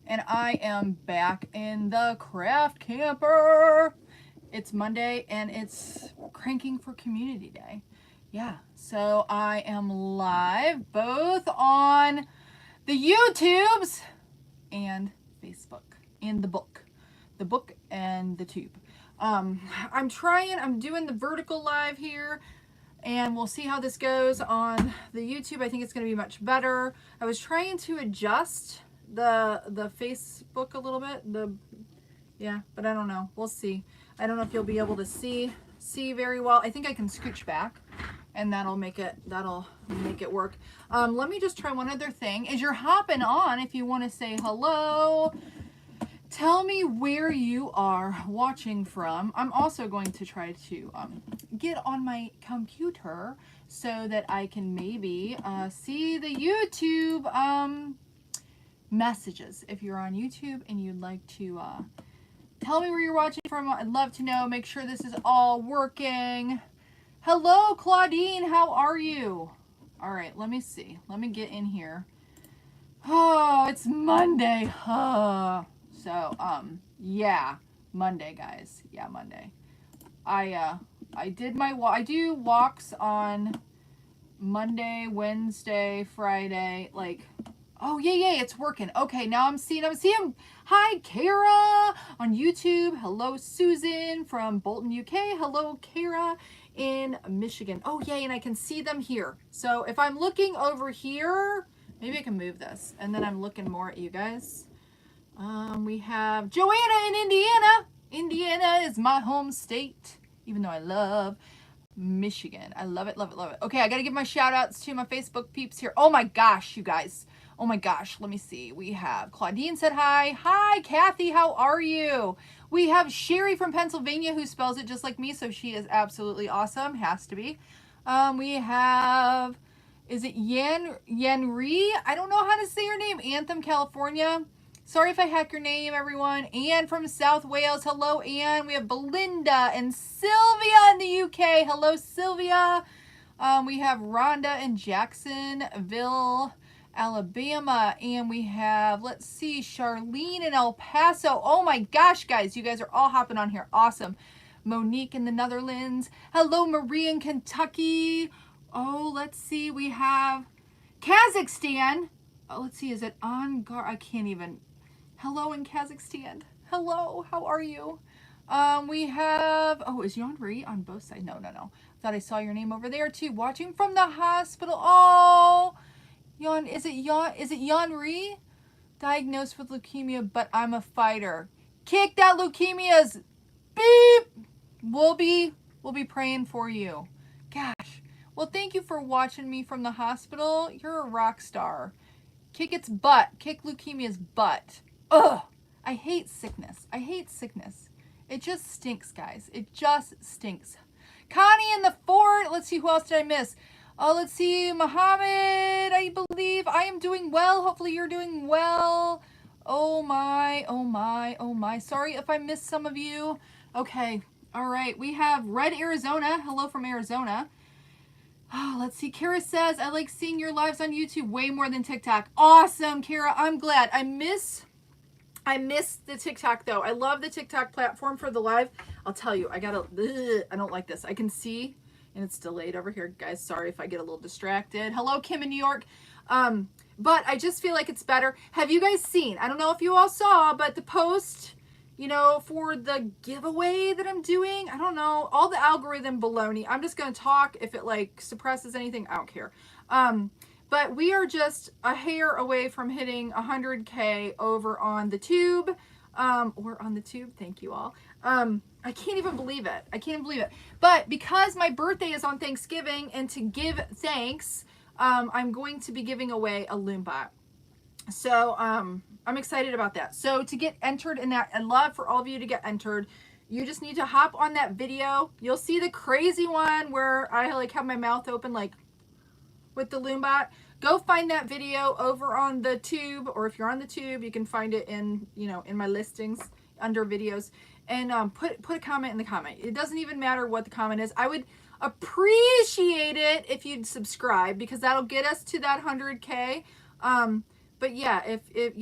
and I am back in the craft camper. It's Monday and it's cranking for community day. Yeah, so I am live both on the YouTubes and Facebook and the book and the tube. I'm doing the vertical live here, and we'll see how this goes on the YouTube. I think it's going to be much better. I was trying to adjust the Facebook a little bit, but I don't know. We'll see. I don't know if you'll be able to see very well. I think I can scooch back, and that'll make it work. Let me just try one other thing. As you're hopping on, if you want to say hello, tell me where you are watching from. I'm also going to try to get on my computer so that I can maybe see the YouTube messages. If you're on YouTube and you'd like to tell me where you're watching from, I'd love to know. Make sure this is all working. Hello, Claudine. How are you? All right, let me see. Let me get in here. Oh, it's Monday. Yeah, Monday, guys. Yeah, Monday. I do walks on Monday, Wednesday, Friday, like, oh yeah, it's working. Okay, now I'm seeing. Hi, Kara on YouTube. Hello, Susan from Bolton, UK. Hello, Kara in Michigan. Oh yay, and I can see them here. So if I'm looking over here, maybe I can move this, and then I'm looking more at you guys. We have Joanna in Indiana. Indiana is my home state, even though I love Michigan. I love it, love it, love it. Okay, I got to give my shout outs to my Facebook peeps here. Oh my gosh, you guys. Oh my gosh, let me see. We have Claudine said hi. Hi, Kathy, how are you? We have Cheri from Pennsylvania who spells it just like me, so she is absolutely awesome. Has to be. We have, is it Yenri? I don't know how to say your name. Anthem, California. Sorry if I hack your name, everyone. Anne from South Wales. Hello, Anne. We have Belinda and Sylvia in the UK. Hello, Sylvia. We have Rhonda in Jacksonville, Alabama. And we have, let's see, Charlene in El Paso. Oh my gosh, guys. You guys are all hopping on here. Awesome. Monique in the Netherlands. Hello, Marie in Kentucky. Oh, let's see. We have Kazakhstan. Oh, let's see. Is it on guard? I can't even. Hello in Kazakhstan. Hello, how are you? We have, oh, is Yanri on both sides? No. Thought I saw your name over there too. Watching from the hospital. Oh, is it Yanri? Diagnosed with leukemia, but I'm a fighter. Kick that leukemia's beep. We'll be praying for you. Gosh. Well, thank you for watching me from the hospital. You're a rock star. Kick its butt. Kick leukemia's butt. Ugh. I hate sickness. It just stinks, guys. It just stinks. Connie in the fort. Let's see, who else did I miss? Let's see, Muhammad, I believe. I am doing well. Hopefully you're doing well. Oh my. Sorry if I missed some of you. Okay. All right. We have Red Arizona. Hello from Arizona. Oh, let's see. Kara says, I like seeing your lives on YouTube way more than TikTok. Awesome, Kara. I'm glad. I miss the TikTok, though. I love the TikTok platform for the live. I'll tell you, I don't like this. I can see, and it's delayed over here. Guys, sorry if I get a little distracted. Hello, Kim in New York. But I just feel like it's better. Have you guys seen, I don't know if you all saw, but the post, for the giveaway that I'm doing, I don't know, all the algorithm baloney. I'm just going to talk. If it like suppresses anything, I don't care. But we are just a hair away from hitting 100K over on the tube, or on the tube. Thank you all. I can't even believe it. But because my birthday is on Thanksgiving, and to give thanks, I'm going to be giving away a Loombot. So I'm excited about that. So to get entered in that, I'd love for all of you to get entered. You just need to hop on that video. You'll see the crazy one where I like have my mouth open like with the Loombot. Go find that video over on the tube, or if you're on the tube, you can find it in, in my listings under videos, and put a comment in the comment. It doesn't even matter what the comment is. I would appreciate it if you'd subscribe, because that'll get us to that 100K. But yeah, if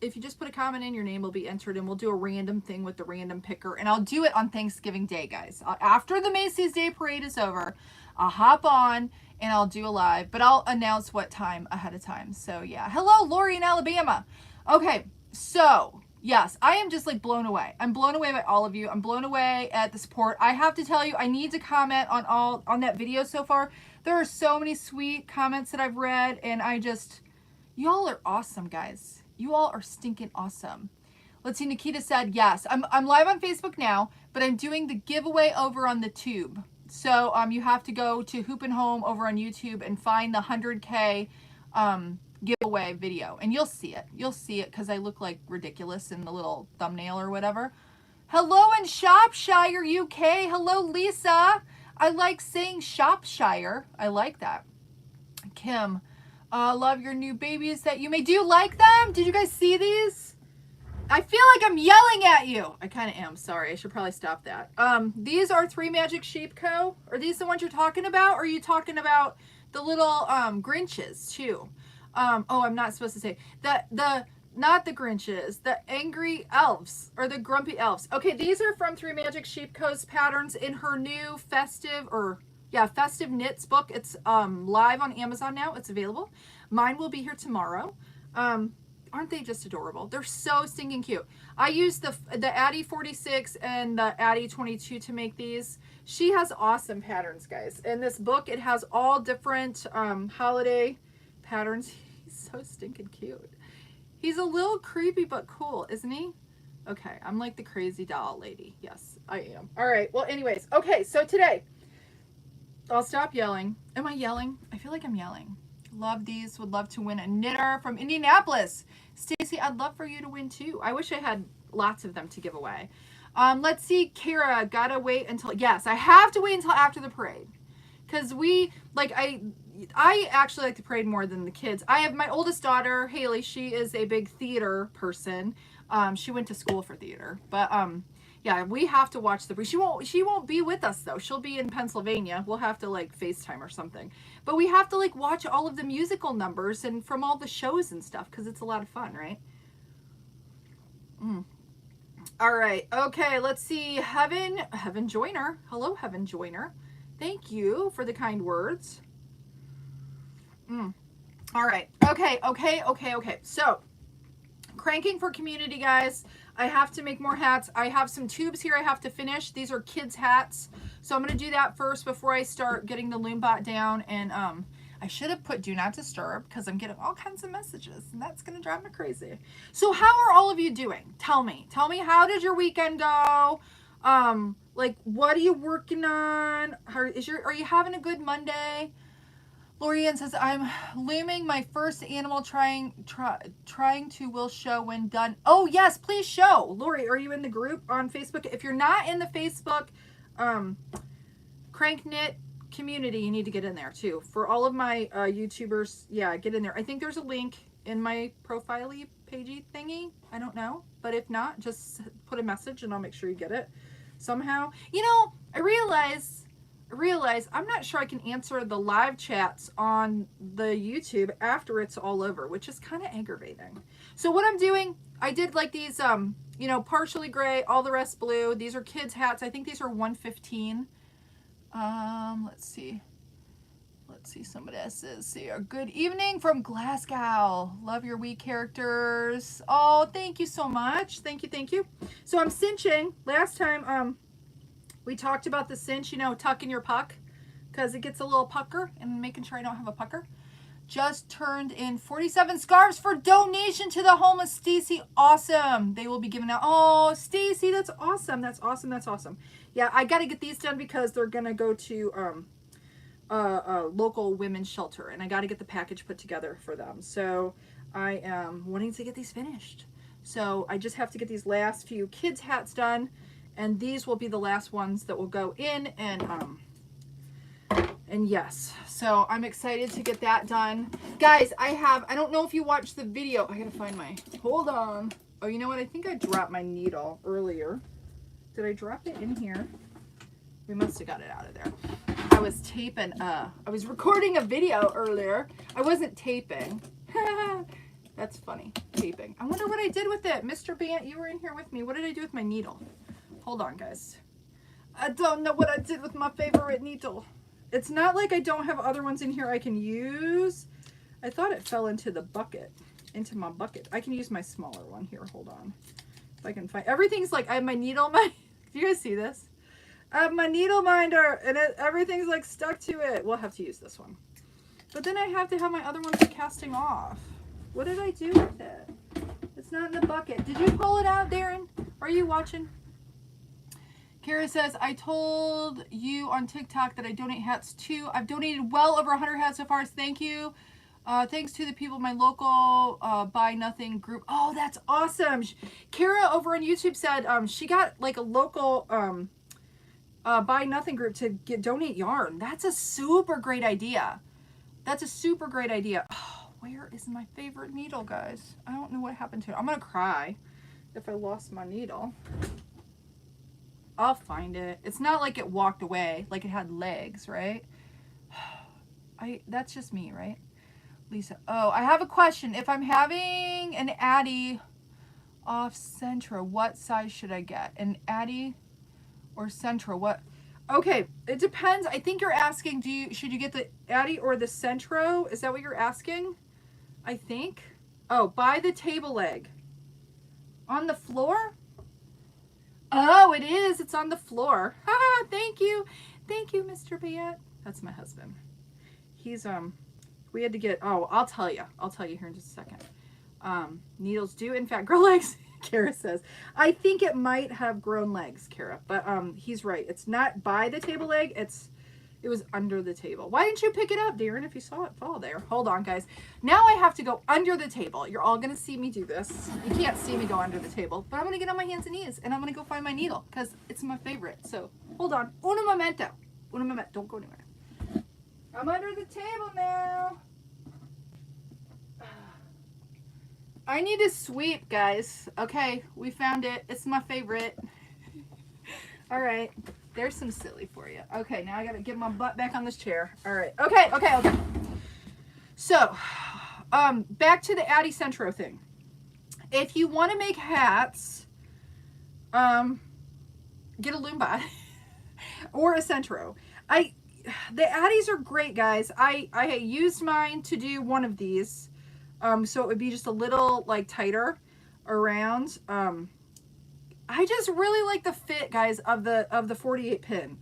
if you just put a comment in, your name will be entered, and we'll do a random thing with the random picker. And I'll do it on Thanksgiving Day, guys. After the Macy's Day Parade is over, I'll hop on and I'll do a live, but I'll announce what time ahead of time. So yeah. Hello, Lori in Alabama. Okay, so yes, I am just like blown away. I'm blown away by all of you. I'm blown away at the support. I have to tell you, I need to comment on that video so far. There are so many sweet comments that I've read, and y'all are awesome, guys. You all are stinking awesome. Let's see, Nikita said, yes, I'm live on Facebook now, but I'm doing the giveaway over on the tube. So you have to go to Hoop and Home over on YouTube and find the 100K giveaway video, and you'll see it. You'll see it because I look like ridiculous in the little thumbnail or whatever. Hello in Shropshire, UK. Hello, Lisa. I like saying Shropshire. I like that. Kim, love your new babies that you made. Do you like them? Did you guys see these? I feel like I'm yelling at you. I kind of am. Sorry. I should probably stop that. These are 3 Magic Sheep Co. Are these the ones you're talking about? Or are you talking about the little Grinches too? Oh, I'm not supposed to say that. Not the Grinches, the angry elves or the grumpy elves. Okay, these are from 3 Magic Sheep Co.'s patterns in her new festive knits book. It's live on Amazon now. It's available. Mine will be here tomorrow. Aren't they just adorable? They're so stinking cute. I used the Addie 46 and the Addie 22 to make these. She has awesome patterns, guys. In this book, it has all different holiday patterns. He's so stinking cute. He's a little creepy but cool, isn't he? Okay, I'm like the crazy doll lady. Yes, I am. All right, well, anyways. Okay, so today, I'll stop yelling. Am I yelling? I feel like I'm yelling. Love these. Would love to win a knitter from Indianapolis. Stacy, I'd love for you to win too. I wish I had lots of them to give away. Let's see, Kara, gotta wait until, yes, I have to wait until after the parade. Because I actually like the parade more than the kids. I have my oldest daughter, Haley. She is a big theater person. She went to school for theater. But yeah, we have to watch the parade. She won't be with us though. She'll be in Pennsylvania. We'll have to like FaceTime or something. But we have to like watch all of the musical numbers and from all the shows and stuff because it's a lot of fun, right? All right. Okay, let's see. Heaven Joyner. Hello, Heaven Joyner. Thank you for the kind words. All right. Okay. So, cranking for community, guys. I have to make more hats. I have some tubes here I have to finish. These are kids' hats. So, I'm going to do that first before I start getting the loom bot down. And I should have put do not disturb because I'm getting all kinds of messages. And that's going to drive me crazy. So, how are all of you doing? Tell me. Tell me, how did your weekend go? Like, what are you working on? Are you having a good Monday? Lorianne says, I'm looming my first animal trying to will show when done. Oh, yes, please show. Lori, are you in the group on Facebook? If you're not in the Facebook Crank Knit community, you need to get in there too. For all of my YouTubers, yeah, get in there. I think there's a link in my profile-y pagey thingy. I don't know. But if not, just put a message and I'll make sure you get it somehow. You know, I realize I'm not sure I can answer the live chats on the YouTube after it's all over, which is kind of aggravating. So what I'm doing, I did like these, you know, partially gray, all the rest blue. These are kids' hats. I think these are 115. Let's see. Somebody else says here. Good evening from Glasgow. Love your wee characters. Oh, thank you so much. Thank you. So I'm cinching. Last time, we talked about the cinch, you know, tucking your puck because it gets a little pucker and making sure I don't have a pucker. Just turned in 47 scarves for donation to the homeless. Stacy, awesome. They will be giving out. Oh, Stacy, that's awesome. That's awesome. Yeah, I got to get these done because they're going to go to a local women's shelter and I got to get the package put together for them. So I am wanting to get these finished. So I just have to get these last few kids' hats done. And these will be the last ones that will go in, and yes, so I'm excited to get that done. Guys, I don't know if you watched the video. I gotta find hold on. Oh, you know what? I think I dropped my needle earlier. Did I drop it in here? We must have got it out of there. I was taping, I was recording a video earlier. I wasn't taping. That's funny. Taping. I wonder what I did with it. Mr. Bant, you were in here with me. What did I do with my needle? Hold on, guys. I don't know what I did with my favorite needle. It's not like I don't have other ones in here I can use. I thought it fell into the bucket. Into my bucket. I can use my smaller one here. Hold on. If I can find. Everything's like, I have my needle minder. Do you guys see this? I have my needle minder and everything's like stuck to it. We'll have to use this one. But then I have to have my other ones casting off. What did I do with it? It's not in the bucket. Did you pull it out, Darren? Are you watching? Kara says, I told you on TikTok that I donate hats too. I've donated well over 100 hats so far. Thank you. Thanks to the people in my local Buy Nothing group. Oh, that's awesome. Kara over on YouTube said she got like a local Buy Nothing group to donate yarn. That's a super great idea. That's a super great idea. Oh, where is my favorite needle, guys? I don't know what happened to it. I'm going to cry if I lost my needle. I'll find it. It's not like it walked away, like it had legs, right? That's just me, right? Lisa. Oh, I have a question. If I'm having an Addy off Centro, what size should I get? An Addy or Centro? What? Okay, it depends. I think you're asking, should you get the Addy or the Centro? Is that what you're asking? I think. Oh, by the table leg. On the floor? Oh, it is. It's on the floor. Haha, thank you. Thank you, Mr. Bant. That's my husband. He's, we had to get, oh, I'll tell you. I'll tell you here in just a second. Needles do, in fact, grow legs, Kara says. I think it might have grown legs, Kara, but he's right. It's not by the table leg. It was under the table. Why didn't you pick it up, Darren, if you saw it fall there? Hold on, guys. Now I have to go under the table. You're all going to see me do this. You can't see me go under the table, but I'm going to get on my hands and knees, and I'm going to go find my needle, because it's my favorite. So, hold on. Uno momento. Uno momento. Don't go anywhere. I'm under the table now. I need to sweep, guys. Okay, we found it. It's my favorite. All right. There's some silly for you. Okay, now I got to get my butt back on this chair. All right. Okay. So, back to the Addy Centro thing. If you want to make hats, get a Loomba or a Centro. The Addies are great, guys. I used mine to do one of these. So it would be just a little like tighter around. I just really like the fit, guys, of the 48 pin.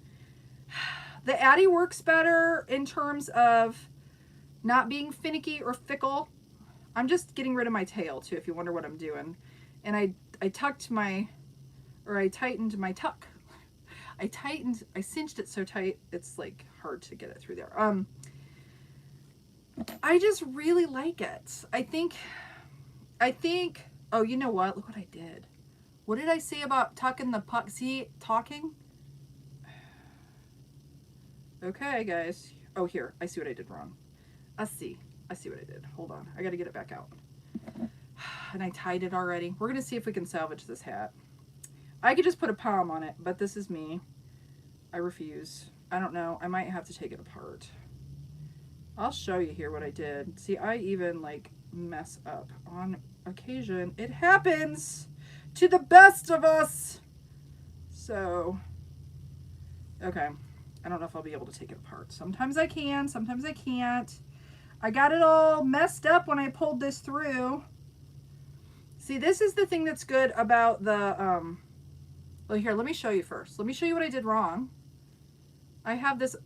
The Addy works better in terms of not being finicky or fickle. I'm just getting rid of my tail too, if you wonder what I'm doing. And I tightened my tuck. I cinched it so tight, it's like hard to get it through there. I just really like it. I think, oh, you know what? Look what I did. What did I say about tucking the puck? See, talking? Okay, guys. Oh, here. I see what I did wrong. I see what I did. Hold on. I got to get it back out. And I tied it already. We're going to see if we can salvage this hat. I could just put a palm on it, but this is me. I refuse. I don't know. I might have to take it apart. I'll show you here what I did. See, I even like mess up on occasion. It happens to the best of us. So, okay. I don't know if I'll be able to take it apart. Sometimes I can, sometimes I can't. I got it all messed up when I pulled this through. See, this is the thing that's good about the, well, here, let me show you first. Let me show you what I did wrong. I have this,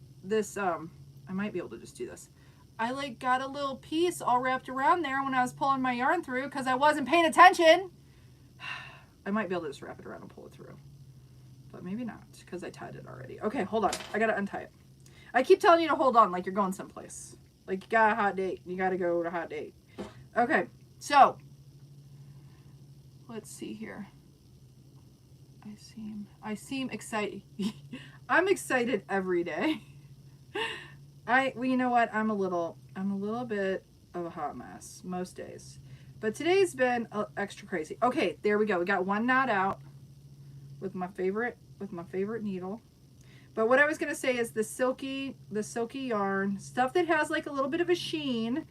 I might be able to just do this. I like got a little piece all wrapped around there when I was pulling my yarn through because I wasn't paying attention. I might be able to just wrap it around and pull it through. But maybe not because I tied it already. Okay, hold on. I got to untie it. I keep telling you to hold on like you're going someplace. Like you got a hot date. You got to go to a hot date. Okay, so let's see here. I seem excited. I'm excited every day. Well, you know what? I'm a little bit of a hot mess most days. But today's been extra crazy. Okay, there we go. We got one knot out with my favorite needle. But what I was gonna say is the silky yarn, stuff that has like a little bit of a sheen.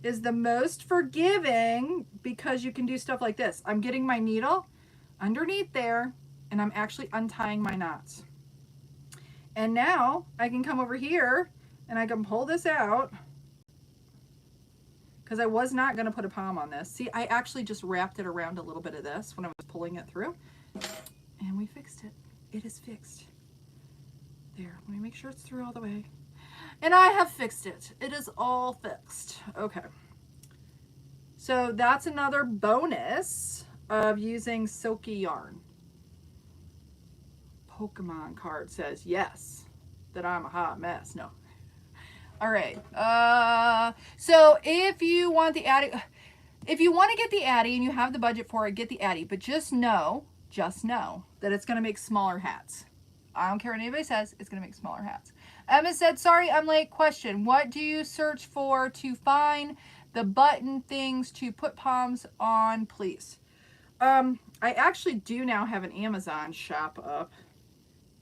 is the most forgiving because you can do stuff like this. I'm getting my needle underneath there and I'm actually untying my knots. And now I can come over here and I can pull this out because I was not going to put a palm on this. See, I actually just wrapped it around a little bit of this when I was pulling it through and we fixed it. It is fixed. There, let me make sure it's through all the way. And I have fixed it. It is all fixed. Okay. So that's another bonus of using silky yarn. Pokemon card says yes, that I'm a hot mess. No. All right. So if you want the Addy, if you want to get the Addy and you have the budget for it, get the Addy. But just know that it's going to make smaller hats. I don't care what anybody says, it's going to make smaller hats. Emma said, sorry, I'm late. Question, what do you search for to find the button things to put palms on, please? I actually do now have an Amazon shop up.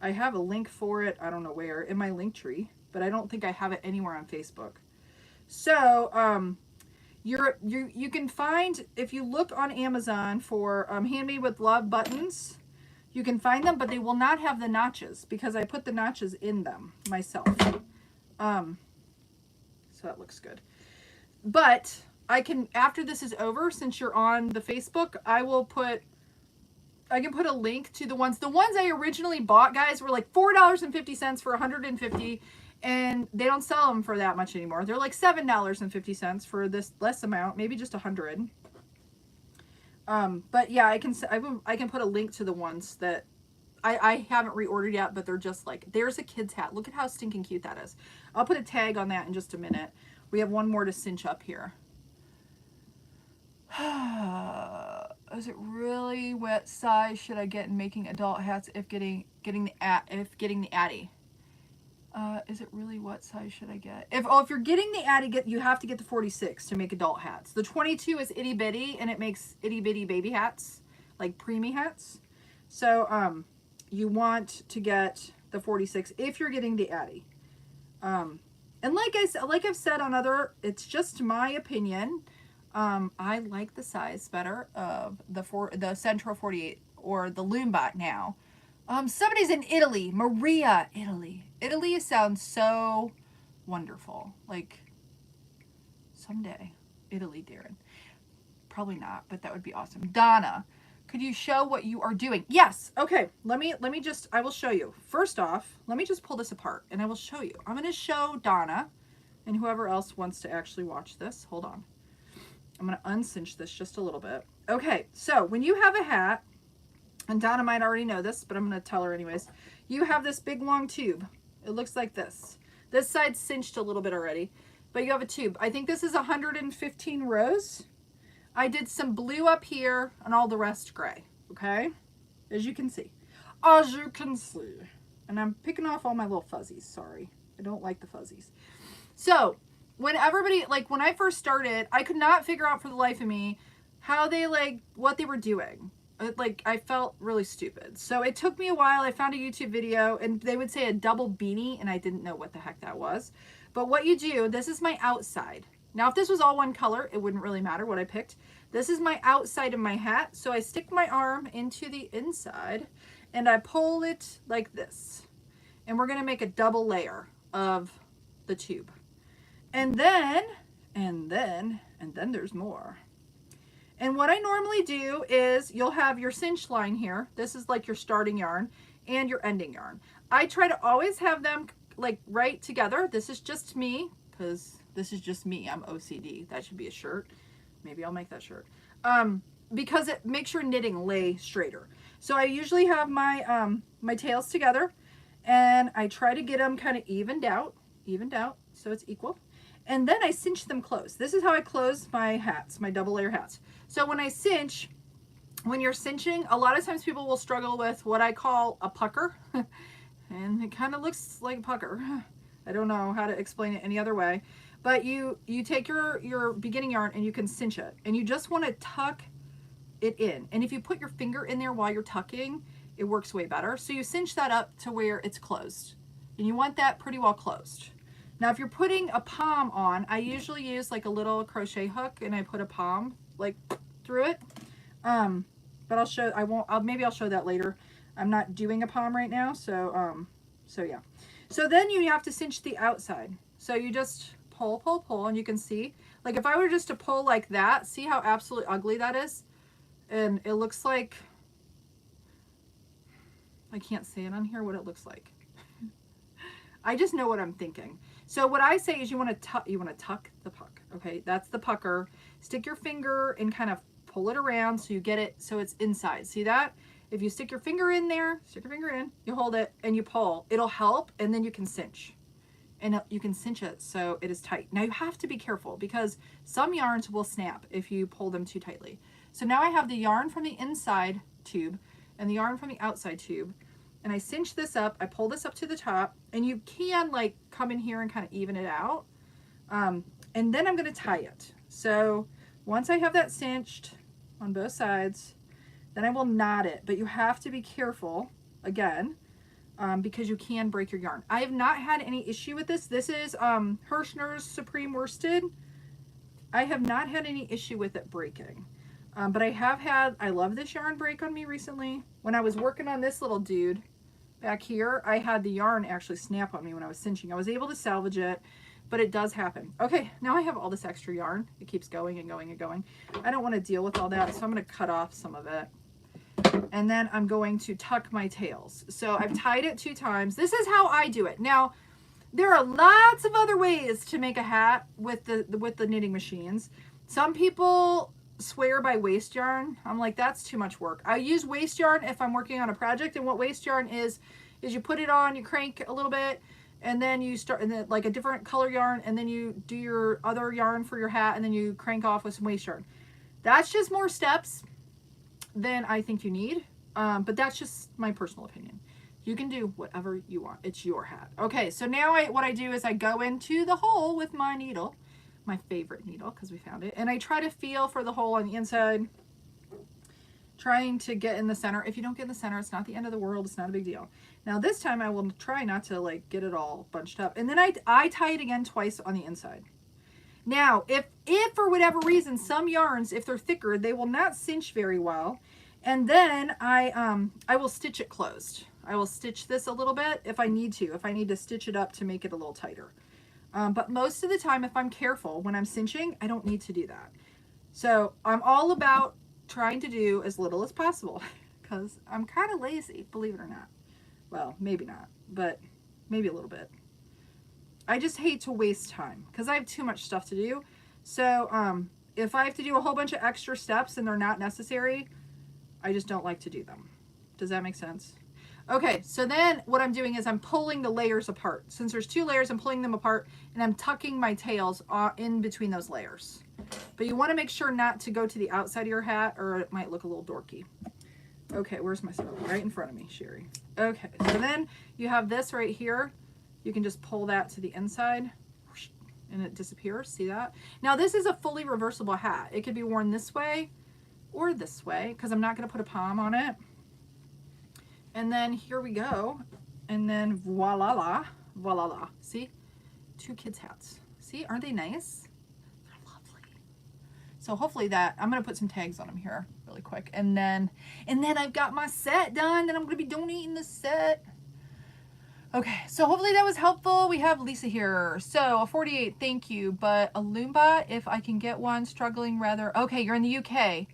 I have a link for it, I don't know where, in my link tree, but I don't think I have it anywhere on Facebook. So, you can find, if you look on Amazon for Handmade with Love buttons, you can find them, but they will not have the notches because I put the notches in them myself. So that looks good. But I can, after this is over, since you're on the Facebook, I can put a link to the ones I originally bought, guys, were like $4.50 for 150, and they don't sell them for that much anymore. They're like $7.50 for this less amount, maybe just 100. But yeah, I can put a link to the ones that I haven't reordered yet, but they're just like, there's a kid's hat. Look at how stinking cute that is. I'll put a tag on that in just a minute. We have one more to cinch up here. Is it really what size should I get in making adult hats if getting the Addy? Is it really what size should I get? If you're getting the Addy, you have to get the 46 to make adult hats. The 22 is itty bitty and it makes itty bitty baby hats, like preemie hats. So you want to get the 46 if you're getting the Addy. And like I've said on other, it's just my opinion. I like the size better of the Centro 48 or the Loombot now. Somebody's in Italy. Maria, Italy. Italy sounds so wonderful. Like, someday. Italy, Darren. Probably not, but that would be awesome. Donna, could you show what you are doing? Yes. Okay. Let me just, I will show you. First off, let me just pull this apart and I will show you. I'm going to show Donna and whoever else wants to actually watch this. Hold on. I'm going to uncinch this just a little bit. Okay. So when you have a hat, and Donna might already know this, but I'm going to tell her anyways. You have this big long tube. It looks like this. This side's cinched a little bit already, but you have a tube. I think this is 115 rows. I did some blue up here and all the rest gray, okay? As you can see. As you can see. And I'm picking off all my little fuzzies, sorry. I don't like the fuzzies. So, when everybody, like when I first started, I could not figure out for the life of me how they, like, what they were doing. Like, I felt really stupid. So it took me a while. I found a YouTube video and they would say a double beanie and I didn't know what the heck that was. But what you do, this is my outside. Now, if this was all one color, it wouldn't really matter what I picked. This is my outside of my hat. So I stick my arm into the inside and I pull it like this. And we're going to make a double layer of the tube. And then there's more. And what I normally do is you'll have your cinch line here. This is like your starting yarn and your ending yarn. I try to always have them like right together. This is just me because this is just me. I'm OCD. That should be a shirt. Maybe I'll make that shirt. Because it makes your knitting lay straighter. So I usually have my my tails together and I try to get them kind of evened out so it's equal. And then I cinch them close. This is how I close my hats, my double layer hats. So when I cinch, when you're cinching, a lot of times people will struggle with what I call a pucker. And it kind of looks like a pucker. I don't know how to explain it any other way. But you take your beginning yarn and you can cinch it. And you just want to tuck it in. And if you put your finger in there while you're tucking, it works way better. So you cinch that up to where it's closed. And you want that pretty well closed. Now, if you're putting a palm on, I usually use like a little crochet hook and I put a palm like through it. But I'll show, maybe I'll show that later. I'm not doing a palm right now. So yeah. So then you have to cinch the outside. So you just pull, pull, pull, and you can see, like if I were just to pull like that, see how absolutely ugly that is? And it looks like, I can't say it on here what it looks like. I just know what I'm thinking. So what I say is you want to tuck the puck. Okay, that's the pucker. Stick your finger and kind of pull it around so you get it so it's inside. See that? If you stick your finger in there, stick your finger in, you hold it and you pull. It'll help, and then you can cinch. And you can cinch it so it is tight. Now you have to be careful because some yarns will snap if you pull them too tightly. So now I have the yarn from the inside tube and the yarn from the outside tube. And I cinch this up, I pull this up to the top, and you can like come in here and kind of even it out. And then I'm gonna tie it. So once I have that cinched on both sides, then I will knot it, but you have to be careful again, because you can break your yarn. I have not had any issue with this. This is Hirschner's Supreme Worsted. I have not had any issue with it breaking. But I love this yarn break on me recently. When I was working on this little dude back here, I had the yarn actually snap on me when I was cinching. I was able to salvage it, but it does happen. Okay, now I have all this extra yarn. It keeps going and going and going. I don't want to deal with all that, so I'm going to cut off some of it. And then I'm going to tuck my tails. So I've tied it 2 times. This is how I do it. Now, there are lots of other ways to make a hat with the knitting machines. Some people swear by waste yarn. I'm like, that's too much work. I use waste yarn if I'm working on a project, and what waste yarn is you put it on, you crank a little bit, and then you start, and then like a different color yarn, and then you do your other yarn for your hat, and then you crank off with some waste yarn. That's just more steps than I think you need, but that's just my personal opinion. You can do whatever you want. It's your hat. Okay, so now what I do is I go into the hole with my needle, my favorite needle because we found it, and I try to feel for the hole on the inside, trying to get in the center. If you don't get in the center, it's not the end of the world. It's not a big deal. Now this time I will try not to like get it all bunched up, and then I tie it again twice on the inside. Now, if for whatever reason some yarns, if they're thicker, they will not cinch very well, and then I will stitch it closed. I will stitch this a little bit if I need to. If I need to stitch it up to make it a little tighter. But most of the time, if I'm careful when I'm cinching, I don't need to do that. So I'm all about trying to do as little as possible because I'm kind of lazy, believe it or not. Well, maybe not, but maybe a little bit. I just hate to waste time because I have too much stuff to do. So if I have to do a whole bunch of extra steps and they're not necessary, I just don't like to do them. Does that make sense? Okay, so then what I'm doing is I'm pulling the layers apart. Since there's 2 layers, I'm pulling them apart and I'm tucking my tails in between those layers. But you want to make sure not to go to the outside of your hat or it might look a little dorky. Okay, where's my circle? Right in front of me, Cheri. Okay, so then you have this right here. You can just pull that to the inside and it disappears. See that? Now this is a fully reversible hat. It could be worn this way or this way because I'm not going to put a palm on it. And then here we go. And then voila, voila. See? 2 kids' hats. See? Aren't they nice? They're lovely. So hopefully that, I'm going to put some tags on them here really quick. And then I've got my set done. Then I'm going to be donating the set. Okay, so hopefully that was helpful. We have Lisa here. So a 48, thank you. But a Loomba, if I can get one, struggling rather. Okay, you're in the UK.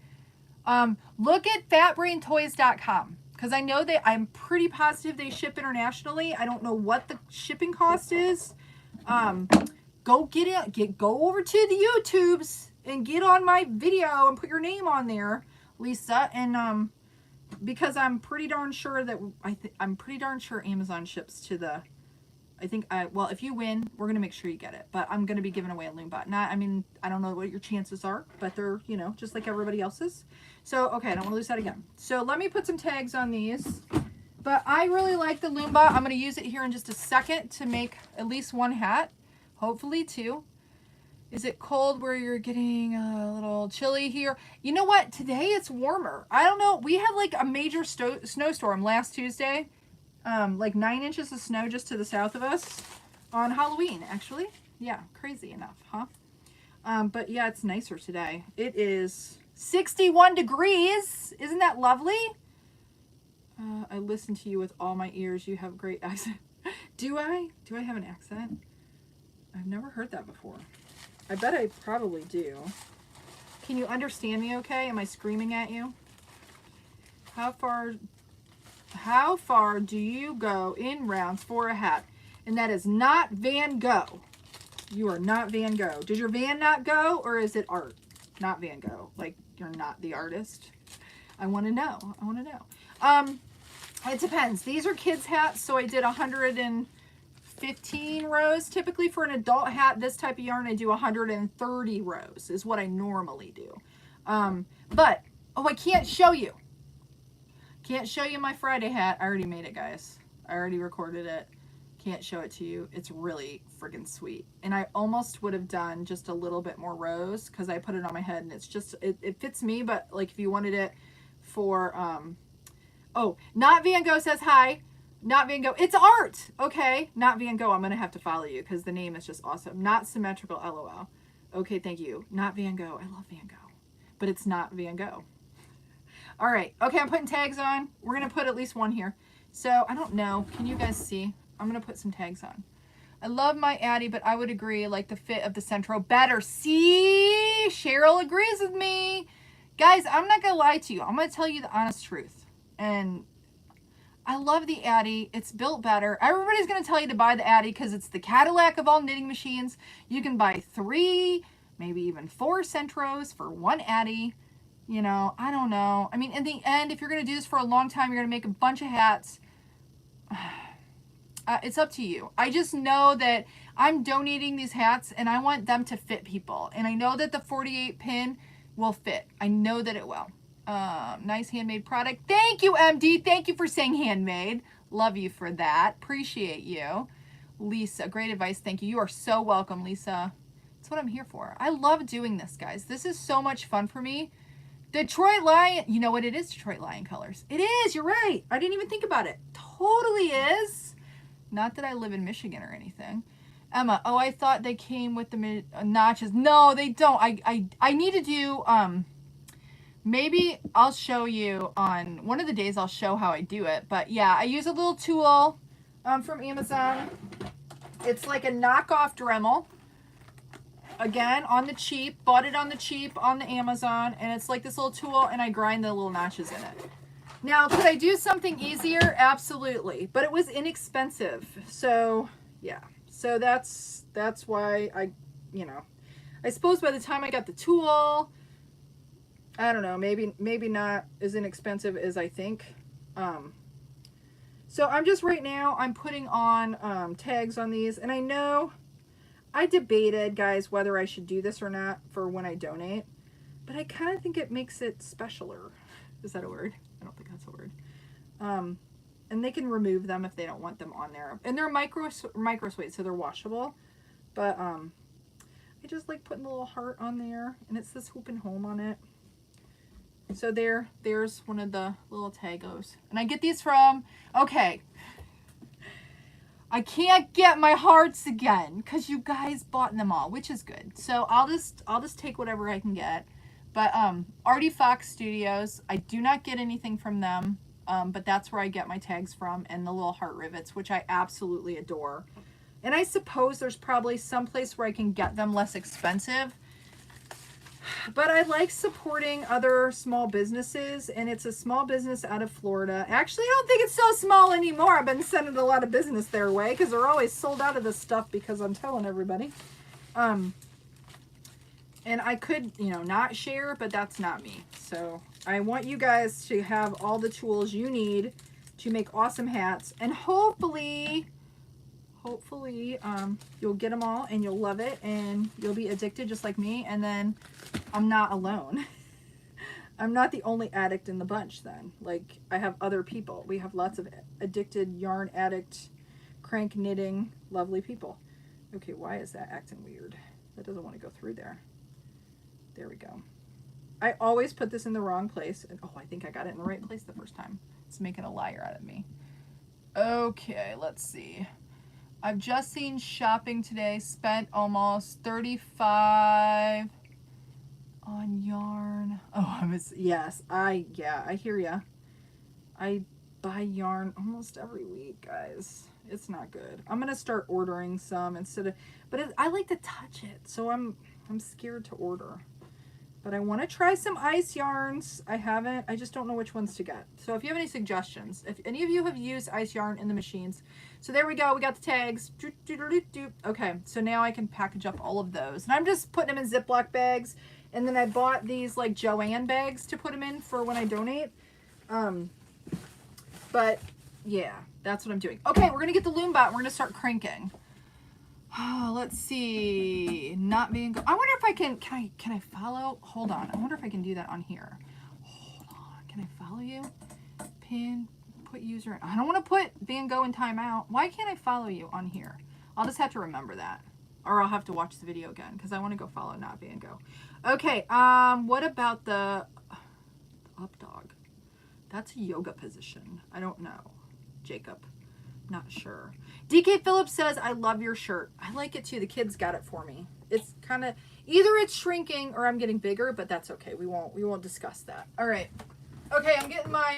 Look at fatbraintoys.com because I know I'm pretty positive they ship internationally. I don't know what the shipping cost is. Go go over to the YouTubes and get on my video and put your name on there, Lisa. And because I'm pretty darn sure that I'm pretty darn sure Amazon ships to the. Well, if you win, we're gonna make sure you get it. But I'm gonna be giving away a Loomba. I don't know what your chances are, but they're just like everybody else's. So okay, I don't want to lose that again. So let me put some tags on these. But I really like the Loomba. I'm gonna use it here in just a second to make at least 1 hat, hopefully 2. Is it cold where you're getting a little chilly here? You know what? Today it's warmer. I don't know. We had like a major snowstorm last Tuesday. Like 9 inches of snow just to the south of us. on Halloween, actually. Yeah, crazy enough, huh? But yeah, it's nicer today. It is 61 degrees. Isn't that lovely? I listen to you with all my ears. You have a great accent. Do I? Do I have an accent? I've never heard that before. I bet I probably do. Can you understand me okay? Am I screaming at you? How far do you go in rounds for a hat? And that is not Van Gogh. You are not Van Gogh. Did your van not go, or is it art? Not Van Gogh. Like, you're not the artist. I want to know. I want to know. It depends. These are kids' hats, so I did 115 rows. Typically for an adult hat, this type of yarn, I do 130 rows is what I normally do. But, oh, I can't show you. Can't show you my Friday hat. I already made it, guys. I already recorded it. Can't show it to you. It's really friggin' sweet. And I almost would have done just a little bit more rows because I put it on my head and it's just, it fits me, but like if you wanted it for, oh, Not Van Gogh says hi. Not Van Gogh. It's art. Okay. Not Van Gogh. I'm going to have to follow you because the name is just awesome. Not symmetrical. LOL. Okay. Thank you. Not Van Gogh. I love Van Gogh, but it's not Van Gogh. All right. Okay. I'm putting tags on. We're going to put at least one here. So I don't know. Can you guys see? I'm going to put some tags on. I love my Addie, but I would agree, like the fit of the Centro better. See? Cheryl agrees with me. Guys, I'm not going to lie to you. I'm going to tell you the honest truth. And I love the Addie. It's built better. Everybody's going to tell you to buy the Addie because it's the Cadillac of all knitting machines. You can buy 3, maybe even 4 Centros for 1 Addie. You know, I don't know. I mean, in the end, if you're going to do this for a long time, you're going to make a bunch of hats. It's up to you. I just know that I'm donating these hats and I want them to fit people. And I know that the 48 pin will fit. I know that it will. Nice handmade product. Thank you, MD. Thank you for saying handmade. Love you for that. Appreciate you. Lisa, great advice. Thank you. You are so welcome, Lisa. That's what I'm here for. I love doing this, guys. This is so much fun for me. Detroit Lion. You know what? It is Detroit Lion colors. It is. You're right. I didn't even think about it. Totally is. Not that I live in Michigan or anything. Emma, oh, I thought they came with the notches. No, they don't. I need to do, maybe I'll show you on one of the days. I'll show how I do it. But yeah, I use a little tool from Amazon. It's like a knockoff Dremel. Again, on the cheap. Bought it on the cheap on the Amazon. And it's like this little tool, and I grind the little notches in it. Now, could I do something easier? Absolutely. But it was inexpensive. So, yeah. So that's why I, you know, I suppose by the time I got the tool, I don't know, maybe not as inexpensive as I think. So I'm just right now, I'm putting on tags on these. And I know I debated, guys, whether I should do this or not for when I donate. But I kind of think it makes it specialer. Is that a word? I don't think that's a word. And they can remove them if they don't want them on there. And they're micro suede, so they're washable. But I just like putting the little heart on there, and it's this hoop and home on it. So there's one of the little tagos. And I get these from, okay, I can't get my hearts again because you guys bought them all, which is good. So I'll just take whatever I can get. But Artie Fox Studios, I do not get anything from them, but that's where I get my tags from, and the little heart rivets, which I absolutely adore. And I suppose there's probably some place where I can get them less expensive. But I like supporting other small businesses, and it's a small business out of Florida. Actually, I don't think it's so small anymore. I've been sending a lot of business their way because they're always sold out of this stuff because I'm telling everybody. And I could, you know, not share, but that's not me. So I want you guys to have all the tools you need to make awesome hats. And hopefully, you'll get them all and you'll love it and you'll be addicted just like me. And then I'm not alone. I'm not the only addict in the bunch then. Like, I have other people. We have lots of addicted, yarn addict, crank knitting, lovely people. Okay, why is that acting weird? That doesn't want to go through there. There we go. I always put this in the wrong place. And oh, I think I got it in the right place the first time. It's making a liar out of me. Okay, let's see. I've just seen shopping today. Spent almost 35 on yarn. Oh, yes. I hear ya. I buy yarn almost every week, guys. It's not good. I'm gonna start ordering some instead of, but I like to touch it, so I'm scared to order. But I want to try some ice yarns. I just don't know which ones to get. So if you have any suggestions, if any of you have used ice yarn in the machines. So there we go. We got the tags. Okay, so now I can package up all of those. And I'm just putting them in Ziploc bags. And then I bought these like Joanne bags to put them in for when I donate. But yeah, that's what I'm doing. Okay, we're going to get the loom bot. We're going to start cranking. Oh, let's see. Not being. I wonder if I can. Can I follow? Hold on. I wonder if I can do that on here. Hold on. Can I follow you? Pin. Put user in. I don't want to put Van Gogh in timeout. Why can't I follow you on here? I'll just have to remember that, or I'll have to watch the video again because I want to go follow not Van Gogh. Okay. What about the up dog? That's a yoga position. I don't know. Jacob. Not sure. DK Phillips says, I love your shirt. I like it too. The kids got it for me. It's kind of, either it's shrinking or I'm getting bigger, but that's okay. We won't discuss that. All right. Okay, I'm getting my,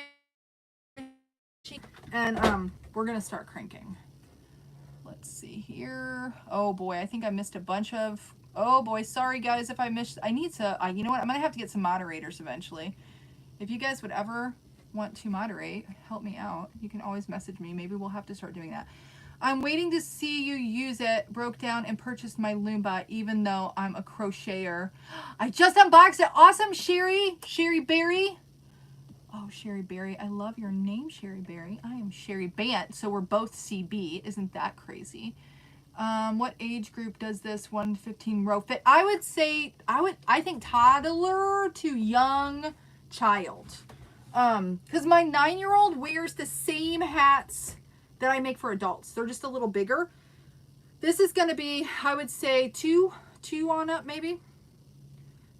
and we're going to start cranking. Let's see here. Oh boy, I think I missed a bunch of, oh boy, sorry guys if I missed, I need to, you know what, I'm going to have to get some moderators eventually. If you guys would ever want to moderate, help me out, you can always message me. Maybe we'll have to start doing that. I'm waiting to see you use it. Broke down and purchased my Loomba even though I'm a crocheter. I just unboxed it. Awesome, Cheri. Cheri Berry. Oh, Cheri Berry. I love your name, Cheri Berry. I am Cheri Bant, so we're both CB. Isn't that crazy? What age group does this 1 to 15 row fit? I would say, I think toddler to young child. Because my 9-year-old wears the same hats that I make for adults. They're just a little bigger. This is going to be, I would say, two on up maybe.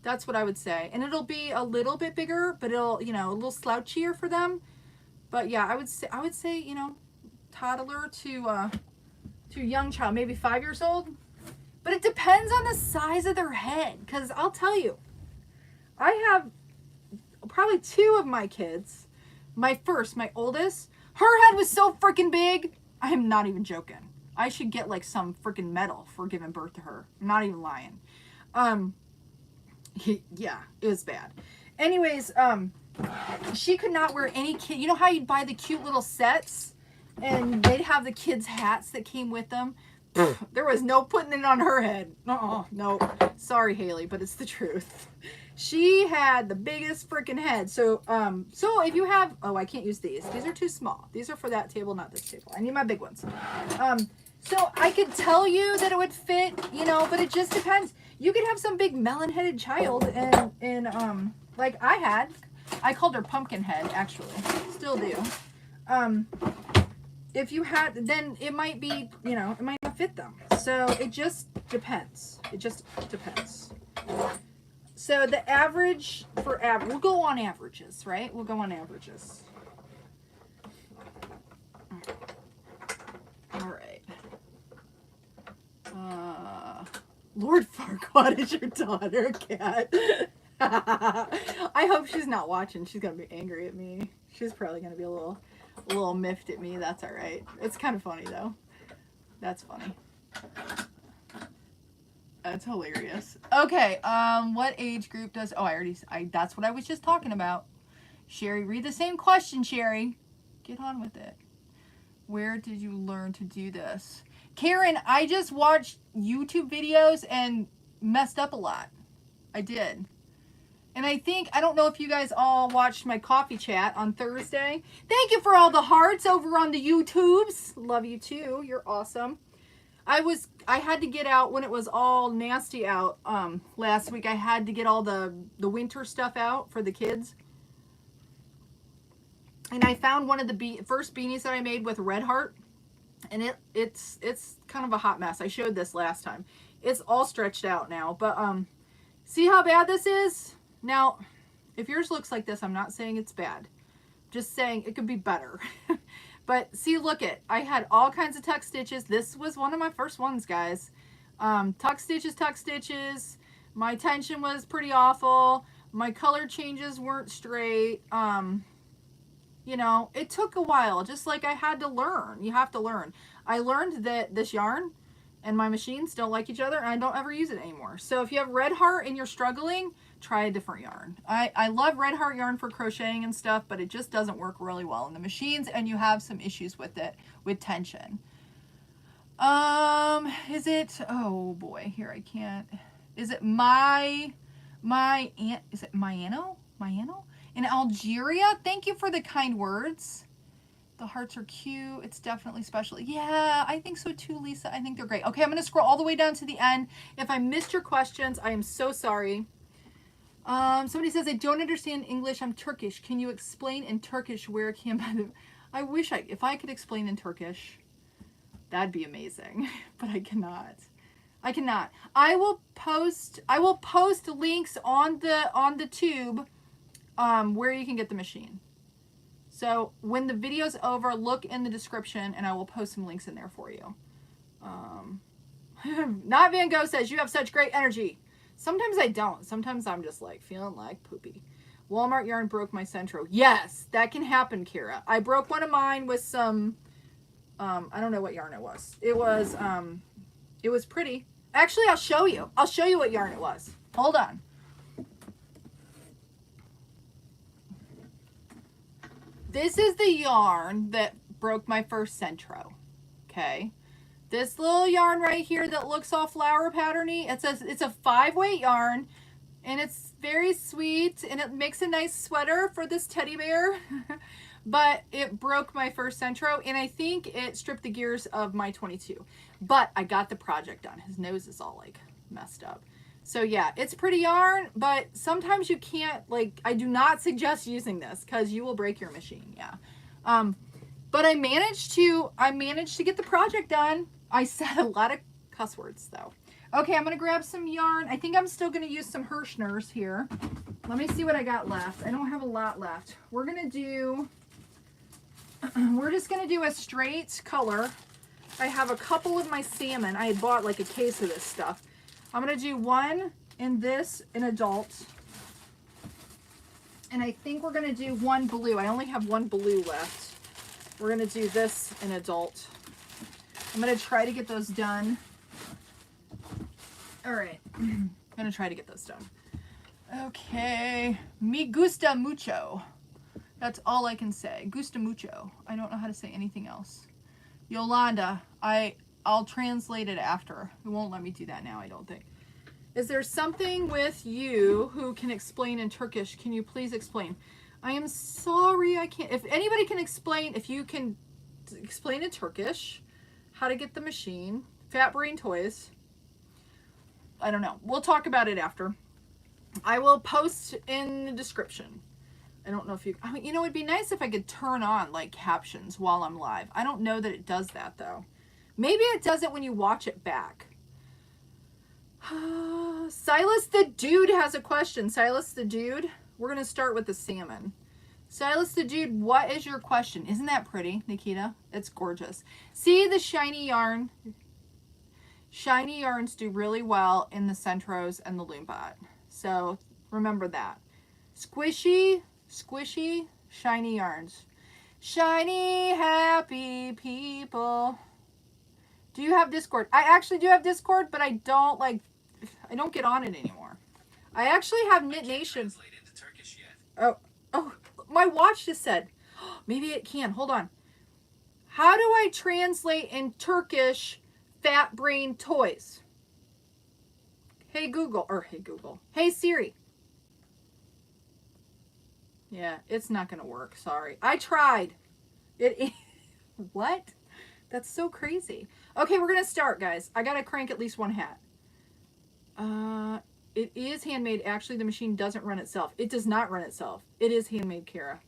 That's what I would say. And it'll be a little bit bigger, but it'll, you know, a little slouchier for them. But yeah, I would say, you know, toddler to young child, maybe 5 years old. But it depends on the size of their head. Because I'll tell you, I have probably 2 of my kids. My oldest, her head was so freaking big. I am not even joking. I should get like some freaking medal for giving birth to her. I'm not even lying. Yeah, it was bad. Anyways, she could not wear any kid. You know how you'd buy the cute little sets and they'd have the kids' hats that came with them? There was no putting it on her head. No. Sorry, Haley, but it's the truth. She had the biggest freaking head. So, so if you have, oh, I can't use these. These are too small. These are for that table, not this table. I need my big ones. So I could tell you that it would fit, you know, but it just depends. You could have some big melon-headed child and like I called her Pumpkinhead, actually. Still do. If you had, then it might be, you know, it might not fit them. So it just depends. It just depends. So the average for we'll go on averages, right? We'll go on averages. All right. Lord Farquaad is your daughter, Kat. I hope she's not watching. She's gonna be angry at me. She's probably gonna be a little miffed at me. That's all right. It's kind of funny though. That's funny. That's hilarious. Okay, what age group does, that's what I was just talking about. Cheri, read the same question, Cheri. Get on with it. Where did you learn to do this? Karen, I just watched YouTube videos and messed up a lot. I did. And I don't know if you guys all watched my coffee chat on Thursday. Thank you for all the hearts over on the YouTubes. Love you too. You're awesome. I had to get out when it was all nasty out last week. I had to get all the winter stuff out for the kids. And I found one of the first beanies that I made with red heart. And it's kind of a hot mess. I showed this last time. It's all stretched out now. But see how bad this is? Now, if yours looks like this, I'm not saying it's bad. Just saying it could be better. But see, look it. I had all kinds of tuck stitches. This was one of my first ones, guys. Tuck stitches, tuck stitches. My tension was pretty awful. My color changes weren't straight. You know, it took a while. Just like I had to learn. You have to learn. I learned that this yarn and my machines don't like each other, and I don't ever use it anymore. So if you have Red Heart and you're struggling, try a different yarn. I love Red Heart yarn for crocheting and stuff, but it just doesn't work really well in the machines, and you have some issues with it, with tension. Is it, oh boy, here I can't, is it is it Mayano? In Algeria? Thank you for the kind words. The hearts are cute. It's definitely special. Yeah, I think so too, Lisa. I think they're great. Okay, I'm going to scroll all the way down to the end. If I missed your questions, I am so sorry. Somebody says, I don't understand English. I'm Turkish. Can you explain in Turkish where it came from? I wish if I could explain in Turkish, that'd be amazing. But I cannot. I cannot. I will post links on the tube where you can get the machine. So when the video's over, look in the description and I will post some links in there for you. Not Van Gogh says, you have such great energy. Sometimes I don't. Sometimes I'm just like feeling like poopy. Walmart yarn broke my Centro. Yes, that can happen, Kira. I broke one of mine with some, I don't know what yarn it was. It was pretty. Actually, I'll show you. I'll show you what yarn it was. Hold on. This is the yarn that broke my first Centro. Okay. This little yarn right here that looks all flower patterny, it's a 5-weight yarn, and it's very sweet, and it makes a nice sweater for this teddy bear. But it broke my first Centro, and I think it stripped the gears of my 22. But I got the project done. His nose is all like messed up. So yeah, it's pretty yarn, but sometimes you can't, like, I do not suggest using this because you will break your machine. Yeah. But I managed to get the project done. I said a lot of cuss words though. Okay, I'm going to grab some yarn. I think I'm still going to use some Hirschners here. Let me see what I got left. I don't have a lot left. We're just going to do a straight color. I have a couple of my salmon. I had bought like a case of this stuff. I'm going to do one in this, in adult. And I think we're going to do one blue. I only have one blue left. We're going to do this in adult. I'm going to try to get those done. All right. I'm going to try to get those done. Okay. Me gusta mucho. That's all I can say. Gusta mucho. I don't know how to say anything else. Yolanda, I'll translate it after. It won't let me do that now, I don't think. Is there something with you who can explain in Turkish? Can you please explain? I am sorry, I can't. If anybody can explain, if you can explain in Turkish how to get the machine. Fat Brain Toys. I don't know. We'll talk about it after. I will post in the description. I don't know if you, I mean, you know, it'd be nice if I could turn on like captions while I'm live. I don't know that it does that though. Maybe it does it when you watch it back. Silas the Dude has a question. Silas the Dude, we're going to start with the salmon. Silas the Dude, what is your question? Isn't that pretty, Nikita? It's gorgeous. See the shiny yarn? Shiny yarns do really well in the Centros and the Loombot. So remember that. Squishy, shiny yarns. Shiny, happy people. Do you have Discord? I actually do have Discord, but I don't get on it anymore. I actually have Knit Nation. Oh, my watch just said. Maybe it can. Hold on. How do I translate in Turkish Fat Brain Toys? Hey Google, Hey Siri. Yeah, it's not going to work. Sorry. I tried. What? That's so crazy. Okay, we're going to start, guys. I got to crank at least one hat. It is handmade. Actually, the machine doesn't run itself. It does not run itself. It is handmade, Kara.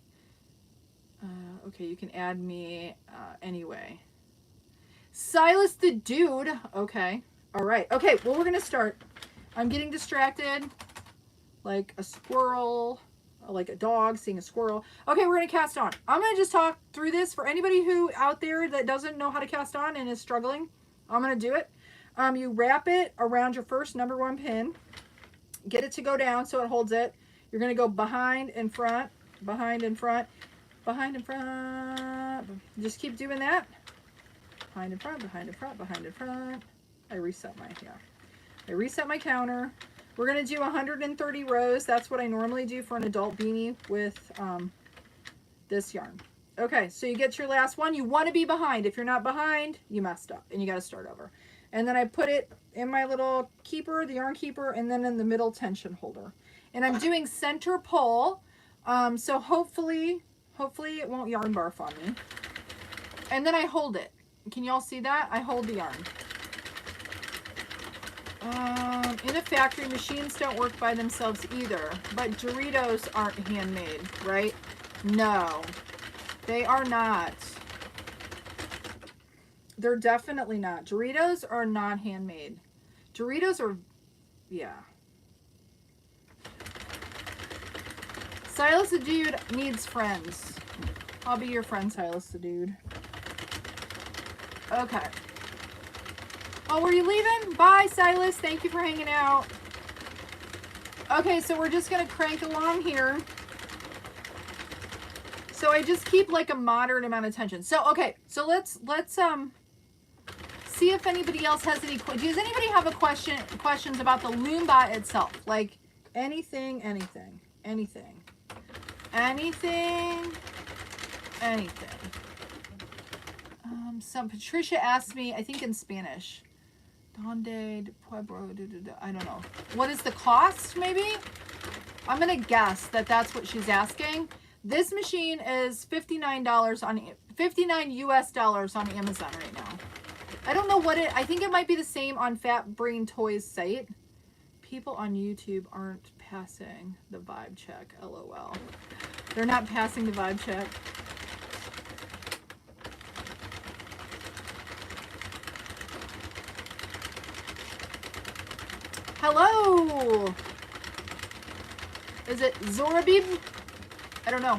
Okay, you can add me anyway. Silas the Dude. Okay. All right. Okay, well, we're going to start. I'm getting distracted like a squirrel. like a dog, seeing a squirrel. Okay, we're going to cast on. I'm going to just talk through this for anybody who out there that doesn't know how to cast on and is struggling. I'm going to do it. You wrap it around your first number 1 pin. Get it to go down so it holds it. You're going to go behind and front, behind and front, behind and front. Just keep doing that. Behind and front, behind and front, behind and front. I reset my counter. We're going to do 130 rows. That's what I normally do for an adult beanie with this yarn. Okay, so you get your last one. You want to be behind. If you're not behind, you messed up and you got to start over. And then I put it in my little keeper, the yarn keeper, and then in the middle tension holder. And I'm doing center pull, so hopefully it won't yarn barf on me. And then I hold it. Can y'all see that? I hold the yarn. In a factory, machines don't work by themselves either, but Doritos aren't handmade, right? No, they are not. They're definitely not. Doritos are not handmade. Doritos are, yeah. Silas the Dude needs friends. I'll be your friend, Silas the Dude. Okay. Oh, were you leaving? Bye, Silas. Thank you for hanging out. Okay, so we're just going to crank along here. So I just keep like a moderate amount of tension. So, okay. So let's see if anybody else has any questions. Does anybody have a questions about the Loomba itself? Like anything. Some Patricia asked me, I think in Spanish, Donde de Pueblo, I don't know. What is the cost, maybe? I'm going to guess that that's what she's asking. This machine is $59 US dollars on Amazon right now. I don't know what I think it might be the same on Fat Brain Toys site. People on YouTube aren't passing the vibe check, LOL. They're not passing the vibe check. Hello! Is it Zorabib? I don't know.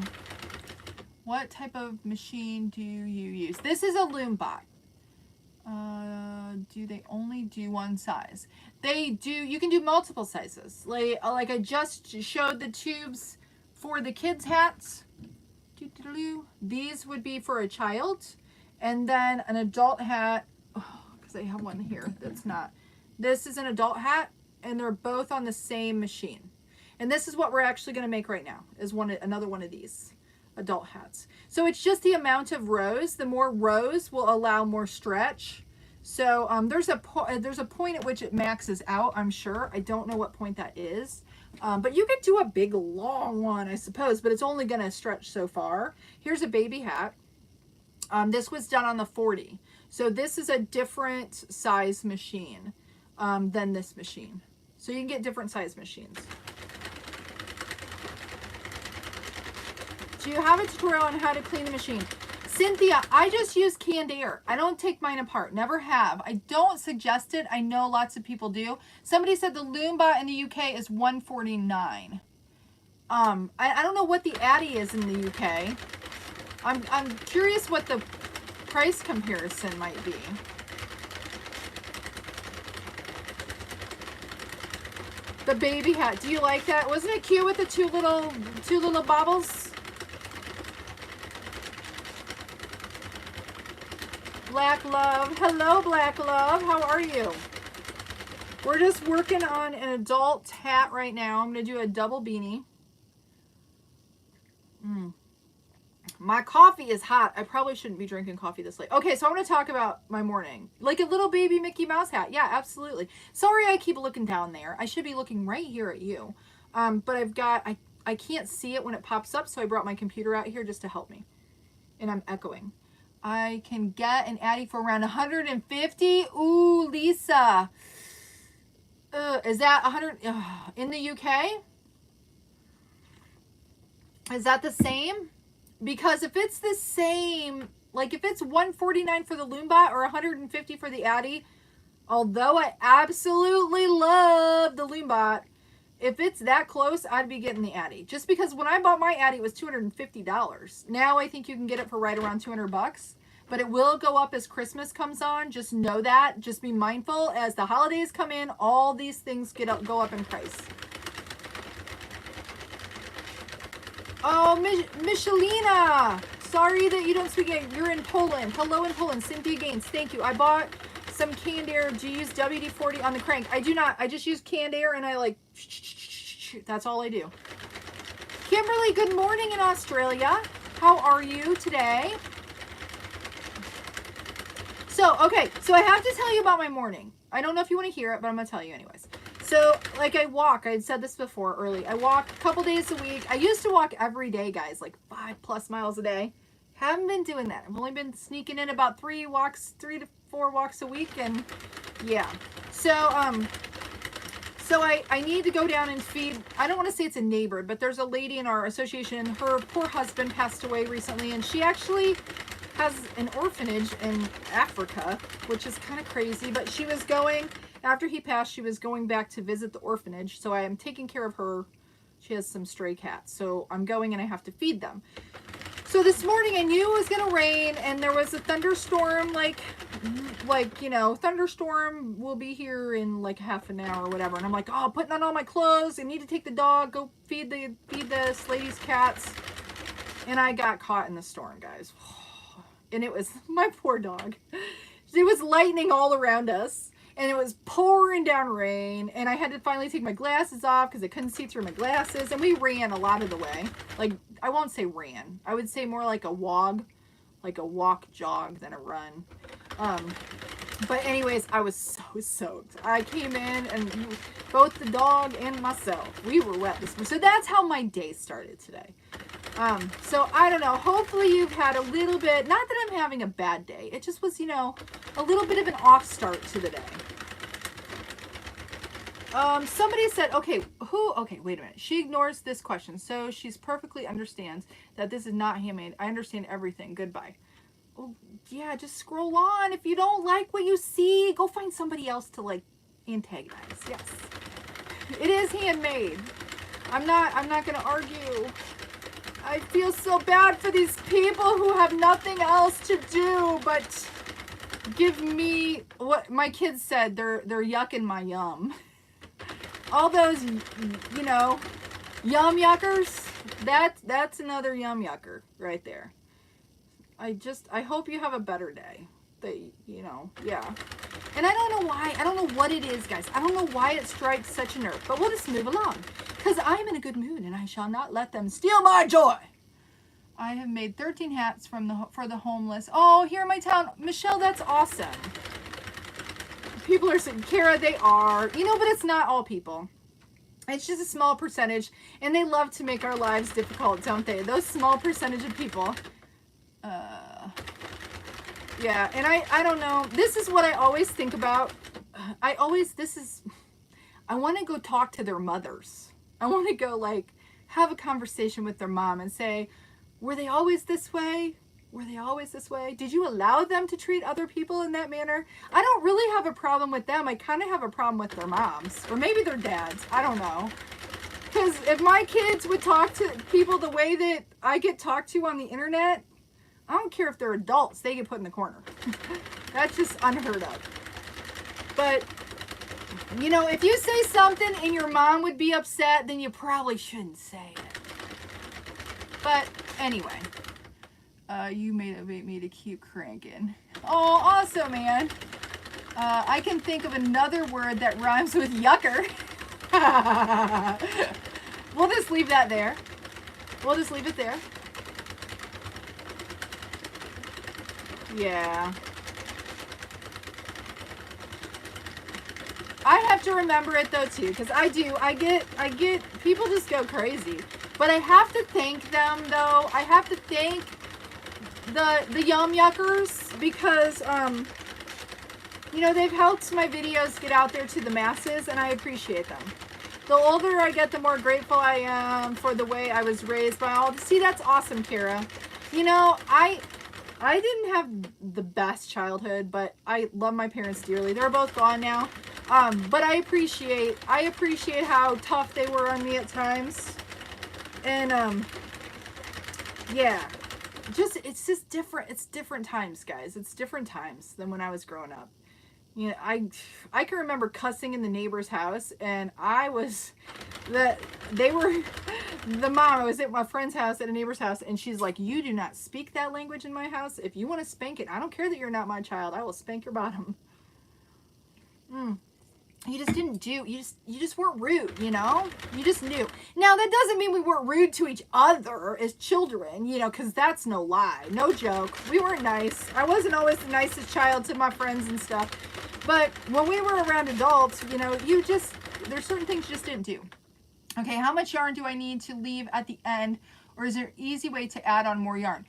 What type of machine do you use? This is a Loombot. Do they only do one size? They do. You can do multiple sizes. Like I just showed the tubes for the kids' hats. These would be for a child. And then an adult hat. Because I have one here that's not. This is an adult hat. And they're both on the same machine. And this is what we're actually going to make right now, is another one of these adult hats. So it's just the amount of rows. The more rows will allow more stretch. So there's a point at which it maxes out, I'm sure. I don't know what point that is. But you could do a big long one, I suppose, but it's only going to stretch so far. Here's a baby hat. This was done on the 40. So this is a different size machine than this machine. So you can get different size machines. Do you have a tutorial on how to clean the machine? Cynthia, I just use canned air. I don't take mine apart. Never have. I don't suggest it. I know lots of people do. Somebody said the Loomba in the UK is $149. I don't know what the Addy is in the UK. I'm curious what the price comparison might be. The baby hat. Do you like that? Wasn't it cute with the two little bobbles? Black Love. Hello, Black Love. How are you? We're just working on an adult hat right now. I'm going to do a double beanie. My coffee is hot. I probably shouldn't be drinking coffee this late. Okay, so I'm going to talk about my morning. Like a little baby Mickey Mouse hat. Yeah, absolutely. Sorry I keep looking down there. I should be looking right here at you. But I can't see it when it pops up, so I brought my computer out here just to help me. And I'm echoing. I can get an Addy for around 150. Ooh, Lisa. Is that 100 in the UK? Is that the same? Because if it's the same, like if it's $149 for the Loomba or $150 for the Addy, although I absolutely love the Loomba, if it's that close, I'd be getting the Addy. Just because when I bought my Addy, it was $250. Now I think you can get it for right around $200. But it will go up as Christmas comes on. Just know that. Just be mindful as the holidays come in. All these things go up in price. Oh, Michelina. Sorry that you don't speak it. You're in Poland. Hello in Poland. Cynthia Gaines. Thank you. I bought some canned air. Do you use WD-40 on the crank? I do not. I just use canned air and I like... That's all I do. Kimberly, good morning in Australia. How are you today? So, okay, so I have to tell you about my morning. I don't know if you want to hear it, but I'm going to tell you anyways. So, like I walk, I had said this before early. I walk a couple days a week. I used to walk every day, guys, like 5+ miles a day. Haven't been doing that. I've only been sneaking in about 3 to 4 walks a week, and yeah. So, I need to go down and feed, I don't want to say it's a neighbor, but there's a lady in our association, her poor husband passed away recently, and she actually has an orphanage in Africa, which is kind of crazy, but she was going, after he passed, she was going back to visit the orphanage, so I am taking care of her. She has some stray cats, so I'm going and I have to feed them. So this morning I knew it was going to rain, and there was a thunderstorm, like, you know, thunderstorm will be here in like half an hour or whatever, and I'm like, oh, putting on all my clothes, I need to take the dog, go feed this lady's cats, and I got caught in the storm, guys. And it was my poor dog. It was lightning all around us, and it was pouring down rain, and I had to finally take my glasses off because I couldn't see through my glasses, and we ran a lot of the way. Like, I won't say ran. I would say more like a walk jog than a run. But anyways, I was so soaked. I came in, and both the dog and myself, we were wet this morning. So that's how my day started today. So I don't know, hopefully you've had a little bit, not that I'm having a bad day, it just was, you know, a little bit of an off start to the day. Somebody said, okay, wait a minute, she ignores this question, so she's perfectly understands that this is not handmade. I understand everything, goodbye. Oh, yeah, just scroll on. If you don't like what you see, go find somebody else to, like, antagonize. Yes, it is handmade. I'm not gonna argue. I feel so bad for these people who have nothing else to do but give me what my kids said. They're yucking my yum. All those, you know, yum yuckers. That's another yum yucker right there. I hope you have a better day. You know, yeah. And I don't know why. I don't know what it is, guys. I don't know why it strikes such a nerve. But we'll just move along. Because I'm in a good mood, and I shall not let them steal my joy. I have made 13 hats for the homeless. Oh, here in my town. Michelle, that's awesome. People are saying, Kara, they are. You know, but it's not all people. It's just a small percentage. And they love to make our lives difficult, don't they? Those small percentage of people. Yeah, and I don't know. This is what I always think about. I want to go talk to their mothers. I want to go, like, have a conversation with their mom and say, were they always this way? Were they always this way? Did you allow them to treat other people in that manner? I don't really have a problem with them. I kind of have a problem with their moms. Or maybe their dads. I don't know. Because if my kids would talk to people the way that I get talked to on the internet, I don't care if they're adults, they get put in the corner. That's just unheard of. But, you know, if you say something and your mom would be upset, then you probably shouldn't say it. But anyway, you motivate me to keep cranking. Oh, awesome, man. I can think of another word that rhymes with yucker. We'll just leave that there. We'll just leave it there. Yeah. I have to remember it though too, because I get people just go crazy. But I have to thank them though. I have to thank the yum yuckers because you know, they've helped my videos get out there to the masses, and I appreciate them. The older I get, the more grateful I am for the way I was raised by all. See, that's awesome, Kara. You know, I didn't have the best childhood, but I love my parents dearly. They're both gone now. But I appreciate how tough they were on me at times. And yeah, it's just different. It's different times, guys. It's different times than when I was growing up. You know, I can remember cussing in the neighbor's house, and I was they were the mom. I was at my friend's house, at a neighbor's house, and she's like, "You do not speak that language in my house. If you want to spank it, I don't care that you're not my child. I will spank your bottom." You just didn't do, you just weren't rude, you know? You just knew. Now, that doesn't mean we weren't rude to each other as children, you know, because that's no lie. No joke. We weren't nice. I wasn't always the nicest child to my friends and stuff. But when we were around adults, you know, there's certain things you just didn't do. Okay, how much yarn do I need to leave at the end? Or is there an easy way to add on more yarn?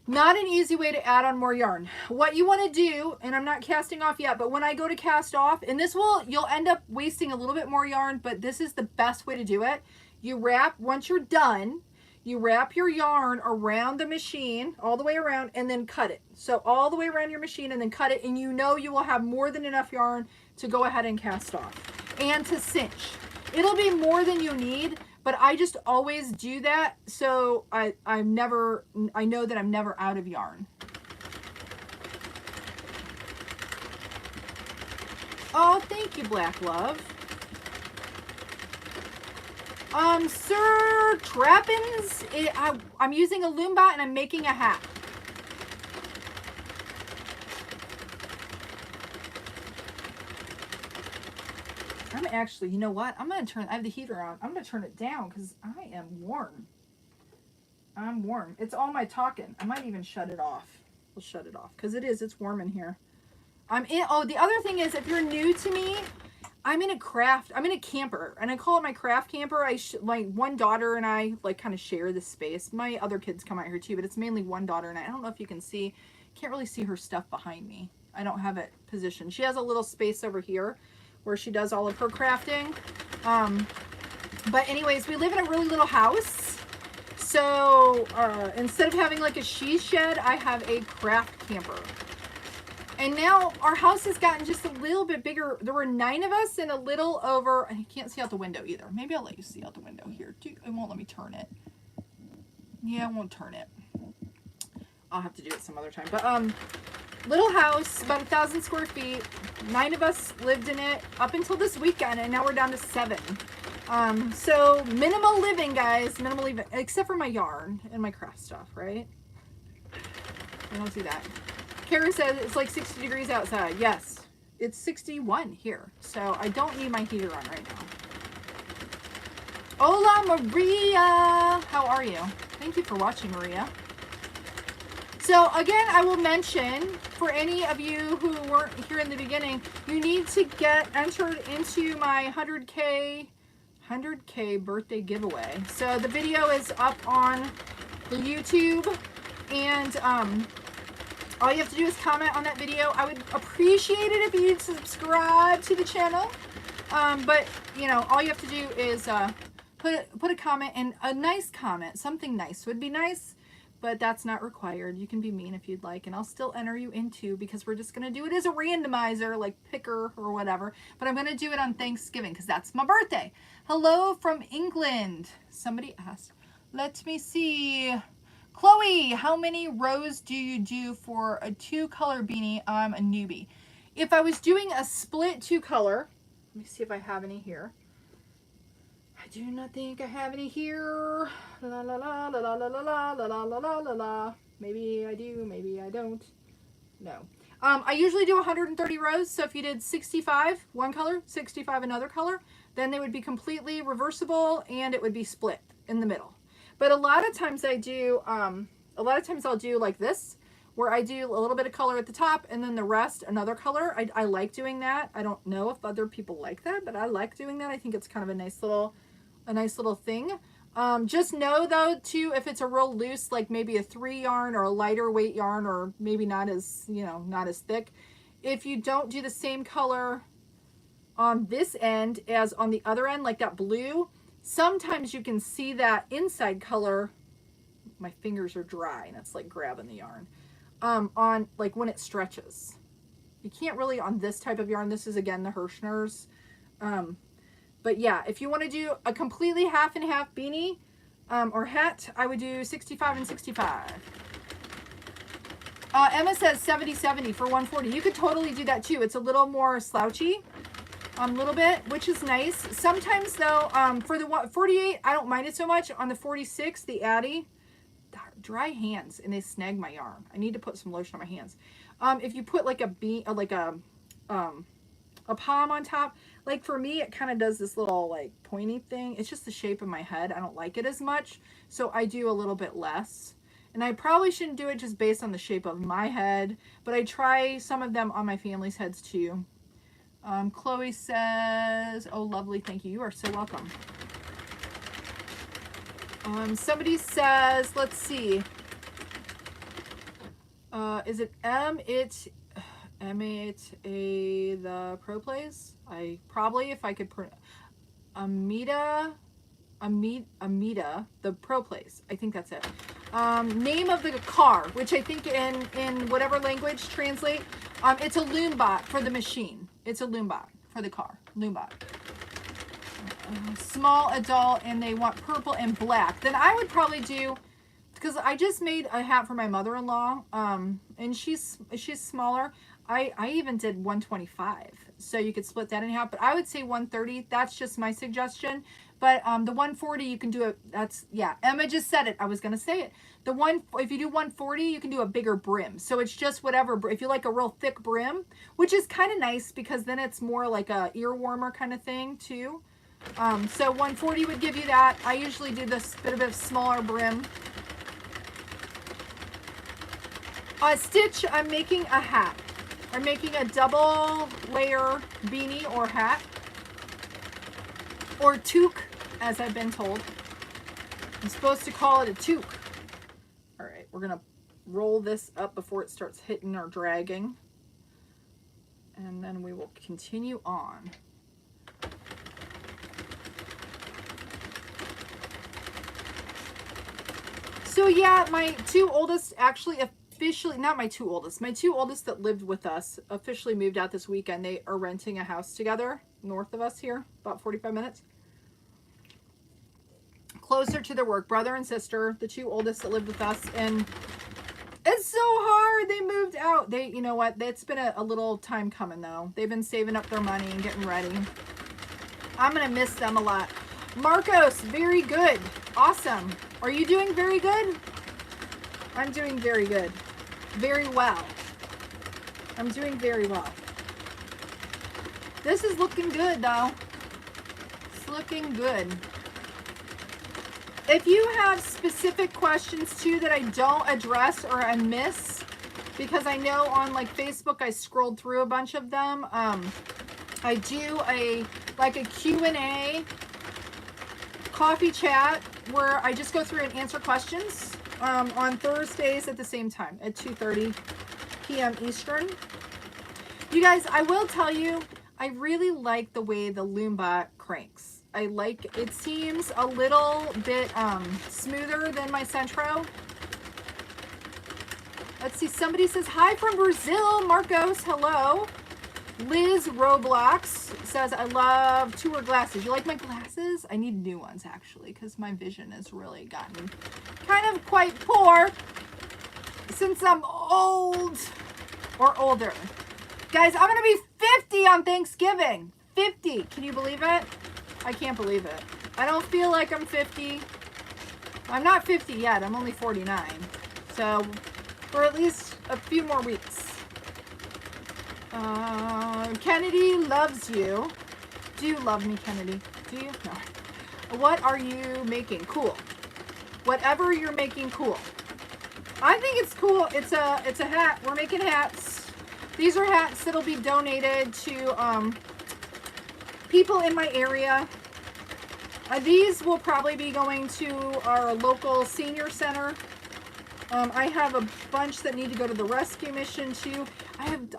Not an easy way to add on more yarn. What you want to do, and I'm not casting off yet, but when I go to cast off, and you'll end up wasting a little bit more yarn, but this is the best way to do it. You wrap, once you're done, you wrap your yarn around the machine, all the way around, and then cut it. So all the way around your machine and then cut it, and you know you will have more than enough yarn to go ahead and cast off and to cinch. It'll be more than you need, but I just always do that, so I know that I'm never out of yarn. Oh, thank you, Black Love. Sir Trappins, I'm using a Loombot and I'm making a hat. I'm actually, you know what? I have the heater on. I'm going to turn it down because I am warm. I'm warm. It's all my talking. I might even shut it off. We'll shut it off because it's warm in here. The other thing is, if you're new to me, I'm in a camper, and I call it my craft camper. My one daughter and I like kind of share this space. My other kids come out here too, but it's mainly one daughter and I don't know if you can see, can't really see her stuff behind me. I don't have it positioned. She has a little space over here where she does all of her crafting. But anyways, we live in a really little house. So instead of having like a she shed, I have a craft camper. And now our house has gotten just a little bit bigger. There were 9 of us and a little over, I can't see out the window either. Maybe I'll let you see out the window here. It won't let me turn it. Yeah, it won't turn it. I'll have to do it some other time. But little house, about 1,000 square feet. 9 of us lived in it up until this weekend, and now we're down to 7. So minimal living, guys. Minimal living, except for my yarn and my craft stuff, right? I don't do that. Cheri says it's like 60 degrees outside. Yes, it's 61 here, so I don't need my heater on right now. Hola, Maria. How are you? Thank you for watching, Maria. So again, I will mention, for any of you who weren't here in the beginning, you need to get entered into my 100K birthday giveaway. So the video is up on the YouTube, and all you have to do is comment on that video. I would appreciate it if you'd subscribe to the channel. But you know, all you have to do is put a comment, and a nice comment, something nice would be nice. But that's not required. You can be mean if you'd like, and I'll still enter you into, because we're just going to do it as a randomizer, like picker or whatever. But I'm going to do it on Thanksgiving because that's my birthday. Hello from England. Somebody asked. Let me see. Chloe, how many rows do you do for a 2-color beanie? I'm a newbie. If I was doing a split 2-color, let me see if I have any here. I do not think I have any here. La la la la la la la la la la la la la. Maybe I do, maybe I don't. No. I usually do 130 rows, so if you did 65 one color, 65 another color, then they would be completely reversible and it would be split in the middle. But a lot of times I do, I'll do like this, where I do a little bit of color at the top and then the rest another color. I like doing that. I don't know if other people like that, but I like doing that. I think it's kind of a nice little thing. Just know though too, if it's a real loose, like maybe a 3 yarn or a lighter weight yarn, or maybe not as, you know, not as thick, if you don't do the same color on this end as on the other end, like that blue, sometimes you can see that inside color. My fingers are dry and it's like grabbing the yarn on, like when it stretches. You can't really on this type of yarn. This is, again, the Hirschner's. But yeah, if you want to do a completely half and half beanie or hat, I would do 65 and 65. Emma says 70-70 for 140. You could totally do that too. It's a little more slouchy, a little bit, which is nice. Sometimes though, for the 48, I don't mind it so much. On the 46, the Addy, dry hands, and they snag my yarn. I need to put some lotion on my hands. If you put like a palm on top, like for me, it kind of does this little like pointy thing. It's just the shape of my head. I don't like it as much, so I do a little bit less. And I probably shouldn't do it just based on the shape of my head, but I try some of them on my family's heads too. Chloe says, oh, lovely, thank you. You are so welcome. Somebody says, let's see. Is it the Pro Plays? I probably, if I could Amida, the Pro Plays. I think that's it. Name of the car, which I think in whatever language translate, it's a Loombot for the machine. It's a Loombot for the car. Loombot. Small adult, and they want purple and black. Then I would probably do, because I just made a hat for my mother-in-law, and she's smaller. I even did 125, so you could split that in half, but I would say 130. That's just my suggestion. But the 140, you can do it. That's, yeah, Emma just said it. I was going to say it. If you do 140, you can do a bigger brim. So it's just whatever. If you like a real thick brim, which is kind of nice because then it's more like a ear warmer kind of thing too. So 140 would give you that. I usually do this bit of a smaller brim. Stitch, I'm making a hat. I'm making a double layer beanie or hat. Or toque, as I've been told. I'm supposed to call it a toque. All right, we're gonna roll this up before it starts hitting or dragging. And then we will continue on. So yeah, my two oldest actually officially, not my two oldest, my two oldest that lived with us officially moved out this weekend. They are renting a house together north of us here, about 45 minutes. Closer to their work, brother and sister, the two oldest that lived with us, and it's so hard. They moved out. You know what? It's been a little time coming though. They've been saving up their money and getting ready. I'm gonna miss them a lot. Marcos, very good. Awesome. Are you doing very good? I'm doing very good. Very well. I'm doing very well. This is looking good though. It's looking good. If you have specific questions too that I don't address or I miss, because I know on like Facebook I scrolled through a bunch of them. I do a Q&A coffee chat where I just go through and answer questions on Thursdays at the same time at 2:30 p.m. Eastern. You guys, I will tell you, I really like the way the Loombot cranks. I like, it seems a little bit smoother than my Centro. Let's see, somebody says, hi from Brazil, Marcos, hello. Liz Roblox says, I love tour glasses. You like my glasses? I need new ones actually, because my vision has really gotten kind of quite poor since I'm old or older. Guys, I'm going to be 50 on Thanksgiving. 50. Can you believe it? I can't believe it. I don't feel like I'm 50. I'm not 50 yet. I'm only 49. So, for at least a few more weeks. Kennedy loves you. Do you love me, Kennedy? Do you? No. What are you making? Cool. Whatever you're making, cool. I think it's cool. It's a hat. We're making hats. These are hats that'll be donated to people in my area. These will probably be going to our local senior center. I have a bunch that need to go to the rescue mission too.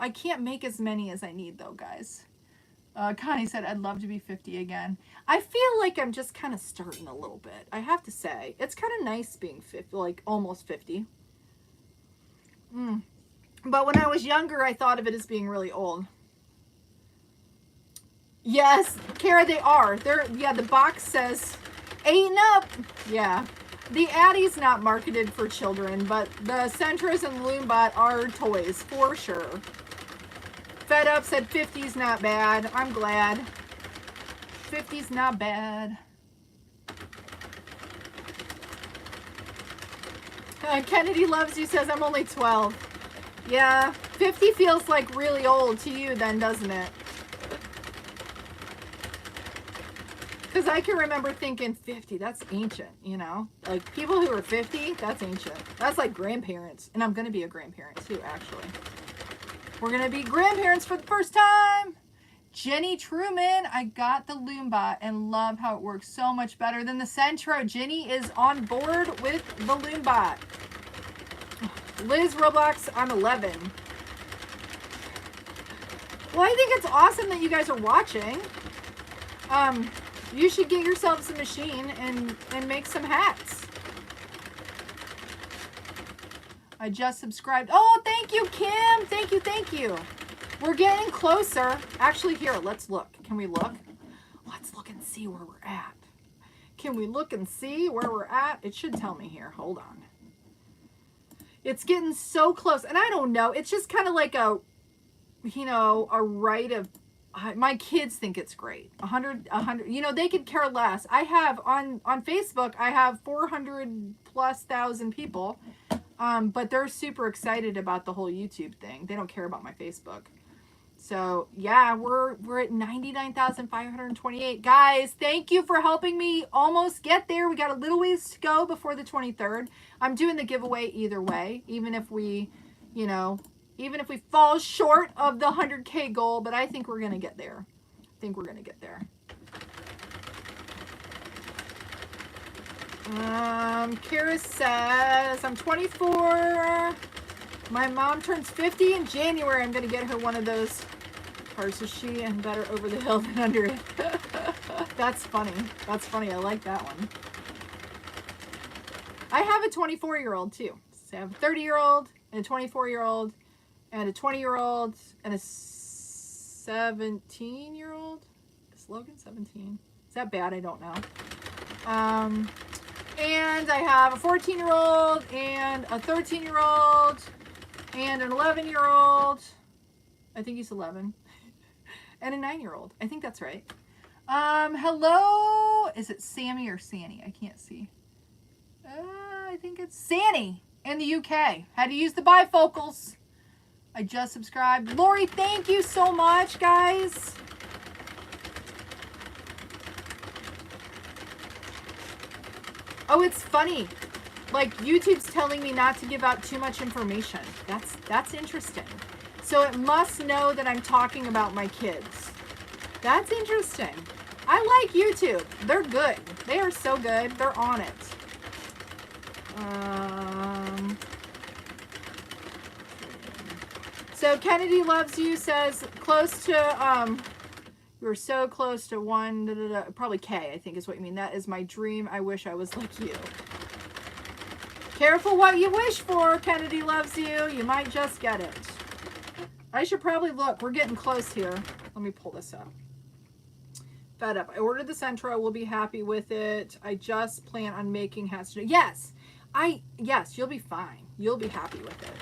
I can't make as many as I need though, guys. Connie said, I'd love to be 50 again. I feel like I'm just kind of starting a little bit. I have to say, it's kind of nice being 50, like almost 50. But when I was younger, I thought of it as being really old. Yes, Kara, they are. Yeah, the box says 8 and up. Yeah. The Addie's not marketed for children, but the Centras and Loombot are toys for sure. Fed Up said 50's not bad. I'm glad. 50's not bad. Kennedy Loves You says I'm only 12. Yeah, 50 feels like really old to you then, doesn't it? Because I can remember thinking 50, that's ancient, you know? Like, people who are 50, that's ancient. That's like grandparents. And I'm going to be a grandparent too, actually. We're going to be grandparents for the first time. Jenny Truman, I got the Loombot and love how it works so much better than the Centro. Jenny is on board with the Loombot. Liz Roblox, I'm 11. Well, I think it's awesome that you guys are watching. You should get yourselves a machine and make some hats. I just subscribed. Oh, thank you, Kim. Thank you, thank you. We're getting closer. Actually, here, let's look. Can we look? Let's look and see where we're at. Can we look and see where we're at? It should tell me here. Hold on. It's getting so close. And I don't know. It's just kind of like a, you know, a rite of, my kids think it's great. 100, you know, they could care less. I have on Facebook, I have 400,000+ people. But they're super excited about the whole YouTube thing. They don't care about my Facebook. So yeah, we're at 99,528. Guys, thank you for helping me almost get there. We got a little ways to go before the 23rd. I'm doing the giveaway either way, even if we, you know, even if we fall short of the 100K goal, but I think we're going to get there. I think we're going to get there. Kara says, I'm 24. My mom turns 50 in January. I'm going to get her one of those cars so she and better over the hill than under it. That's funny. That's funny. I like that one. I have a 24-year-old too. So I have a 30-year-old and a 24-year-old and a 20-year-old and a 17-year-old. Is Logan 17? Is that bad? I don't know. And I have a 14-year-old and a 13-year-old and an 11-year-old. I think he's 11. And a 9-year-old. I think that's right. Hello. Is it Sammy or Sanny? I can't see. I think it's Sanny in the UK. Had to use the bifocals. I just subscribed. Lori, thank you so much, guys. Oh, it's funny. Like, YouTube's telling me not to give out too much information. That's interesting. So it must know that I'm talking about my kids. That's interesting. I like YouTube. They're good. They are so good. They're on it. So Kennedy Loves You says close to you were so close to one, probably K, I think is what you mean. That is my dream. I wish I was like you. Careful what you wish for, Kennedy Loves You. You might just get it. I should probably look. We're getting close here. Let me pull this up. Fed Up. I ordered the Centro. We'll be happy with it. I just plan on making hats today. Yes. Yes, you'll be fine. You'll be happy with it.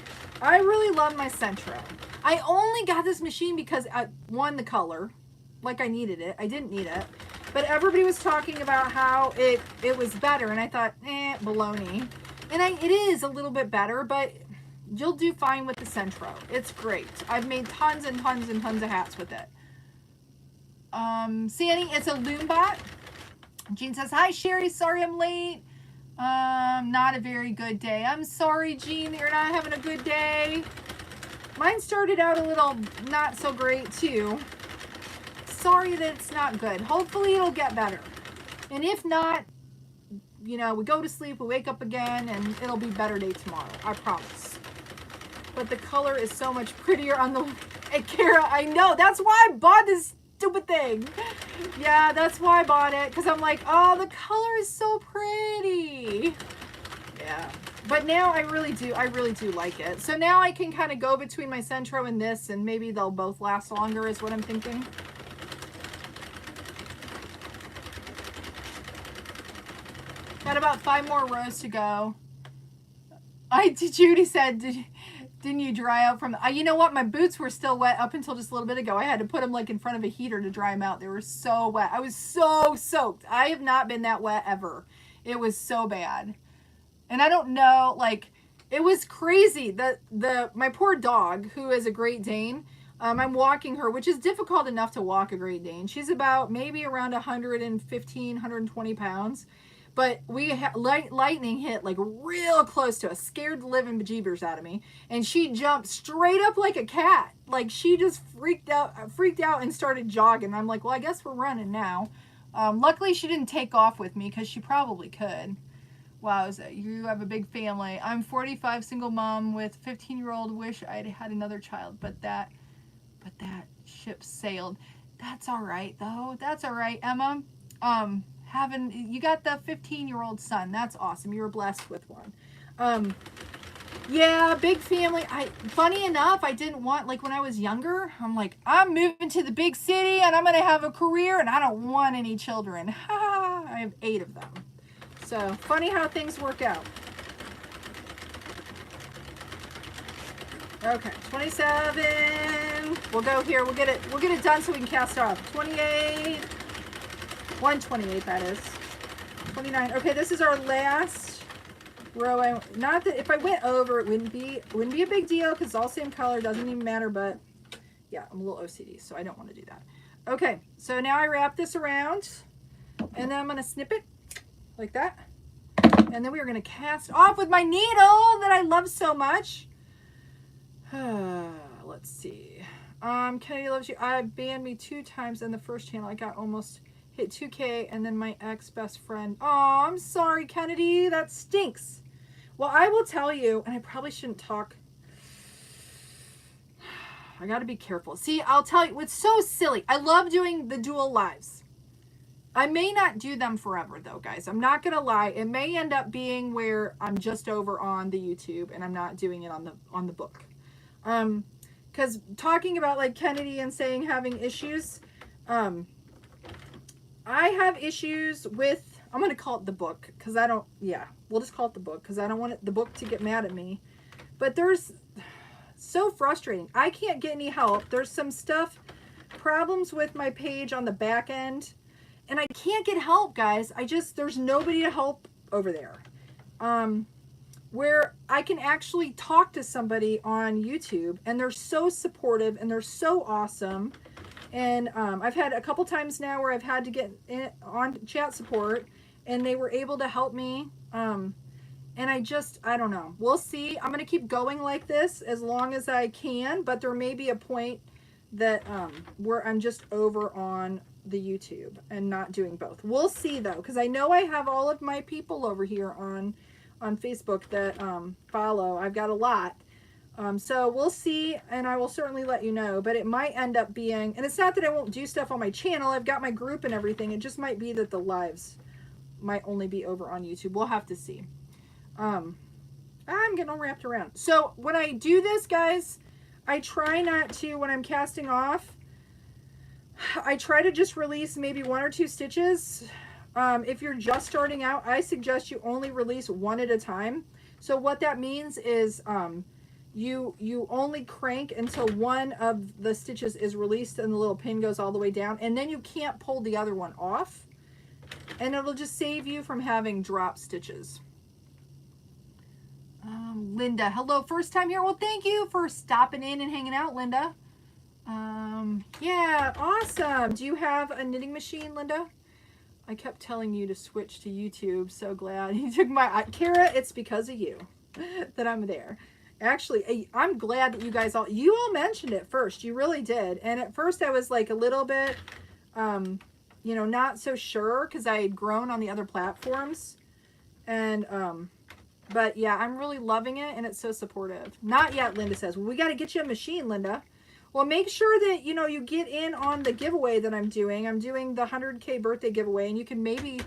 I really love my Centro. I only got this machine because I won the color. Like I needed it. I didn't need it. But everybody was talking about how it was better. And I thought, baloney. And it is a little bit better, but you'll do fine with the Centro. It's great. I've made tons and tons and tons of hats with it. Sandy, it's a Loombot. Jean says, hi, Cheri. Sorry I'm late. Not a very good day. I'm sorry, Jean, that you're not having a good day. Mine started out a little not so great, too. Sorry that it's not good. Hopefully it'll get better. And if not, you know, we go to sleep, we wake up again, and it'll be a better day tomorrow. I promise. But the color is so much prettier on the... Hey, Kara, I know. That's why I bought this stupid thing. Yeah, that's why I bought it. Because I'm like, oh, the color is so pretty. Yeah. But now I really do like it. So now I can kind of go between my Centro and this, and maybe they'll both last longer is what I'm thinking. Got about 5 more rows to go. Judy said, didn't you dry out from, you know what, my boots were still wet up until just a little bit ago. I had to put them like in front of a heater to dry them out. They were so wet. I was so soaked. I have not been that wet ever. It was so bad. And I don't know, like, it was crazy. My poor dog, who is a Great Dane, I'm walking her, which is difficult enough to walk a Great Dane. She's about maybe around 115, 120 pounds. But lightning hit like real close to us, scared the living bejeebers out of me, and she jumped straight up like a cat. Like she just freaked out and started jogging. I'm like, well, I guess we're running now. Luckily, she didn't take off with me because she probably could. Wow, you have a big family. I'm 45, single mom with 15-year-old. Wish I'd had another child, but that ship sailed. That's all right though. That's all right, Emma. You got the 15-year-old son. That's awesome. You were blessed with one. Yeah, big family. Funny enough, I didn't want, like when I was younger, I'm like, I'm moving to the big city and I'm going to have a career and I don't want any children. Ha! I have 8 of them. So funny how things work out. Okay, 27. We'll go here. We'll get it done so we can cast off. 28. 128, that is. 29. Okay, this is our last row. Not that if I went over, it wouldn't be a big deal because it's all same color. Doesn't even matter. But yeah, I'm a little OCD, so I don't want to do that. Okay, so now I wrap this around, and then I'm gonna snip it like that, and then we are gonna cast off with my needle that I love so much. Let's see. Kennedy loves you. I banned me 2 times in the first channel. I got almost hit 2K, and then my ex-best friend. Oh, I'm sorry, Kennedy. That stinks. Well, I will tell you, and I probably shouldn't talk. I got to be careful. See, I'll tell you, it's so silly. I love doing the dual lives. I may not do them forever, though, guys. I'm not going to lie. It may end up being where I'm just over on the YouTube, and I'm not doing it on the book. Because talking about, like, Kennedy and saying having issues, I have issues with, I'm going to call it the book because we'll just call it the book because I don't want the book to get mad at me. But there's so frustrating. I can't get any help. There's some problems with my page on the back end, and I can't get help, guys. There's nobody to help over there. Where I can actually talk to somebody on YouTube, and they're so supportive and they're so awesome. And I've had a couple times now where I've had to get on chat support, and they were able to help me. And I don't know. We'll see. I'm going to keep going like this as long as I can, but there may be a point that where I'm just over on the YouTube and not doing both. We'll see, though, because I know I have all of my people over here on Facebook that follow. I've got a lot. So we'll see, and I will certainly let you know, but it might end up being, and it's not that I won't do stuff on my channel. I've got my group and everything. It just might be that the lives might only be over on YouTube. We'll have to see. I'm getting all wrapped around. So when I do this, guys, I try not to, when I'm casting off, I try to just release maybe 1 or 2 stitches. If you're just starting out, I suggest you only release 1 at a time. So what that means is, you only crank until one of the stitches is released and the little pin goes all the way down, and then you can't pull the other one off, and it'll just save you from having drop stitches. Linda, hello, first time here. Well, thank you for stopping in and hanging out, Linda. Yeah, awesome. Do you have a knitting machine, Linda? I kept telling you to switch to YouTube. So glad you took my Kara. It's because of you that I'm there. Actually, I'm glad that you all mentioned it first. You really did. And at first I was like a little bit, not so sure because I had grown on the other platforms. And, but yeah, I'm really loving it, and it's so supportive. Not yet, Linda says. Well, we got to get you a machine, Linda. Well, make sure that, you get in on the giveaway that I'm doing. I'm doing the 100K birthday giveaway, and you can maybe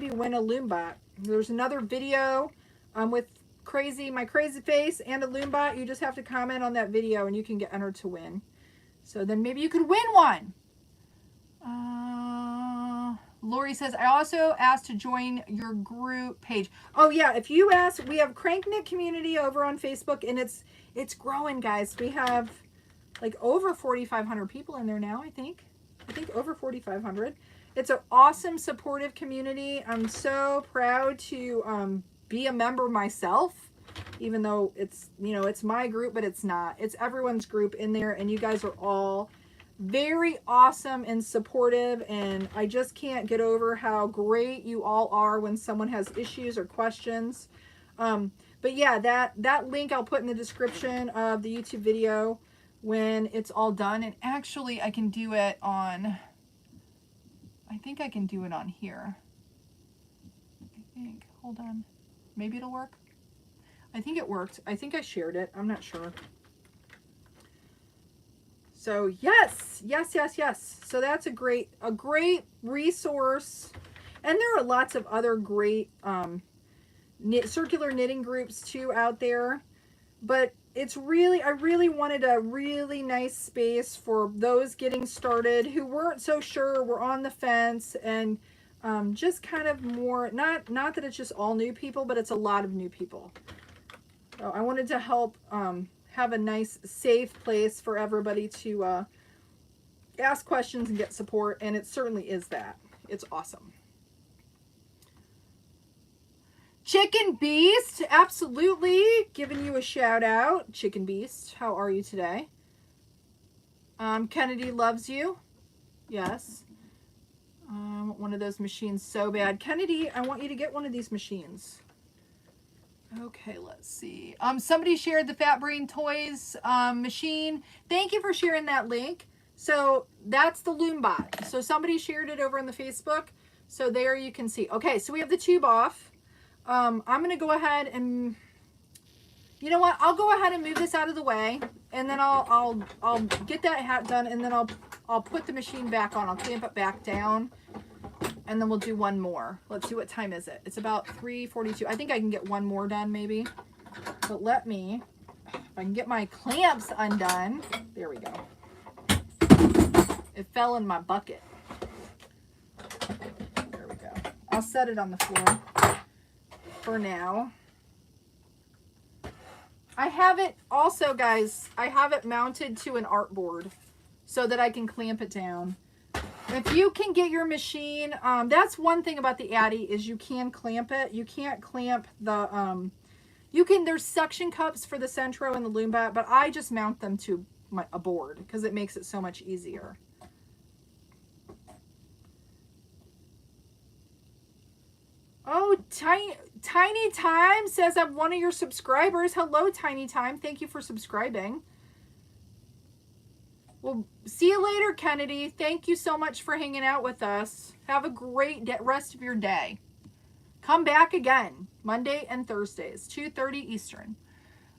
win a loom bot. There's another video with my crazy face and a loom bot, you just have to comment on that video and you can get entered to win. So then maybe you could win one. Lori says, I also asked to join your group page. Oh yeah, if you ask, we have Cranknit community over on Facebook, and it's growing, guys. We have like over 4,500 people in there now, I think over 4,500. It's an awesome, supportive community. I'm so proud to be a member myself, even though it's, you know, it's my group, but it's not. It's everyone's group in there, and you guys are all very awesome and supportive, and I just can't get over how great you all are when someone has issues or questions. But yeah, that link I'll put in the description of the YouTube video when it's all done. And actually I can do it on, I think I can do it on here. Hold on, maybe it'll work. I think it worked. I think I shared it, I'm not sure. So yes. So that's a great resource. And there are lots of other great circular knitting groups too out there. But it's really, I really wanted a really nice space for those getting started who weren't so sure, were on the fence, and just kind of more, not that it's just all new people, but it's a lot of new people. So I wanted to help have a nice, safe place for everybody to ask questions and get support, and it certainly is that. It's awesome. Chicken Beast, absolutely. Giving you a shout out. Chicken Beast, how are you today? Kennedy loves you. Yes. I want one of those machines so bad. Kennedy, I want you to get one of these machines. Okay, let's see. Somebody shared the Fat Brain Toys machine. Thank you for sharing that link. So that's the loom bot. So somebody shared it over on the Facebook. So there you can see. Okay, so we have the tube off. I'm gonna go ahead and, you know what? I'll go ahead and move this out of the way, and then I'll get that hat done, and then I'll put the machine back on. I'll clamp it back down, and then we'll do one more. Let's see, what time is it? It's about 3:42. I think I can get one more done maybe. But let me, if I can get my clamps undone. There we go. It fell in my bucket. There we go. I'll set it on the floor for now. I have it also, guys, I have it mounted to an artboard so that I can clamp it down. If you can get your machine, that's one thing about the Addy is you can clamp it. You can't clamp the, there's suction cups for the Centro and the Loombot, but I just mount them to a board because it makes it so much easier. Oh, Tiny Time says I'm one of your subscribers. Hello, Tiny Time. Thank you for subscribing. Well, see you later, Kennedy. Thank you so much for hanging out with us. Have a great rest of your day. Come back again, Monday and Thursdays, 2:30 Eastern.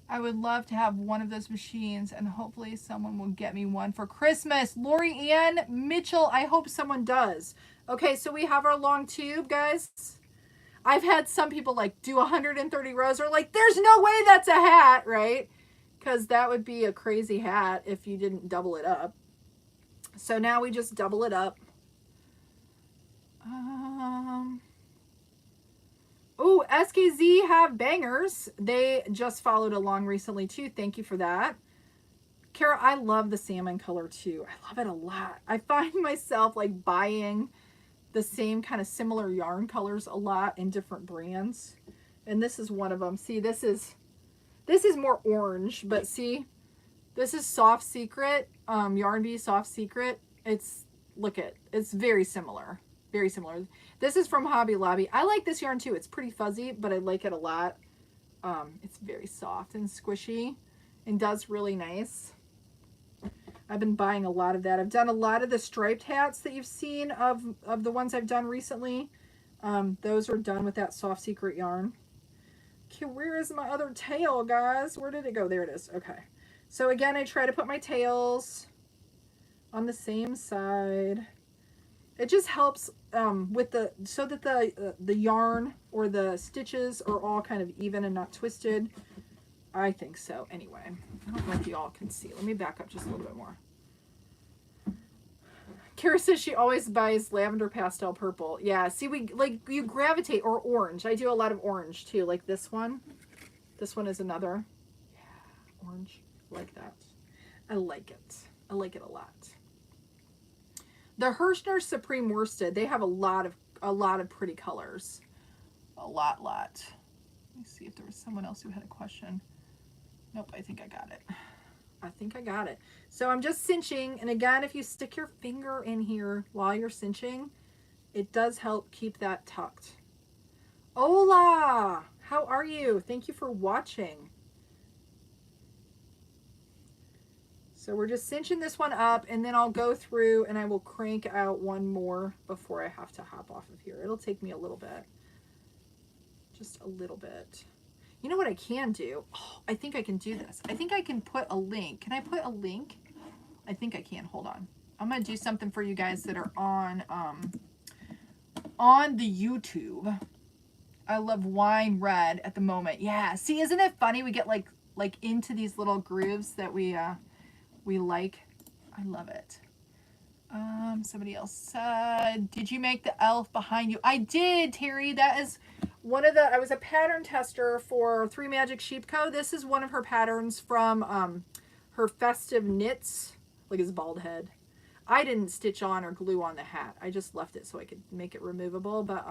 I would love to have one of those machines, and hopefully someone will get me one for Christmas. Lori Ann Mitchell, I hope someone does. Okay, so we have our long tube, guys. I've had some people like do 130 rows or like, there's no way that's a hat, right? Because that would be a crazy hat if you didn't double it up. So now we just double it up. Oh, SKZ have bangers. They just followed along recently too. Thank you for that. Kara, I love the salmon color too. I love it a lot. I find myself like buying the same kind of similar yarn colors a lot in different brands. And this is one of them. See, this is more orange, but see, this is Soft Secret, Yarn Bee Soft Secret. It's very similar. Very similar. This is from Hobby Lobby. I like this yarn too. It's pretty fuzzy, but I like it a lot. It's very soft and squishy and does really nice. I've been buying a lot of that. I've done a lot of the striped hats that you've seen of the ones I've done recently. Those are done with that Soft Secret yarn. Okay, where is my other tail, guys? Where did it go? There it is. Okay. So again, I try to put my tails on the same side. It just helps with the, so that the yarn or the stitches are all kind of even and not twisted. I think so. Anyway, I don't know if you all can see. Let me back up just a little bit more. Kara says she always buys lavender pastel purple. Yeah, see, we like, you gravitate, or orange. I do a lot of orange too, like this one. This one is another. Yeah, orange, like that. I like it. I like it a lot. The Hirschner Supreme Worsted, they have a lot of pretty colors. A lot. Let me see if there was someone else who had a question. Nope, I think I got it. I think I got it. So I'm just cinching, and again, if you stick your finger in here while you're cinching, it does help keep that tucked. Hola! How are you? Thank you for watching. So we're just cinching this one up, and then I'll go through and I will crank out one more before I have to hop off of here. It'll take me a little bit. Just a little bit. You know what I can do? Oh, I think I can do this. I think I can put a link. Can I put a link? I think I can. Hold on. I'm going to do something for you guys that are on the YouTube. I love wine red at the moment. Yeah. See, isn't it funny? We get like into these little grooves that we like. I love it. Somebody else said, did you make the elf behind you? I did, Terry. That is one of the, I was a pattern tester for Three Magic Sheep Co. This is one of her patterns from her festive knits. Look at his bald head. I didn't stitch on or glue on the hat. I just left it so I could make it removable, but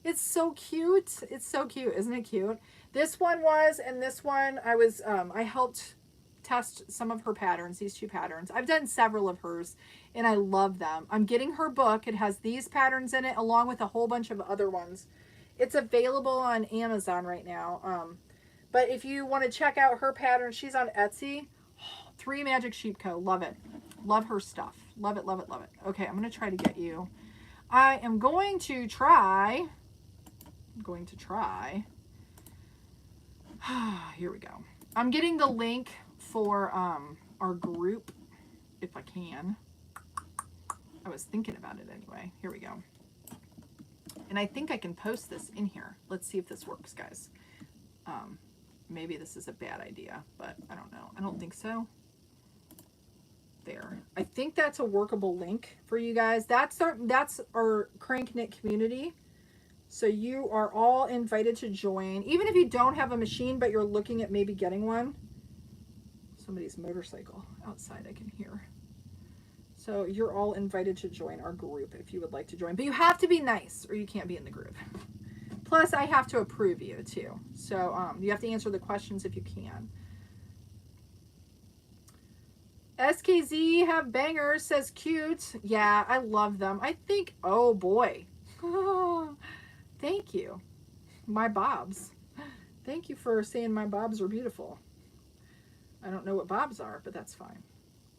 it's so cute. It's so cute. Isn't it cute? This one was, and this one I was, I helped test some of her patterns, these two patterns. I've done several of hers and I love them. I'm getting her book. It has these patterns in it along with a whole bunch of other ones. It's available on Amazon right now. But if you want to check out her pattern, she's on Etsy. Three Magic Sheep Co. Love it. Love her stuff. Love it, love it, love it. Okay, I'm going to try to get you. I am going to try. Here we go. I'm getting the link for our group, if I can. I was thinking about it anyway. Here we go. And I think I can post this in here. Let's see if this works, guys. Maybe this is a bad idea, but I don't know. I don't think so. There. I think that's a workable link for you guys. That's our Crank Knit community. So you are all invited to join. Even if you don't have a machine, but you're looking at maybe getting one. Somebody's motorcycle outside I can hear. So you're all invited to join our group if you would like to join. But you have to be nice or you can't be in the group. Plus, I have to approve you too. So you have to answer the questions if you can. SKZ have bangers, says cute. Yeah, I love them. I think, oh boy. Thank you. My bobs. Thank you for saying my bobs are beautiful. I don't know what bobs are, but that's fine.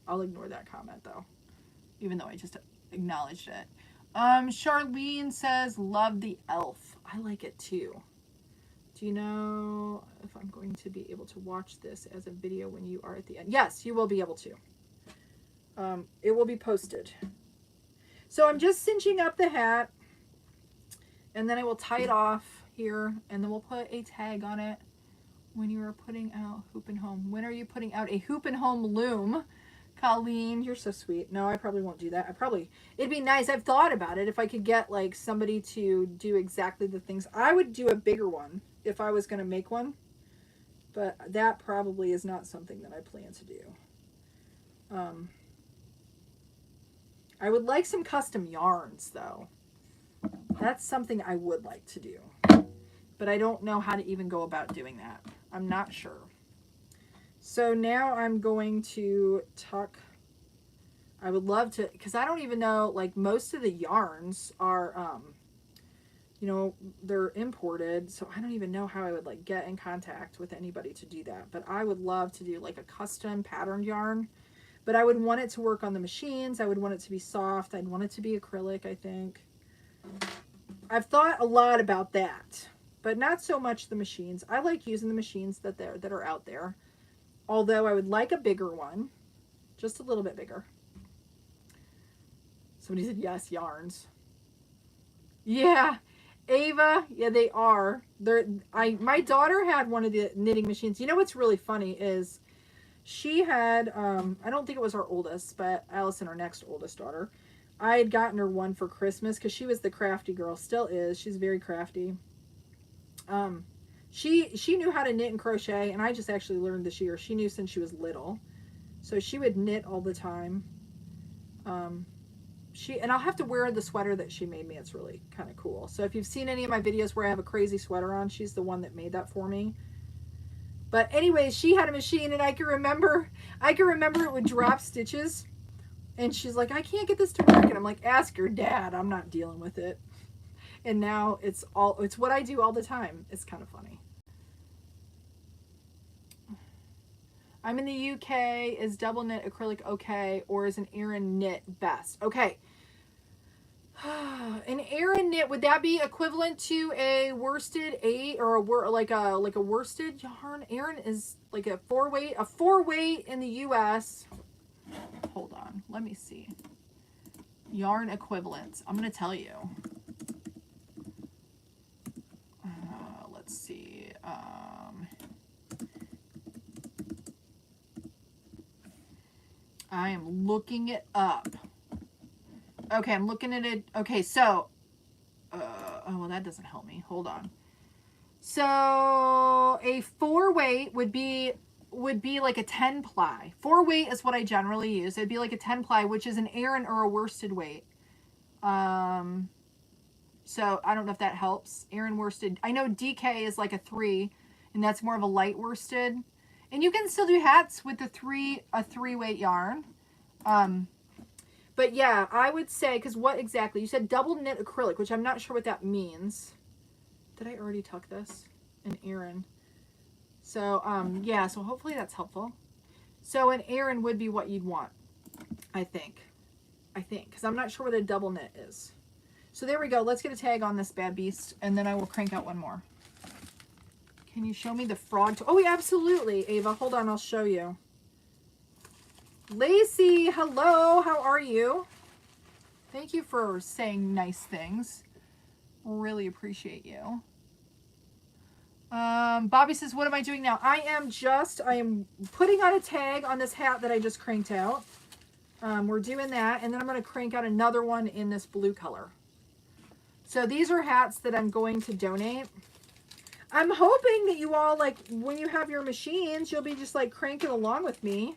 I'll ignore that comment though, even though I just acknowledged it. Charlene says, love the elf. I like it too. Do you know if I'm going to be able to watch this as a video when you are at the end? Yes, you will be able to. It will be posted. So I'm just cinching up the hat, and then I will tie it off here, and then we'll put a tag on it when you are putting out Hoop and Home. When are you putting out a Hoop and Home loom? Colleen, you're so sweet. No, I probably won't do that. It'd be nice. I've thought about it. If I could get like somebody to do exactly the things. I would do a bigger one if I was going to make one. But that probably is not something that I plan to do. I would like some custom yarns though. That's something I would like to do. But I don't know how to even go about doing that. I'm not sure. So now I'm going to tuck. I would love to, because I don't even know, like most of the yarns are, you know, they're imported. So I don't even know how I would like get in contact with anybody to do that. But I would love to do like a custom patterned yarn. But I would want it to work on the machines. I would want it to be soft. I'd want it to be acrylic, I think. I've thought a lot about that, but not so much the machines. I like using the machines that are out there. Although I would like a bigger one, just a little bit bigger. Somebody said yes, yarns. Yeah. Ava, yeah, they are. My daughter had one of the knitting machines. You know what's really funny is she had I don't think it was our oldest, but Allison, our next oldest daughter, I had gotten her one for Christmas because she was the crafty girl, still is. She's very crafty. Um, she knew how to knit and crochet, and I just actually learned this year. She knew since she was little, so she would knit all the time. Um, and I'll have to wear the sweater that she made me. It's really kind of cool. So if you've seen any of my videos where I have a crazy sweater on, she's the one that made that for me. But anyways, she had a machine, and I can remember it would drop stitches, and she's like, I can't get this to work, and I'm like, ask your dad. I'm not dealing with it. And now it's what I do all the time. It's kind of funny. I'm in the UK. Is double knit acrylic okay, or is an Aran knit best? Okay. An Aran knit, would that be equivalent to a worsted 8 or like a worsted yarn? Aran is like a 4-weight. A 4-weight in the US. Hold on, let me see. Yarn equivalents. I'm gonna tell you. Let's see. I am looking it up. Okay, I'm looking at it. Okay, so, oh, well, that doesn't help me. Hold on. So, a 4-weight would be like a 10 ply. 4-weight is what I generally use. It'd be like a 10 ply, which is an Aran or a worsted weight. So I don't know if that helps. Aran worsted. I know DK is like a 3, and that's more of a light worsted. And you can still do hats with a 3-weight yarn. But yeah, I would say, because what exactly? You said double knit acrylic, which I'm not sure what that means. Did I already tuck this? An Aran. So, yeah, so hopefully that's helpful. So an Aran would be what you'd want, I think. Because I'm not sure what a double knit is. So there we go. Let's get a tag on this bad beast, and then I will crank out one more. Can you show me the frog? Oh, yeah, absolutely, Ava. Hold on, I'll show you. Lacey, hello. How are you? Thank you for saying nice things. Really appreciate you. Bobby says, what am I doing now? I am putting on a tag on this hat that I just cranked out. We're doing that, and then I'm going to crank out another one in this blue color. So these are hats that I'm going to donate. I'm hoping that you all, like, when you have your machines, you'll be just, like, cranking along with me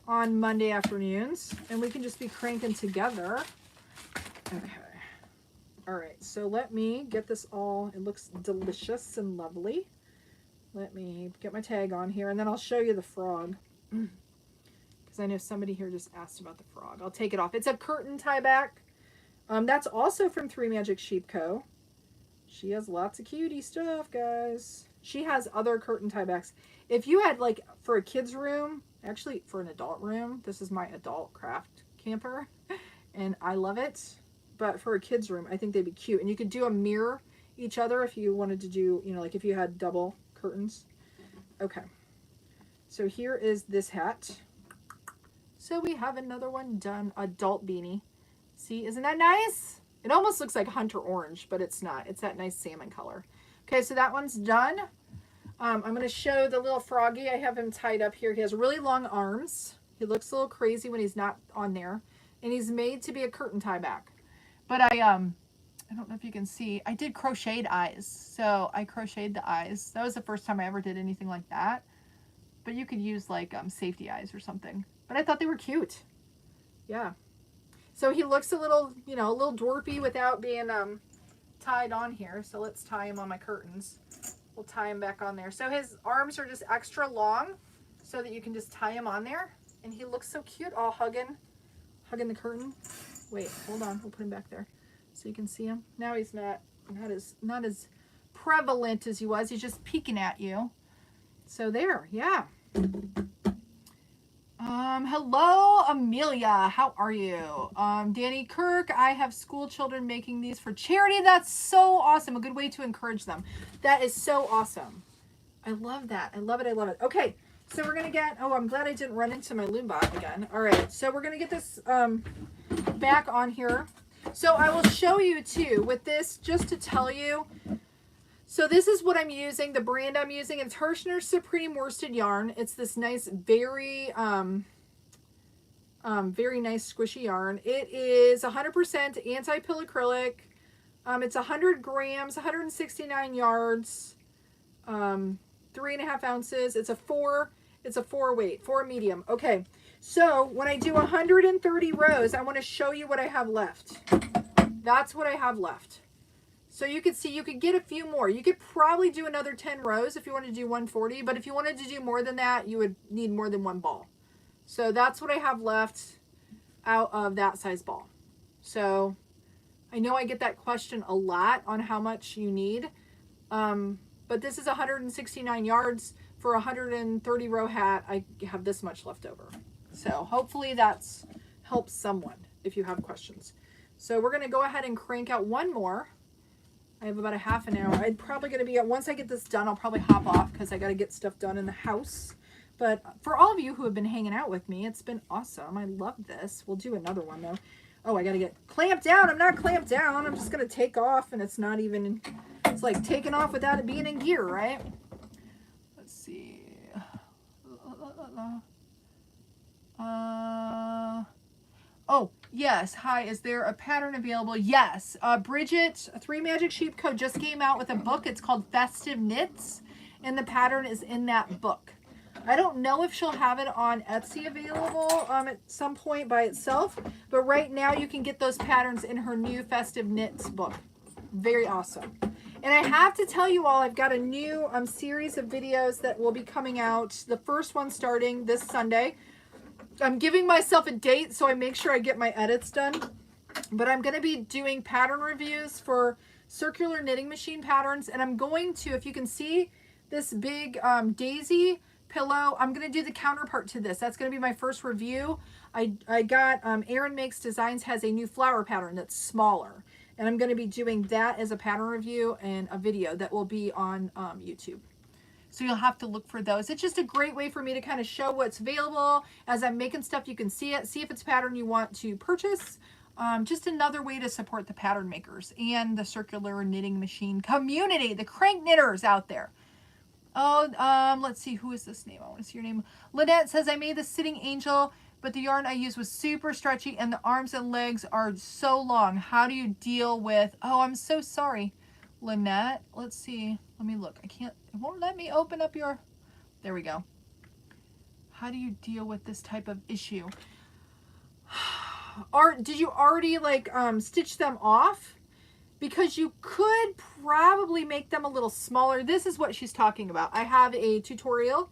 on Monday afternoons, and we can just be cranking together. Okay. All right, so let me get this all. It looks delicious and lovely. Let me get my tag on here, and then I'll show you the frog. Because I know somebody here just asked about the frog. I'll take it off. It's a curtain tie back. That's also from 3 Magic Sheep Co. She has lots of cutie stuff, guys. She has other curtain tie backs. If you had, like, for a kid's room, actually for an adult room, this is my adult craft camper, and I love it. But for a kid's room, I think they'd be cute. And you could do a mirror each other if you wanted to do, you know, like if you had double curtains. Okay. So here is this hat. So we have another one done, adult beanie. See, isn't that nice? It almost looks like hunter orange, but it's not. It's that nice salmon color. Okay, so that one's done. I'm going to show the little froggy. I have him tied up here. He has really long arms. He looks a little crazy when he's not on there. And he's made to be a curtain tie back. But I don't know if you can see. I did crocheted eyes. So I crocheted the eyes. That was the first time I ever did anything like that. But you could use like safety eyes or something. But I thought they were cute. Yeah. So he looks a little, you know, a little dwarfy without being tied on here. So let's tie him on my curtains. We'll tie him back on there. So his arms are just extra long so that you can just tie him on there. And he looks so cute, all hugging the curtain. Wait, hold on. We'll put him back there so you can see him. Now he's not as prevalent as he was. He's just peeking at you. So there, yeah. Hello, Amelia. How are you? Danny Kirk, I have school children making these for charity. That's so awesome. A good way to encourage them. That is so awesome. I love that. I love it. I love it. Okay, so we're going to get, oh, I'm glad I didn't run into my loom bot again. All right, so we're going to get this back on here. So I will show you too with this, just to tell you. So this is what I'm using, the brand I'm using. It's Hirschner Supreme Worsted Yarn. It's this nice, very nice squishy yarn. It is 100% anti-pill acrylic. It's 100 grams, 169 yards, 3.5 ounces. It's a 4 weight, 4 medium. Okay, so when I do 130 rows, I want to show you what I have left. That's what I have left. So you could see, you could get a few more. You could probably do another 10 rows if you want to do 140, but if you wanted to do more than that, you would need more than one ball. So that's what I have left out of that size ball. So I know I get that question a lot on how much you need, but this is 169 yards for a 130 row hat. I have this much left over. So hopefully that's helps someone if you have questions. So we're going to go ahead and crank out one more. I have about a half an hour. I'm probably going to be, once I get this done, I'll probably hop off because I got to get stuff done in the house. But for all of you who have been hanging out with me, it's been awesome. I love this. We'll do another one though. Oh, I got to get clamped down. I'm not clamped down. I'm just going to take off, and it's not even, it's like taking off without it being in gear, right? Let's see. Oh, yes. Hi, is there a pattern available? Yes. Bridget, 3 Magic Sheep Co. just came out with a book. It's called Festive Knits, and the pattern is in that book. I don't know if she'll have it on Etsy available at some point by itself, but right now you can get those patterns in her new Festive Knits book. Very awesome. And I have to tell you all, I've got a new series of videos that will be coming out. The first one starting this Sunday. I'm giving myself a date so I make sure I get my edits done. But I'm going to be doing pattern reviews for circular knitting machine patterns. And I'm going to, if you can see this big daisy pillow, I'm going to do the counterpart to this. That's going to be my first review. I got Erin Makes Designs has a new flower pattern that's smaller. And I'm going to be doing that as a pattern review and a video that will be on YouTube. So you'll have to look for those. It's just a great way for me to kind of show what's available. As I'm making stuff, you can see it. See if it's a pattern you want to purchase. Just another way to support the pattern makers and the circular knitting machine community, the crank knitters out there. Oh, let's see. Who is this name? I want to see your name. Lynette says, I made the sitting angel, but the yarn I used was super stretchy and the arms and legs are so long. How do you deal with... Oh, I'm so sorry, Lynette. Let's see. Let me look. I can't... It won't let me open up your... There we go. How do you deal with this type of issue? Did you already, like, stitch them off? Because you could probably make them a little smaller. This is what she's talking about. I have a tutorial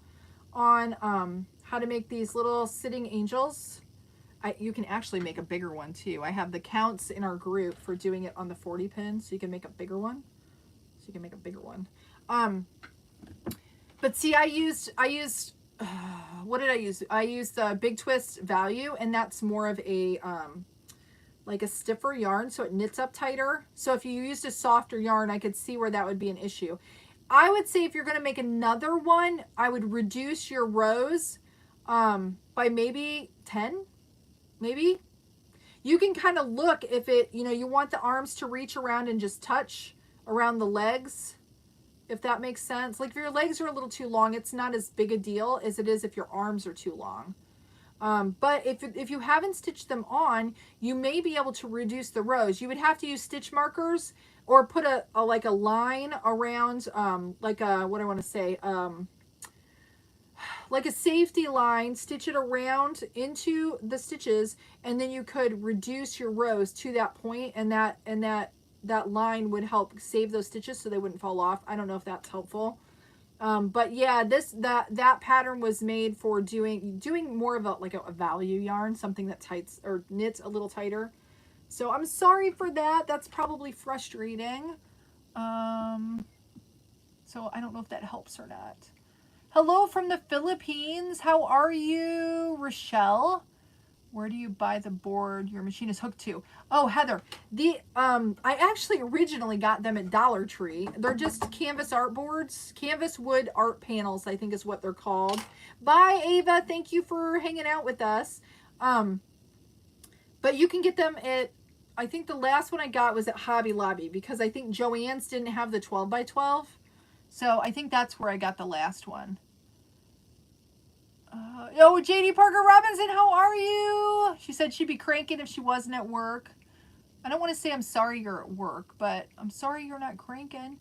on how to make these little sitting angels. You can actually make a bigger one too. I have the counts in our group for doing it on the 40 pin, so you can make a bigger one. But see, I used what did I use? I used the Big Twist Value, and that's more of a like a stiffer yarn, so it knits up tighter. So if you used a softer yarn, I could see where that would be an issue. I would say if you're going to make another one, I would reduce your rows by maybe 10, maybe. You can kind of look if it, you want the arms to reach around and just touch around the legs, if that makes sense. Like if your legs are a little too long, it's not as big a deal as it is if your arms are too long. But if you haven't stitched them on, you may be able to reduce the rows. You would have to use stitch markers or put a line around, like a, what I want to say, like a safety line, stitch it around into the stitches, and then you could reduce your rows to that point, and that line would help save those stitches so they wouldn't fall off. I don't know if that's helpful. But yeah, that pattern was made for doing more of a value yarn, something that tights or knits a little tighter. So I'm sorry for that. That's probably frustrating. So I don't know if that helps or not. Hello from the Philippines. How are you, Rochelle? Where do you buy the board your machine is hooked to? Oh, Heather, I actually originally got them at Dollar Tree. They're just canvas art boards, canvas wood art panels, I think is what they're called. Bye, Ava. Thank you for hanging out with us. But you can get them at I think the last one I got was at Hobby Lobby because I think Joann's didn't have the 12 by 12. So I think that's where I got the last one. Oh, JD Parker Robinson, how are you? She said she'd be cranking if she wasn't at work. I don't want to say I'm sorry you're at work, but I'm sorry you're not cranking.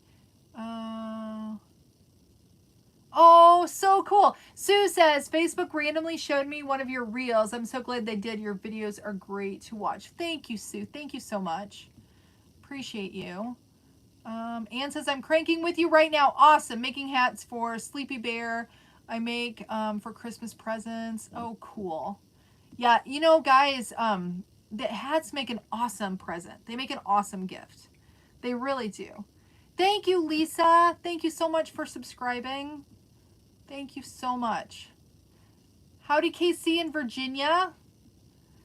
Oh, so cool. Sue says, Facebook randomly showed me one of your reels. I'm so glad they did. Your videos are great to watch. Thank you, Sue. Thank you so much. Appreciate you. Ann says, I'm cranking with you right now. Awesome. Making hats for Sleepy Bear. I make for Christmas presents. Oh, cool. Yeah, you know, guys, the hats make an awesome present. They make an awesome gift. They really do. Thank you, Lisa. Thank you so much for subscribing. Thank you so much. Howdy, KC in Virginia.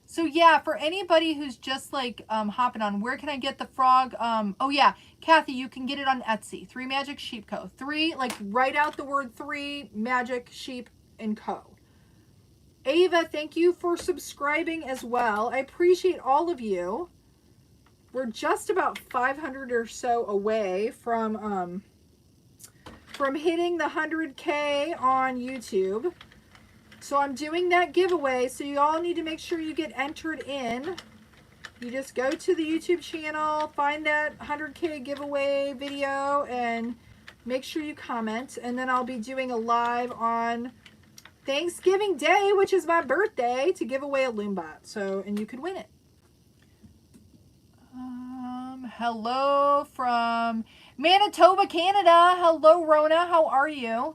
So yeah, for anybody who's just like hopping on, where can I get the frog? Oh yeah, Kathy, you can get it on Etsy. 3 Magic Sheep Co. 3, like write out the word 3 Magic Sheep and Co. Ava, thank you for subscribing as well. I appreciate all of you. We're just about 500 or so away from hitting the 100K on YouTube. So I'm doing that giveaway. So you all need to make sure you get entered in. You just go to the YouTube channel, find that 100K giveaway video, and make sure you comment. And then I'll be doing a live on Thanksgiving Day, which is my birthday, to give away a Loombot. So, and you could win it. Hello from Manitoba, Canada. Hello, Rona. How are you?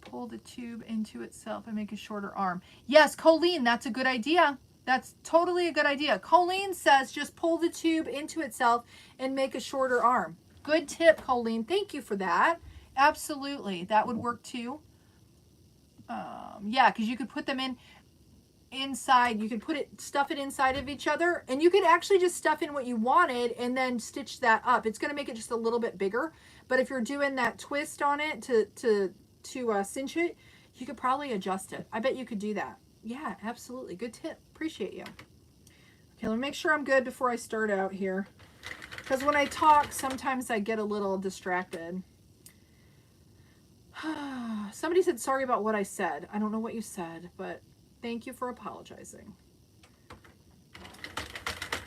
Pull the tube into itself and make a shorter arm. Yes, Colleen, that's a good idea. That's totally a good idea. Colleen says just pull the tube into itself and make a shorter arm. Good tip, Colleen. Thank you for that. Absolutely. That would work too. Yeah, because you could put them inside. You could stuff it inside of each other, and you could actually just stuff in what you wanted and then stitch that up. It's going to make it just a little bit bigger. But if you're doing that twist on it to cinch it, you could probably adjust it. I bet you could do that. Yeah, absolutely. Good tip. Appreciate you. Okay, let me make sure I'm good before I start out here. Because when I talk, sometimes I get a little distracted. Somebody said sorry about what I said. I don't know what you said, but thank you for apologizing.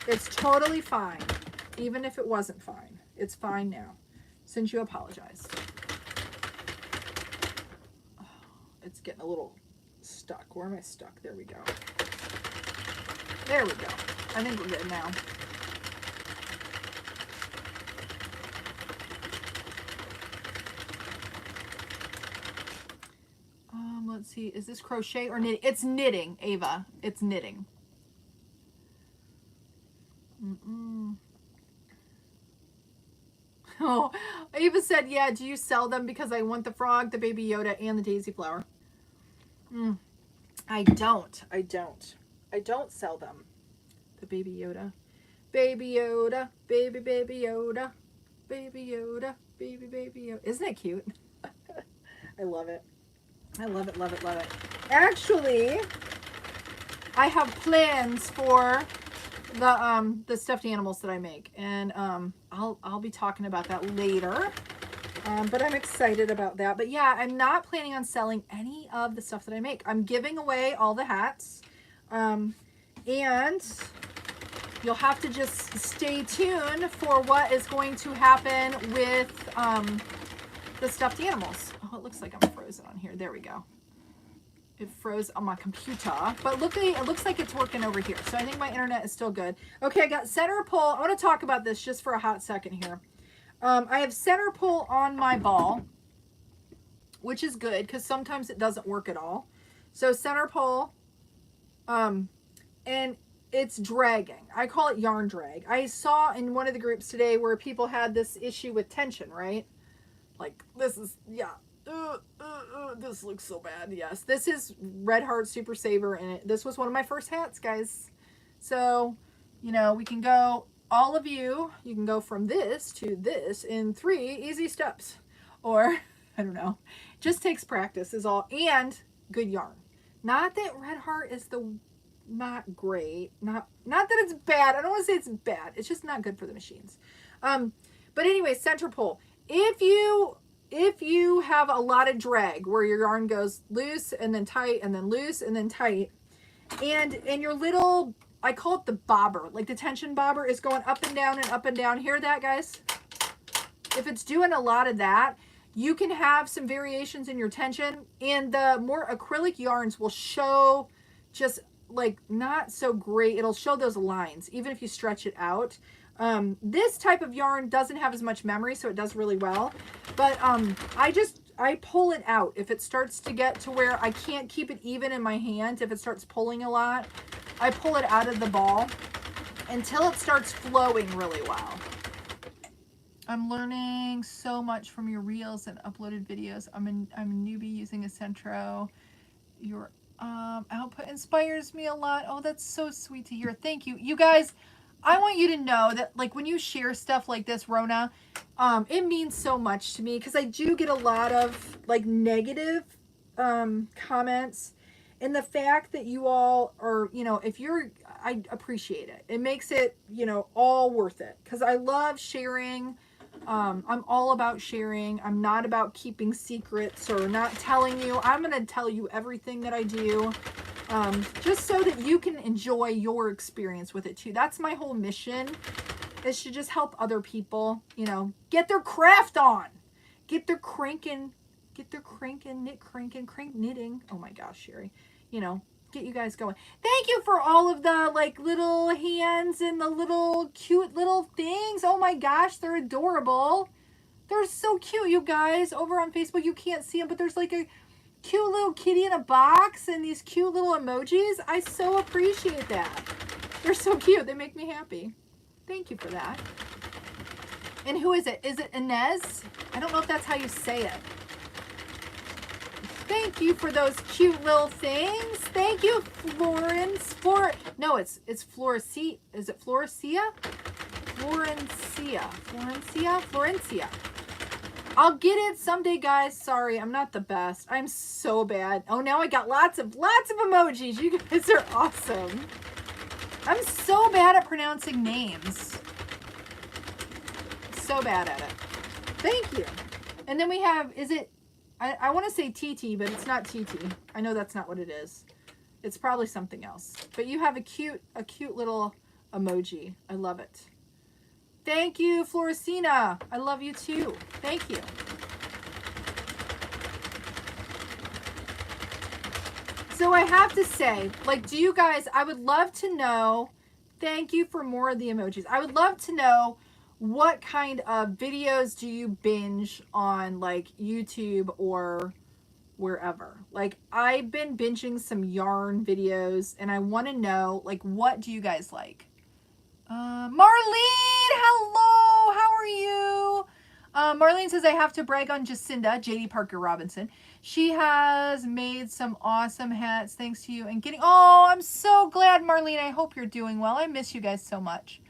It's totally fine. Even if it wasn't fine. It's fine now. Since you apologized. It's getting a little stuck. Where am I stuck? There we go. There we go. I think we're good now. Let's see. Is this crochet or knitting? It's knitting, Ava. It's knitting. Oh, Ava said, yeah, do you sell them? Because I want the frog, the baby Yoda, and the daisy flower. I don't. I don't sell them. The baby Yoda. Baby Yoda. Baby Yoda. Baby Yoda. Baby Yoda. Isn't it cute? I love it. I love it, love it, love it. Actually, I have plans for the stuffed animals that I make, and I'll be talking about that later. But I'm excited about that. But yeah, I'm not planning on selling any of the stuff that I make. I'm giving away all the hats, and you'll have to just stay tuned for what is going to happen with the stuffed animals. Oh, it looks like I'm frozen on here. There we go. It froze on my computer, but look, it looks like it's working over here. So I think my internet is still good. Okay, I got center pull. I want to talk about this just for a hot second here. I have center pull on my ball, which is good because sometimes it doesn't work at all. So center pull, and it's dragging. I call it yarn drag. I saw in one of the groups today where people had this issue with tension, right? Like this is, yeah. This looks so bad. Yes, this is Red Heart Super Saver, and this was one of my first hats, guys. So, you know, we can go, all of you can go from this to this in 3 easy steps. Or, I don't know, just takes practice is all, and good yarn. Not that Red Heart is the not great. Not that it's bad. I don't want to say it's bad. It's just not good for the machines. But anyway, center pole. If you have a lot of drag where your yarn goes loose and then tight and then loose and then tight, and your little, I call it the bobber, like the tension bobber is going up and down and up and down. Hear that, guys? If it's doing a lot of that, you can have some variations in your tension, and the more acrylic yarns will show just like not so great. It'll show those lines even if you stretch it out. This type of yarn doesn't have as much memory, so it does really well. But I pull it out if it starts to get to where I can't keep it even in my hand. If it starts pulling a lot, I pull it out of the ball until it starts flowing really well. I'm learning so much from your reels and uploaded videos. I'm a newbie using a Centro. Your output inspires me a lot. Oh, that's so sweet to hear. Thank you. You guys, I want you to know that, like, when you share stuff like this, Rona, it means so much to me, because I do get a lot of like negative comments, and the fact that you all are, you know, I appreciate it. It makes it, you know, all worth it, because I love sharing. I'm all about sharing. I'm not about keeping secrets or not telling you. I'm going to tell you everything that I do, just so that you can enjoy your experience with it too. That's my whole mission, is to just help other people, you know, get their craft on, get their crank knitting. Oh my gosh, Cheri, you know, get you guys going. Thank you for all of the like little hands and the little cute little things. Oh my gosh, they're adorable. They're so cute, you guys. Over on Facebook, you can't see them, but there's like a cute little kitty in a box and these cute little emojis. I so appreciate that. They're so cute. They make me happy. Thank you for that. And who is it? Is it Inez? I don't know if that's how you say it. Thank you for those cute little things. Thank you, Florence. No, it's Florencia. Is it Florencia? Florencia. I'll get it someday, guys. Sorry, I'm not the best. I'm so bad. Oh, now I got lots of emojis. You guys are awesome. I'm so bad at pronouncing names. So bad at it. Thank you. And then we have, is it, I want to say TT, but it's not TT. I know that's not what it is. It's probably something else. But you have a cute little emoji. I love it. Thank you, Floricina. I love you too. Thank you. So I have to say, like, do you guys, I would love to know, thank you for more of the emojis. I would love to know, what kind of videos do you binge on, like YouTube or wherever? Like, I've been binging some yarn videos, and I want to know, like, what do you guys like? Marlene, hello, how are you? Marlene says, I have to brag on Jacinda, JD Parker Robinson. She has made some awesome hats thanks to you and getting, oh, I'm so glad, Marlene. I hope you're doing well. I miss you guys so much.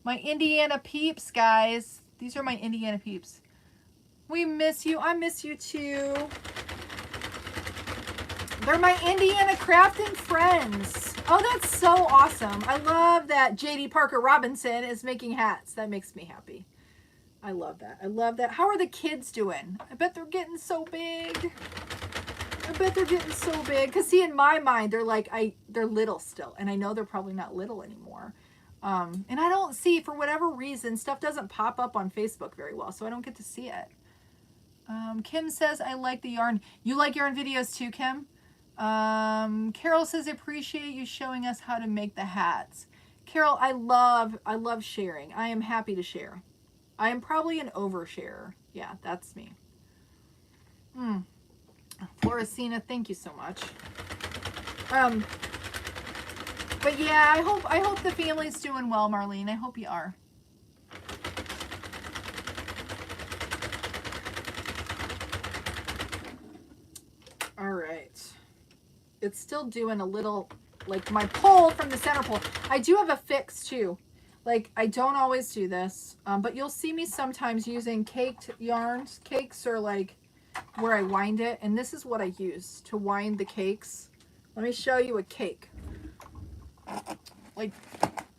My Indiana peeps, guys. These are my Indiana peeps. We miss you. I miss you too. They're my Indiana crafting friends. Oh, that's so awesome. I love that JD Parker Robinson is making hats. That makes me happy. I love that. I love that. How are the kids doing? I bet they're getting so big. I bet they're getting so big. Because see, in my mind, they're like, they're little still. And I know they're probably not little anymore. And I don't see, for whatever reason, stuff doesn't pop up on Facebook very well, so I don't get to see it. Kim says, I like the yarn. You like yarn videos too, Kim? Carol says, appreciate you showing us how to make the hats. Carol, I love sharing. I am happy to share. I am probably an oversharer. Yeah, that's me. Floricina, thank you so much. But yeah, I hope the family's doing well, Marlene. I hope you are. All right. It's still doing a little, like my pull from the center pole. I do have a fix too. Like, I don't always do this, but you'll see me sometimes using caked yarns. Cakes are like where I wind it, and this is what I use to wind the cakes. Let me show you a cake. like,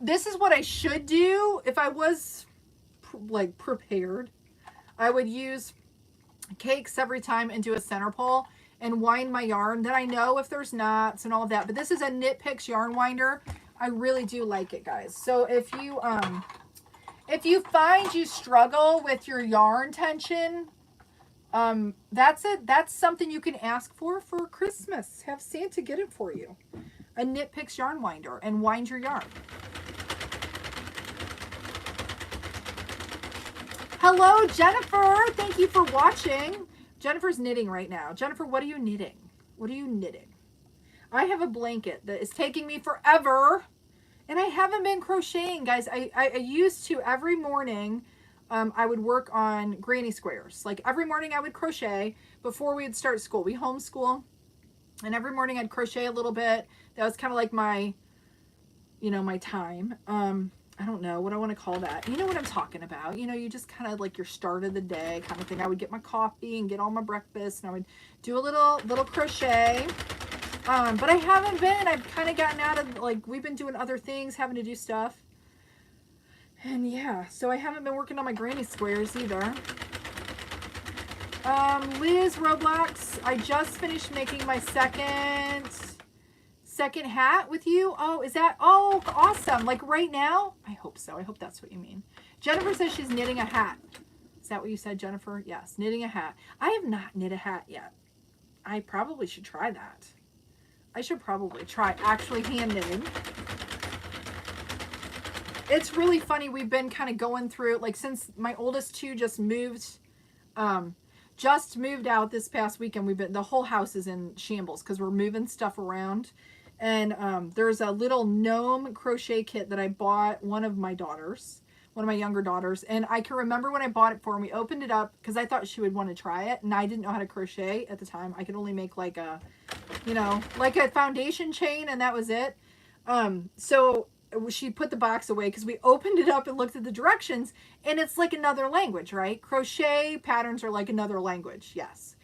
this is what I should do if I was like prepared. I would use cakes every time and do a center pull and wind my yarn. Then I know if there's knots and all of that. But this is a Knit Picks yarn winder. I really do like it, guys. So if you find you struggle with your yarn tension, that's it. That's something you can ask for Christmas. Have Santa get it for you. A Knit Picks yarn winder, and wind your yarn. Hello, Jennifer. Thank you for watching. Jennifer's knitting right now. Jennifer, what are you knitting? What are you knitting? I have a blanket that is taking me forever, and I haven't been crocheting, guys. I used to every morning. I would work on granny squares. Like every morning I would crochet before we would start school. We homeschool, and every morning I'd crochet a little bit. That was kind of like my, you know, my time. I don't know what I want to call that. You know what I'm talking about. You know, you just kind of like your start of the day kind of thing. I would get my coffee and get all my breakfast, and I would do a little crochet. But I haven't been. I've kind of gotten out of, like, we've been doing other things, having to do stuff. And yeah, so I haven't been working on my granny squares either. Liz Roblox, I just finished making my second hat with you. Oh, is that, oh, awesome. Like right now? I hope so. I hope that's what you mean. Jennifer says she's knitting a hat. Is that what you said, Jennifer? Yes, knitting a hat. I have not knit a hat yet. I probably should try that. I should probably try actually hand knitting. It's really funny. We've been kind of going through, like, since my oldest two just moved out this past weekend. The whole house is in shambles because we're moving stuff around. And there's a little gnome crochet kit that I bought one of my younger daughters. And I can remember when I bought it for her, and we opened it up because I thought she would want to try it. And I didn't know how to crochet at the time. I could only make like a, you know, like a foundation chain, and that was it. So she put the box away because we opened it up and looked at the directions, and it's like another language, right? Crochet patterns are like another language. Yes.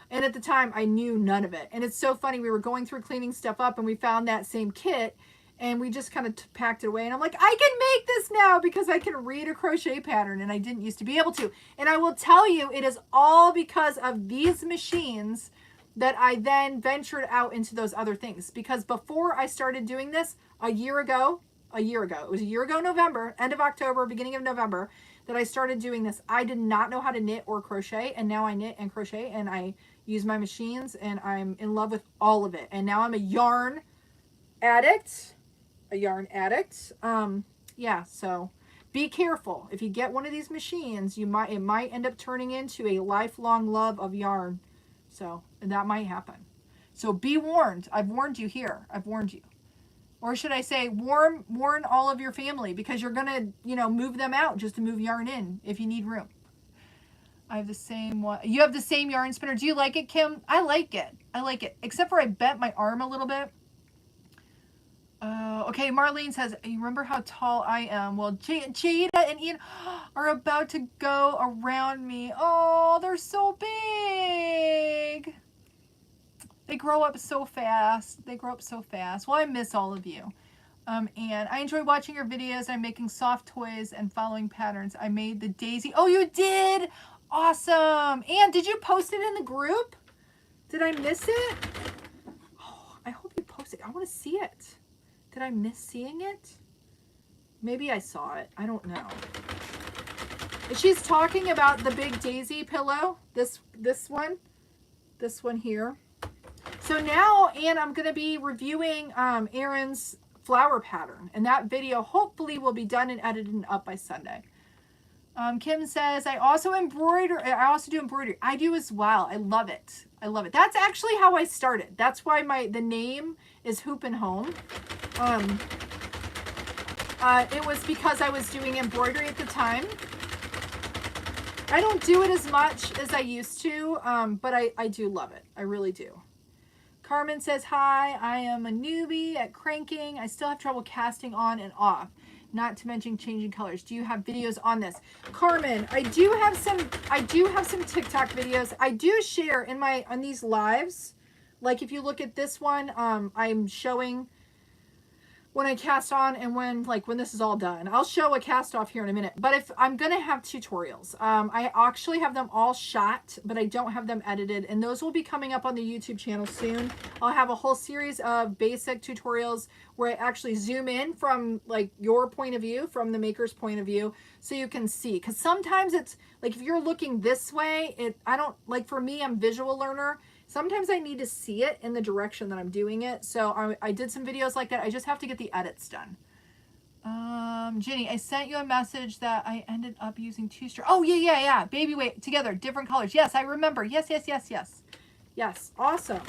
And at the time I knew none of it. And it's so funny. We were going through cleaning stuff up, and we found that same kit, and we just kind of packed it away. And I'm like, I can make this now because I can read a crochet pattern, and I didn't used to be able to. And I will tell you, it is all because of these machines that I then ventured out into those other things. Because before I started doing this a year ago, it was a year ago November, end of October, beginning of November, that I started doing this. I did not know how to knit or crochet, and now I knit and crochet, and I use my machines, and I'm in love with all of it. And now I'm a yarn addict. Yeah, so be careful. If you get one of these machines, it might end up turning into a lifelong love of yarn. So that might happen. So be warned. I've warned you here. I've warned you. Or should I say, warn all of your family, because you're going to, you know, move them out just to move yarn in if you need room. I have the same one. You have the same yarn spinner. Do you like it, Kim? I like it. I like it. Except for I bent my arm a little bit. Okay, Marlene says, you remember how tall I am? Well, Jada and Ian are about to go around me. Oh, they're so big. They grow up so fast. Well, I miss all of you. And I enjoy watching your videos. I'm making soft toys and following patterns. I made the daisy. Oh, you did? Awesome. And did you post it in the group? Did I miss it? Oh, I hope you posted. I want to see it. Did I miss seeing it? Maybe I saw it. I don't know. She's talking about the big daisy pillow. This one here. So now, and I'm going to be reviewing Erin's flower pattern, and that video hopefully will be done and edited and up by Sunday. Kim says, I also do embroidery. I do as well. I love it. That's actually how I started. That's why the name is Hoop and Home. It was because I was doing embroidery at the time. I don't do it as much as I used to, but I do love it. I really do. Carmen says, hi, I am a newbie at cranking. I still have trouble casting on and off, not to mention changing colors. Do you have videos on this? Carmen, I do have some TikTok videos. I do share on these lives. Like if you look at this one, I'm showing when I cast on and when this is all done. I'll show a cast off here in a minute. But if I'm going to have tutorials, I actually have them all shot, but I don't have them edited. And those will be coming up on the YouTube channel soon. I'll have a whole series of basic tutorials where I actually zoom in from like your point of view, from the maker's point of view, so you can see. Because sometimes it's like if you're looking this way, for me, I'm a visual learner. Sometimes I need to see it in the direction that I'm doing it. So I did some videos like that. I just have to get the edits done. Ginny, I sent you a message that I ended up using 2 strands. Oh, yeah. Baby weight together, different colors. Yes, I remember. Yes. Yes, awesome.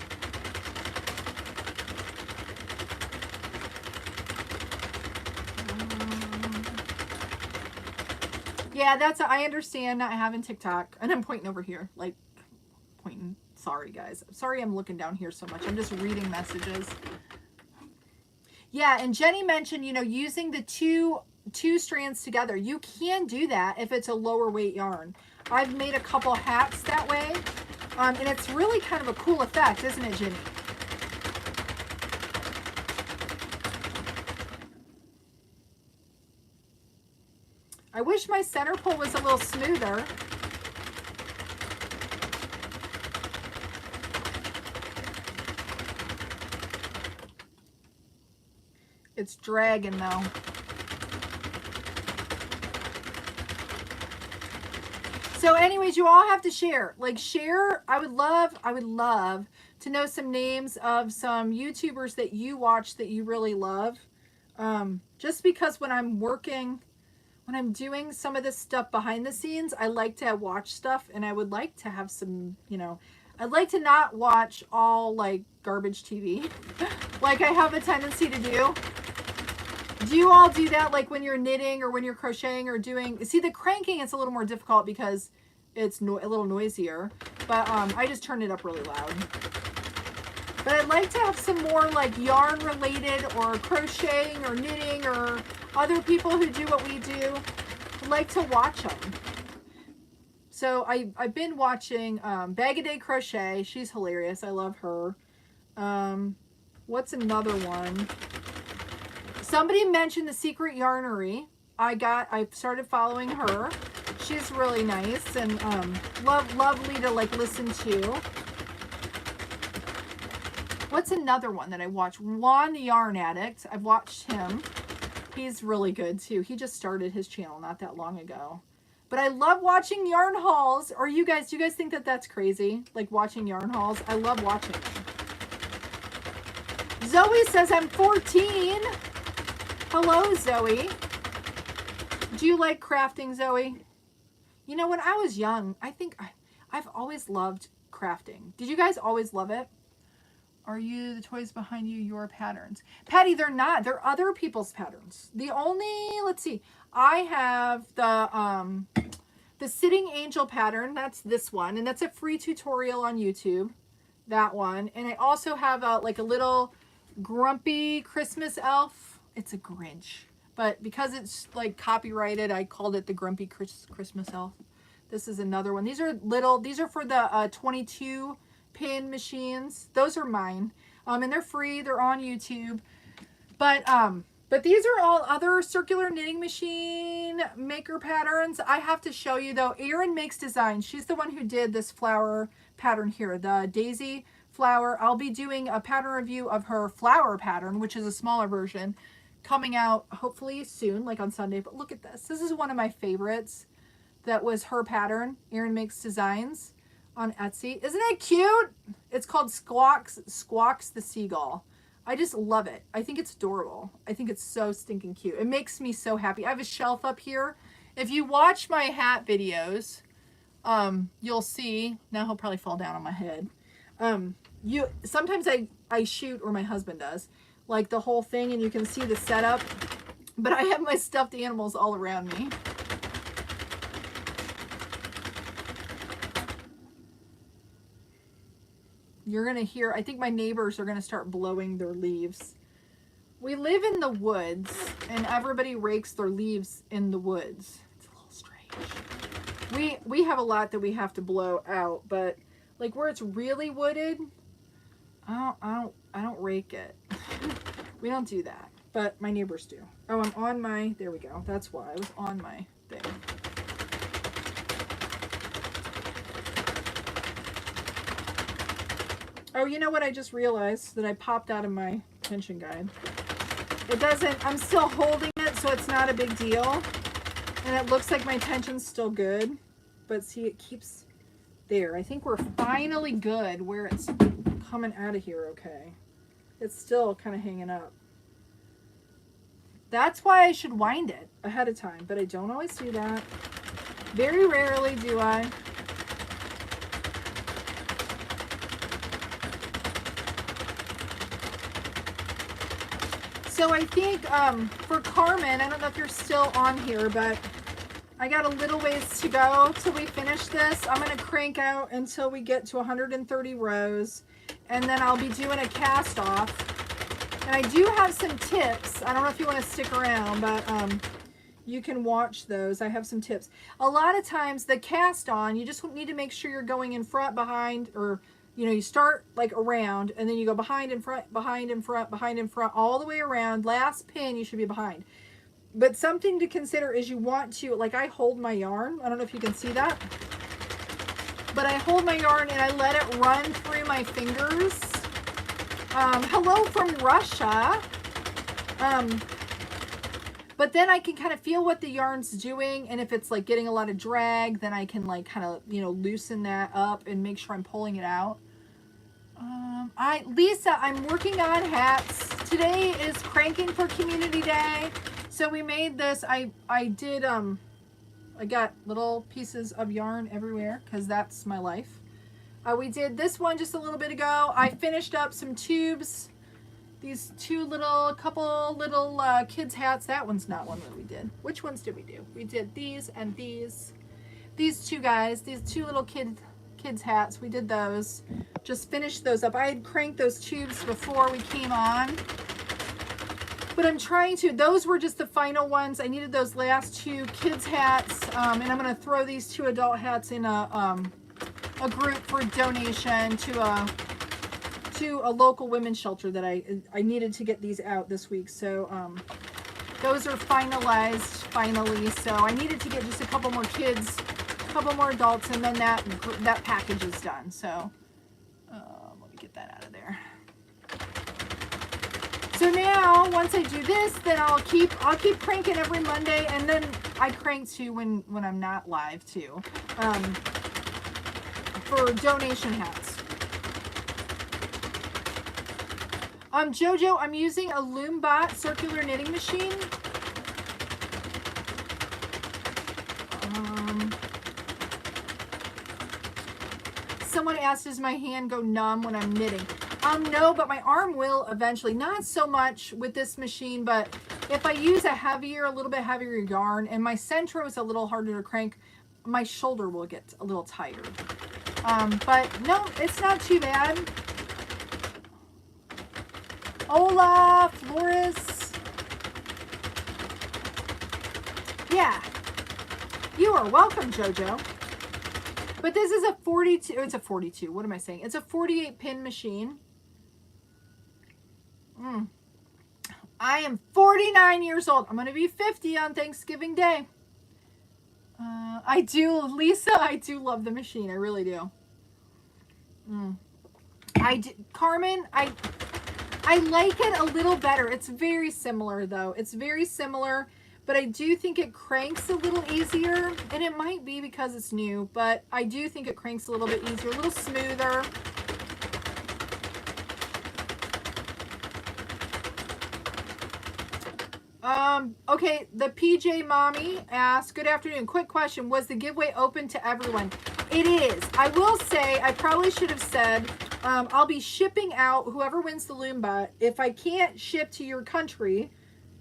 Yeah, I understand not having TikTok. And I'm pointing over here, like pointing. Sorry, guys. Sorry I'm looking down here so much. I'm just reading messages. Yeah, and Jenny mentioned, using the two strands together. You can do that if it's a lower weight yarn. I've made a couple hats that way. And it's really kind of a cool effect, isn't it, Jenny? I wish my center pull was a little smoother. It's dragging though. So anyways, you all have to share. Share. I would love to know some names of some YouTubers that you watch that you really love. Just because when I'm doing some of this stuff behind the scenes, I like to watch stuff, and I would like to have some, I'd like to not watch all garbage TV like I have a tendency to do. Do you all do that when you're knitting or when you're crocheting or doing... See, the cranking is a little more difficult because it's a little noisier, but I just turned it up really loud. But I'd like to have some more yarn related or crocheting or knitting or other people who do what we do. I'd like to watch them. So I've been watching Bag a Day Crochet. She's hilarious. I love her. What's another one? Somebody mentioned The Secret Yarnery. I started following her. She's really nice and lovely to listen to. What's another one that I watch? Juan the Yarn Addict. I've watched him. He's really good too. He just started his channel not that long ago. But I love watching yarn hauls. Or do you guys think that that's crazy? Watching yarn hauls? I love watching them. Zoe says I'm 14. Hello, Zoe. Do you like crafting, Zoe? When I was young, I think I've always loved crafting. Did you guys always love it? Are you the toys behind you, your patterns? Patty, they're not. They're other people's patterns. Let's see. I have the Sitting Angel pattern. That's this one. And that's a free tutorial on YouTube. That one. And I also have a little grumpy Christmas elf. It's a Grinch. But because it's copyrighted, I called it the Grumpy Christmas Elf. This is another one. These are for the 22 pin machines. Those are mine. And they're free. They're on YouTube. But these are all other circular knitting machine maker patterns. I have to show you though. Erin Makes Designs. She's the one who did this flower pattern here, the daisy flower. I'll be doing a pattern review of her flower pattern, which is a smaller version, coming out hopefully soon, on Sunday. But look at this. This is one of my favorites. That was her pattern. Erin Makes Designs on Etsy. Isn't it cute? It's called Squawks the Seagull. I just love it. I think it's adorable. I think it's so stinking cute. It makes me so happy. I have a shelf up here. If you watch my hat videos, you'll see. Now he'll probably fall down on my head. Sometimes I shoot, or my husband does, the whole thing, and you can see the setup. But I have my stuffed animals all around me. You're going to hear, I think my neighbors are going to start blowing their leaves. We live in the woods, and everybody rakes their leaves in the woods. It's a little strange. We have a lot that we have to blow out, but where it's really wooded, I don't rake it. We don't do that. but my neighbors do. Oh, I'm on my, there we go. That's why I was on my thing. Oh, you know what? I just realized that I popped out of my tension guide. It doesn't, I'm still holding it, so it's not a big deal. And it looks like my tension's still good. But see, it keeps there. I think we're finally good where it's coming out of here okay. It's still kind of hanging up. That's why I should wind it ahead of time, but I don't always do that. Very rarely do I. So I think for Carmen, I don't know if you're still on here, but I got a little ways to go till we finish this. I'm going to crank out until we get to 130 rows, and then I'll be doing a cast off. And I do have some tips. I don't know if you want to stick around, but you can watch those. I have some tips. A lot of times the cast on, you just need to make sure you're going in front, behind, or you know, you start like around and then you go behind, in front, behind, in front, behind, in front, all the way around. Last pin, you should be behind. But something to consider is you want to, like I hold my yarn. I don't know if you can see that. But I hold my yarn and I let it run through my fingers. Hello from Russia. But then I can kind of feel what the yarn's doing, and if it's like getting a lot of drag, then I can like kind of, you know, loosen that up and make sure I'm pulling it out. Lisa, I'm working on hats. Today is Cranking for Community Day. So we made this, I got little pieces of yarn everywhere because that's my life. We did this one just a little bit ago. I finished up some tubes. These couple little kids hats. That one's not one that we did. Which ones did we do? We did these and these. These two guys, these two little kids hats. We did those. Just finished those up. I had cranked those tubes before we came on. But I'm trying to, those were just the final ones. I needed those last two kids hats. And I'm going to throw these two adult hats in a group for donation to a local women's shelter that I needed to get these out this week. So those are finalized finally. So I needed to get just a couple more kids, a couple more adults, and then that package is done. So let me get that out of there. So now once I do this, then I'll keep cranking every Monday, and then I crank too when I'm not live too, for donation hats. Jojo, I'm using a Loombot circular knitting machine. Someone asked, does my hand go numb when I'm knitting? No, but my arm will eventually. Not so much with this machine, but if I use a little bit heavier yarn, and my centro is a little harder to crank, my shoulder will get a little tired. But no, it's not too bad. Hola, Flores. Yeah, you are welcome, Jojo. But this is a 42, it's a 42, what am I saying? It's a 48 pin machine. I am 49 years old. I'm going to be 50 on Thanksgiving Day. I do, Lisa, I do love the machine. I really do. Carmen, I like it a little better. It's very similar though. It's very similar, but I do think it cranks a little easier, and it might be because it's new, but I do think it cranks a little bit easier, a little smoother. Okay, the PJ Mommy asked, good afternoon, quick question, was the giveaway open to everyone? It is. I will say, I probably should have said, I'll be shipping out whoever wins the Loombot. If I can't ship to your country,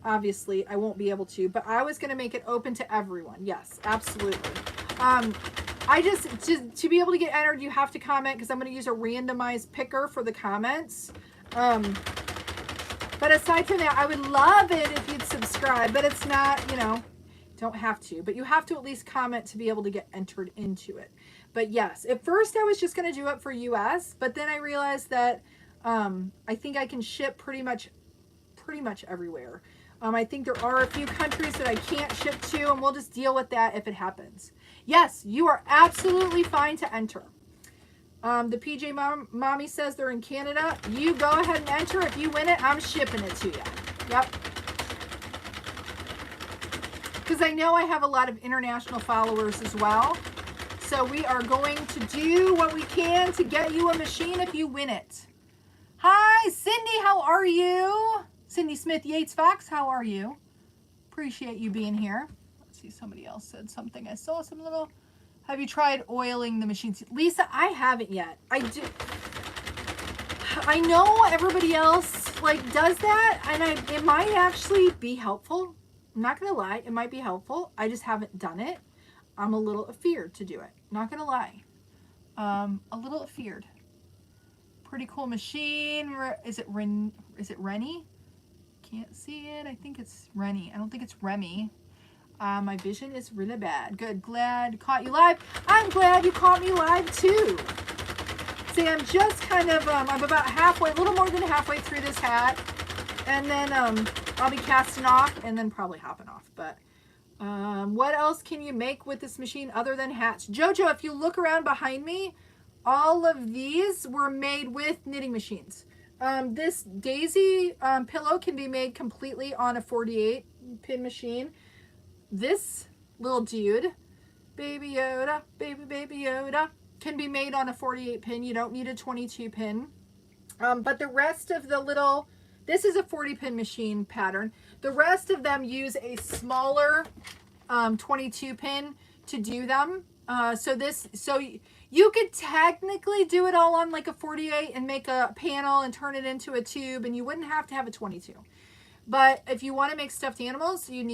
obviously I won't be able to, but I was going to make it open to everyone. Yes, absolutely. I just to be able to get entered, you have to comment, because I'm going to use a randomized picker for the comments. But aside from that, I would love it if you'd subscribe, but it's not, you know, don't have to, but you have to at least comment to be able to get entered into it. But yes, at first I was just going to do it for US, but then I realized that I think I can ship pretty much pretty much everywhere. I think there are a few countries that I can't ship to, and we'll just deal with that if it happens. Yes, you are absolutely fine to enter. The PJ Mommy says they're in Canada. You go ahead and enter. If you win it, I'm shipping it to you. Yep. Because I know I have a lot of international followers as well. So we are going to do what we can to get you a machine if you win it. Hi, Cindy. How are you? Cindy Smith Yates Fox, how are you? Appreciate you being here. Let's see, somebody else said something. I saw some little... Have you tried oiling the machines? Lisa, I haven't yet. I do. I know everybody else like does that, and it might actually be helpful. I'm not gonna lie, it might be helpful. I just haven't done it. I'm a little afeared to do it. Not gonna lie. A little afeared. Pretty cool machine. Is it Rennie? Can't see it. I think it's Rennie. I don't think it's Remy. My vision is really bad. Good. Glad caught you live. I'm glad you caught me live too. See, I'm just kind of, I'm about halfway, a little more than halfway through this hat. And then I'll be casting off and then probably hopping off. But what else can you make with this machine other than hats? Jojo, if you look around behind me, all of these were made with knitting machines. This daisy pillow can be made completely on a 48 pin machine. This little dude, Baby Yoda, baby Yoda, can be made on a 48 pin. You don't need a 22 pin. But the rest of the little, this is a 40 pin machine pattern. The rest of them use a smaller 22 pin to do them. So you could technically do it all on like a 48 and make a panel and turn it into a tube, and you wouldn't have to have a 22. But if you want to make stuffed animals, you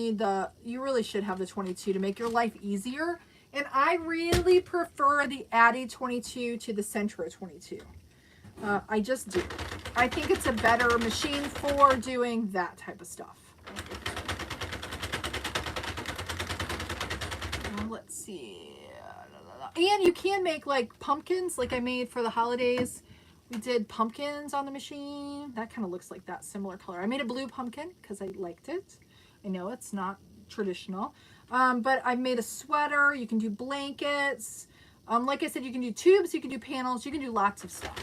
really should have the 22 to make your life easier. And I really prefer the Addy 22 to the Centro 22. I just do. I think it's a better machine for doing that type of stuff. Let's see. And you can make like pumpkins, like I made for the holidays. We did pumpkins on the machine. That kind of looks like that similar color. I made a blue pumpkin because I liked it. I know it's not traditional. But I made a sweater. You can do blankets. Like I said, you can do tubes, you can do panels, you can do lots of stuff.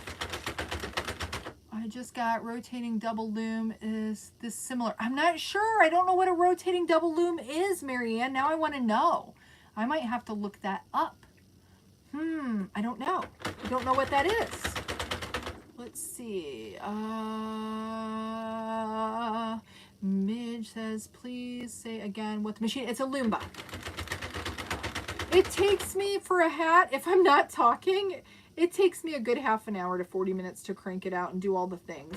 I just got rotating double loom. Is this similar? I'm not sure. I don't know what a rotating double loom is, Marianne. Now I want to know. I might have to look that up. I don't know. I don't know what that is. Let's see. Midge says, please say again what the machine. It's a Loomba. It takes me for a hat, if I'm not talking, it takes me a good half an hour to 40 minutes to crank it out and do all the things.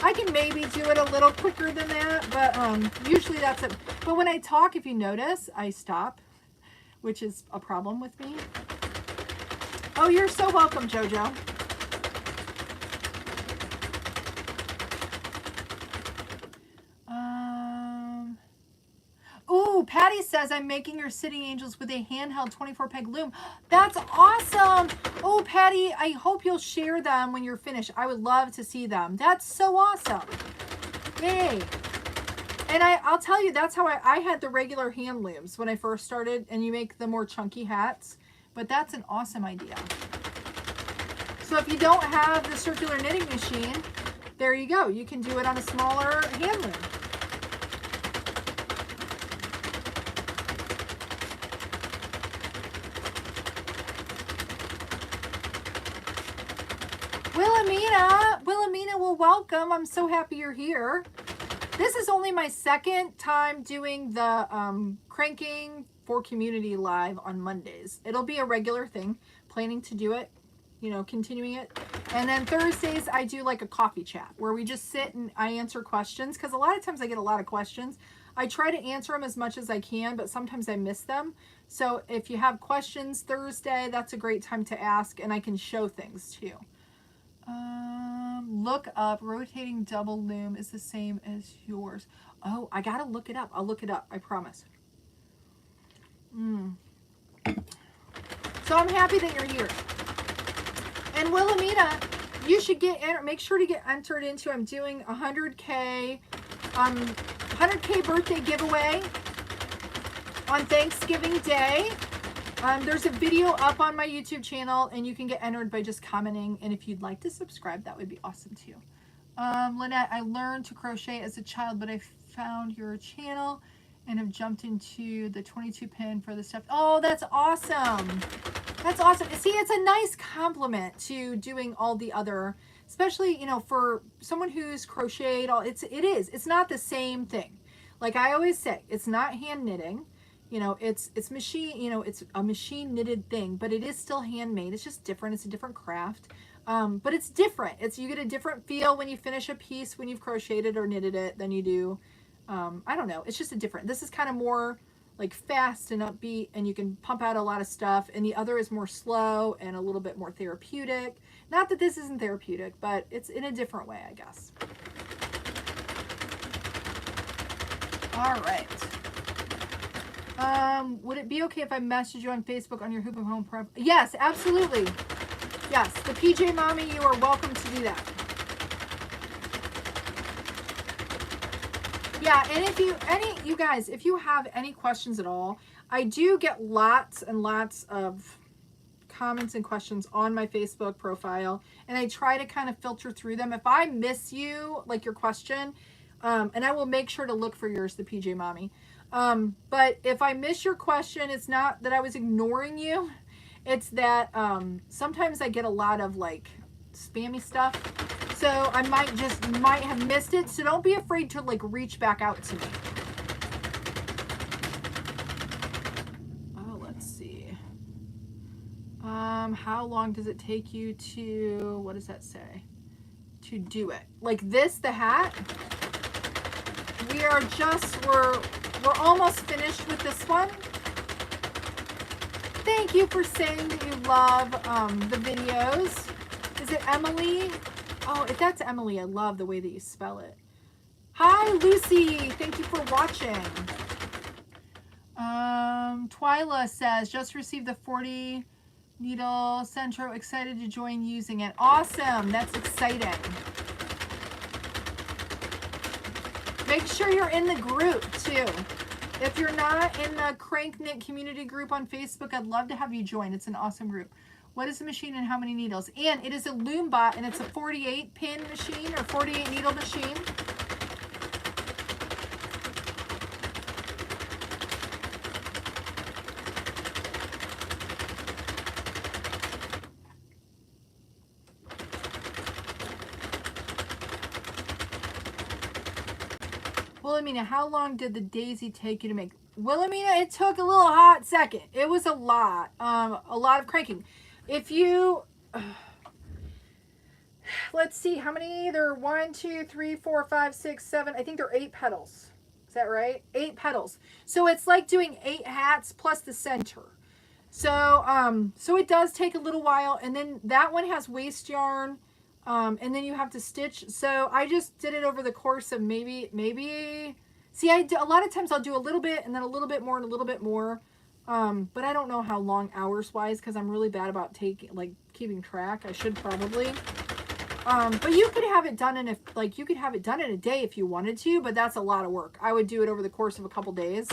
I can maybe do it a little quicker than that, but usually that's it. But when I talk, if you notice, I stop, which is a problem with me. Oh, you're so welcome, Jojo. Oh, Patty says, I'm making your City Angels with a handheld 24-peg loom. That's awesome. Oh, Patty, I hope you'll share them when you're finished. I would love to see them. That's so awesome. Yay. And I'll tell you, that's how I had the regular hand looms when I first started, and you make the more chunky hats. But that's an awesome idea. So if you don't have the circular knitting machine, there you go. You can do it on a smaller hand loom. Wilhelmina, well, welcome. I'm so happy you're here. This is only my second time doing the cranking for community live on Mondays. It'll be a regular thing, planning to do it, continuing it. And then Thursdays, I do like a coffee chat where we just sit and I answer questions, because a lot of times I get a lot of questions. I try to answer them as much as I can, but sometimes I miss them. So if you have questions Thursday, that's a great time to ask, and I can show things too. Look up. Rotating double loom is the same as yours. Oh, I gotta look it up. I'll look it up. I promise. So I'm happy that you're here. And Wilhelmina, you should make sure to get entered into. I'm doing 100K 100K birthday giveaway on Thanksgiving Day. There's a video up on my YouTube channel, and you can get entered by just commenting. And if you'd like to subscribe, that would be awesome too. Lynette, I learned to crochet as a child, but I found your channel and have jumped into the 22 pin for the stuff. Oh, that's awesome. That's awesome. See, it's a nice compliment to doing all the other, especially, you know, for someone who's crocheted all, it's not the same thing. Like I always say, it's not hand knitting. You know, it's machine, you know, it's a machine knitted thing, but it is still handmade. It's just different. It's a different craft. But it's different. You get a different feel when you finish a piece, when you've crocheted or knitted it than you do. I don't know. It's just a different, this is kind of more like fast and upbeat, and you can pump out a lot of stuff. And the other is more slow and a little bit more therapeutic. Not that this isn't therapeutic, but it's in a different way, I guess. All right. Would it be okay if I message you on Facebook on your Hoop and Home Prep? Yes, absolutely. Yes, the PJ Mommy, you are welcome to do that. Yeah, and if you guys, if you have any questions at all, I do get lots and lots of comments and questions on my Facebook profile, and I try to kind of filter through them. If I miss you, like your question, and I will make sure to look for yours, the PJ Mommy. But if I miss your question, it's not that I was ignoring you. It's that sometimes I get a lot of like spammy stuff. So I might have missed it. So don't be afraid to like reach back out to me. Oh, let's see. How long does it take you to, what does that say? To do it. Like this, the hat. We're almost finished with this one. Thank you for saying that you love the videos. Is it Emily? Oh, if that's Emily, I love the way that you spell it. Hi, Lucy. Thank you for watching. Twyla says, just received the 40 needle Centro. Excited to join using it. Awesome. That's exciting. Make sure you're in the group too. If you're not in the Crank Knit community group on Facebook, I'd love to have you join. It's an awesome group. What is the machine and how many needles? And it is a Loombot, and it's a 48 pin machine or 48 needle machine. Wilhelmina, how long did the daisy take you to make? Wilhelmina, it took a little hot second. It was a lot of cranking. If you, let's see, how many? There are 1, 2, 3, 4, 5, 6, 7. I think there are 8 petals. Is that right? 8 petals. So it's like doing 8 hats plus the center. So, so it does take a little while. And then that one has waste yarn. And then you have to stitch. So I just did it over the course of maybe, see, a lot of times I'll do a little bit and then a little bit more and a little bit more. But I don't know how long hours wise, because I'm really bad about keeping track. I should probably. But you could have it done in a day if you wanted to, but that's a lot of work. I would do it over the course of a couple days.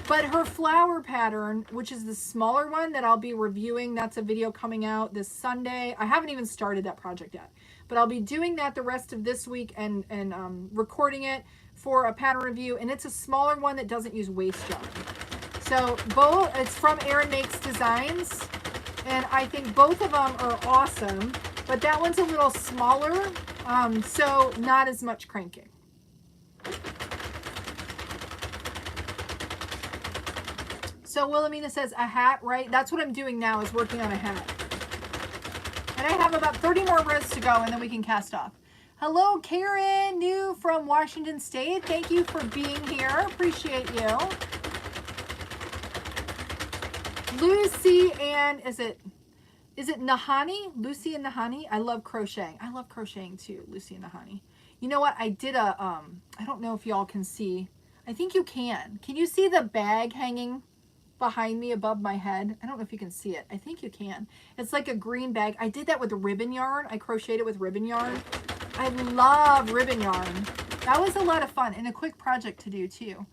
But her flower pattern, which is the smaller one that I'll be reviewing, that's a video coming out this Sunday. I haven't even started that project yet, but I'll be doing that the rest of this week and recording it for a pattern review. And it's a smaller one that doesn't use waste yarn. So it's from Erin Makes Designs, and I think both of them are awesome. But that one's a little smaller, so not as much cranking. So Wilhelmina says a hat, right? That's what I'm doing now, is working on a hat. And I have about 30 more rows to go, and then we can cast off. Hello, Karen, new from Washington State. Thank you for being here. Appreciate you. Lucy and, is it Nahani? Lucy and Nahani? I love crocheting. I love crocheting too, Lucy and Nahani. You know what? I did I don't know if y'all can see. I think you can. Can you see the bag hanging behind me above my head? I don't know if you can see it. I think you can. It's like a green bag. I did that with ribbon yarn. I crocheted with ribbon yarn. I love ribbon yarn. That was a lot of fun and a quick project to do too.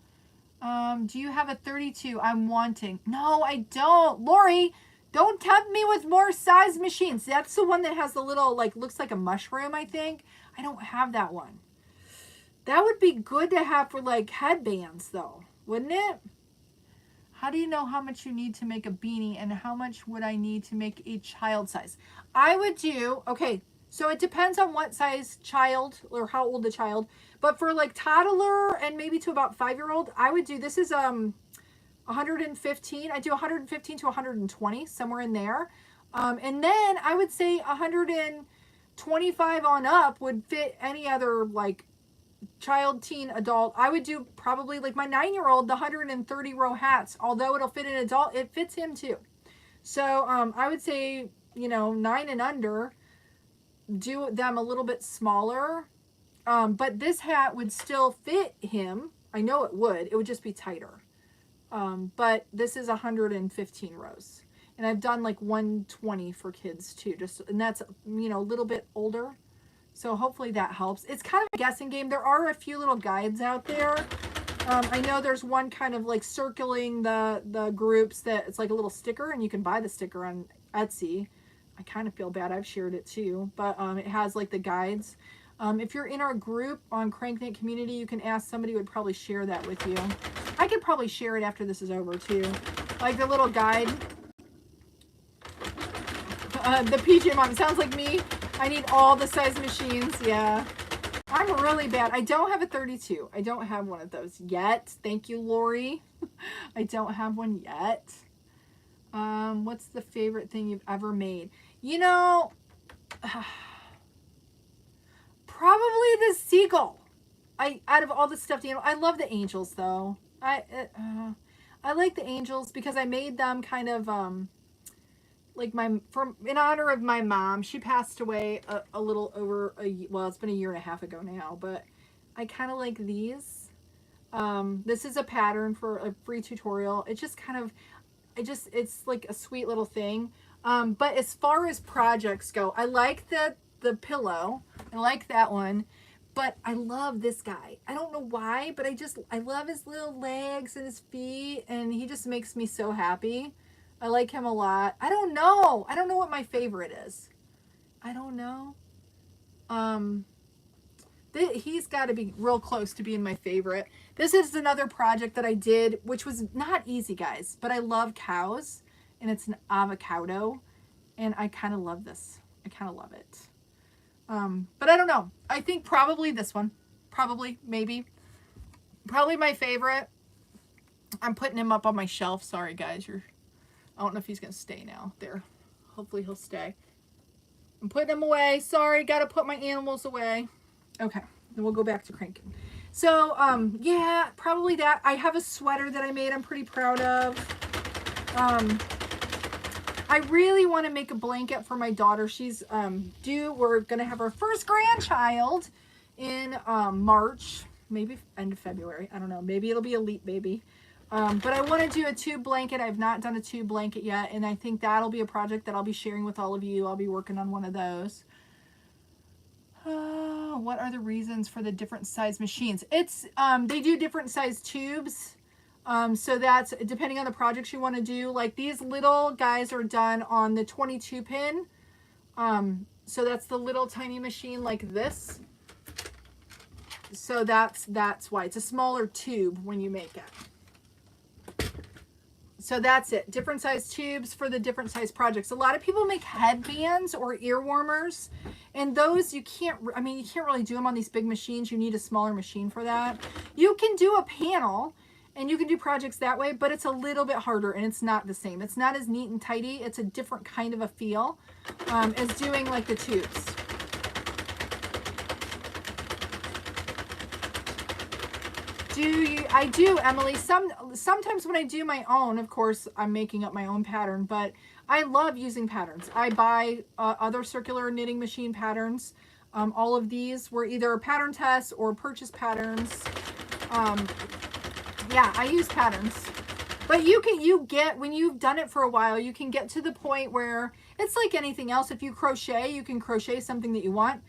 Do you have a 32 I'm wanting? No, I don't. Lori, don't tempt me with more size machines. That's the one that has the little, like, looks like a mushroom, I think. I don't have that one. That would be good to have for, like, headbands, though, wouldn't it? How do you know how much you need to make a beanie, and how much would I need to make a child size? I would do, okay, so it depends on what size child or how old the child, but for like toddler and maybe to about 5-year-old, I would do, this is 115. I do 115 to 120, somewhere in there. And then I would say 125 on up would fit any other like child, teen, adult. I would do probably like my 9-year-old, the 130 row hats, although it'll fit an adult, it fits him too. So I would say, you know, 9 and under, do them a little bit smaller. But this hat would still fit him. I know it would just be tighter. But this is 115 rows. And I've done like 120 for kids too, and that's, you know, a little bit older. So hopefully that helps. It's kind of a guessing game. There are a few little guides out there. I know there's one kind of like circling the groups that it's like a little sticker, and you can buy the sticker on Etsy. I kind of feel bad. I've shared it too, but it has like the guides. If you're in our group on Cranknit Community, you can ask somebody who would probably share that with you. I could probably share it after this is over too. Like the little guide. The PJ Mom, sounds like me. I need all the size machines. Yeah. I'm really bad. I don't have a 32. I don't have one of those yet. Thank you, Lori. I don't have one yet. What's the favorite thing you've ever made? You know, probably the seagull. Out of all the stuffed animals, I love the angels though. I like the angels because I made them kind of like in honor of my mom. She passed away a little over well, it's been 1.5 years ago now, but I kind of like these. This is a pattern for a free tutorial. It just kind of, it's like a sweet little thing. But as far as projects go, I like the pillow. I like that one. But I love this guy. I don't know why, but I love his little legs and his feet, and he just makes me so happy. I like him a lot. I don't know. I don't know what my favorite is. I don't know. He's got to be real close to being my favorite. This is another project that I did, which was not easy, guys, but I love cows, and it's an avocado, and I kind of love this. I kind of love it. But I don't know. I think probably this one. Probably, maybe. Probably my favorite. I'm putting him up on my shelf. Sorry, guys. I don't know if he's going to stay now. There. Hopefully he'll stay. I'm putting him away. Sorry, got to put my animals away. Okay. Then we'll go back to cranking. So, yeah, probably that. I have a sweater that I made I'm pretty proud of. I really want to make a blanket for my daughter. She's due. We're going to have our first grandchild in March, maybe end of February. I don't know. Maybe it'll be a leap baby. But I want to do a tube blanket. I've not done a tube blanket yet, and I think that'll be a project that I'll be sharing with all of you. I'll be working on one of those. What are the reasons for the different size machines? It's they do different size tubes. So that's depending on the projects you want to do. Like these little guys are done on the 22 pin. So that's the little tiny machine like this. So that's why it's a smaller tube when you make it. So that's it. Different size tubes for the different size projects. A lot of people make headbands or ear warmers, and those you can't really do them on these big machines. You need a smaller machine for that. You can do a panel and you can do projects that way, but it's a little bit harder and it's not the same. It's not as neat and tidy. It's a different kind of a feel as doing like the tubes. I do, Emily. Sometimes when I do my own, of course, I'm making up my own pattern, but I love using patterns. I buy other circular knitting machine patterns. All of these were either pattern tests or purchase patterns. Yeah, I use patterns. But when you've done it for a while, you can get to the point where it's like anything else. If you crochet, you can crochet something that you want.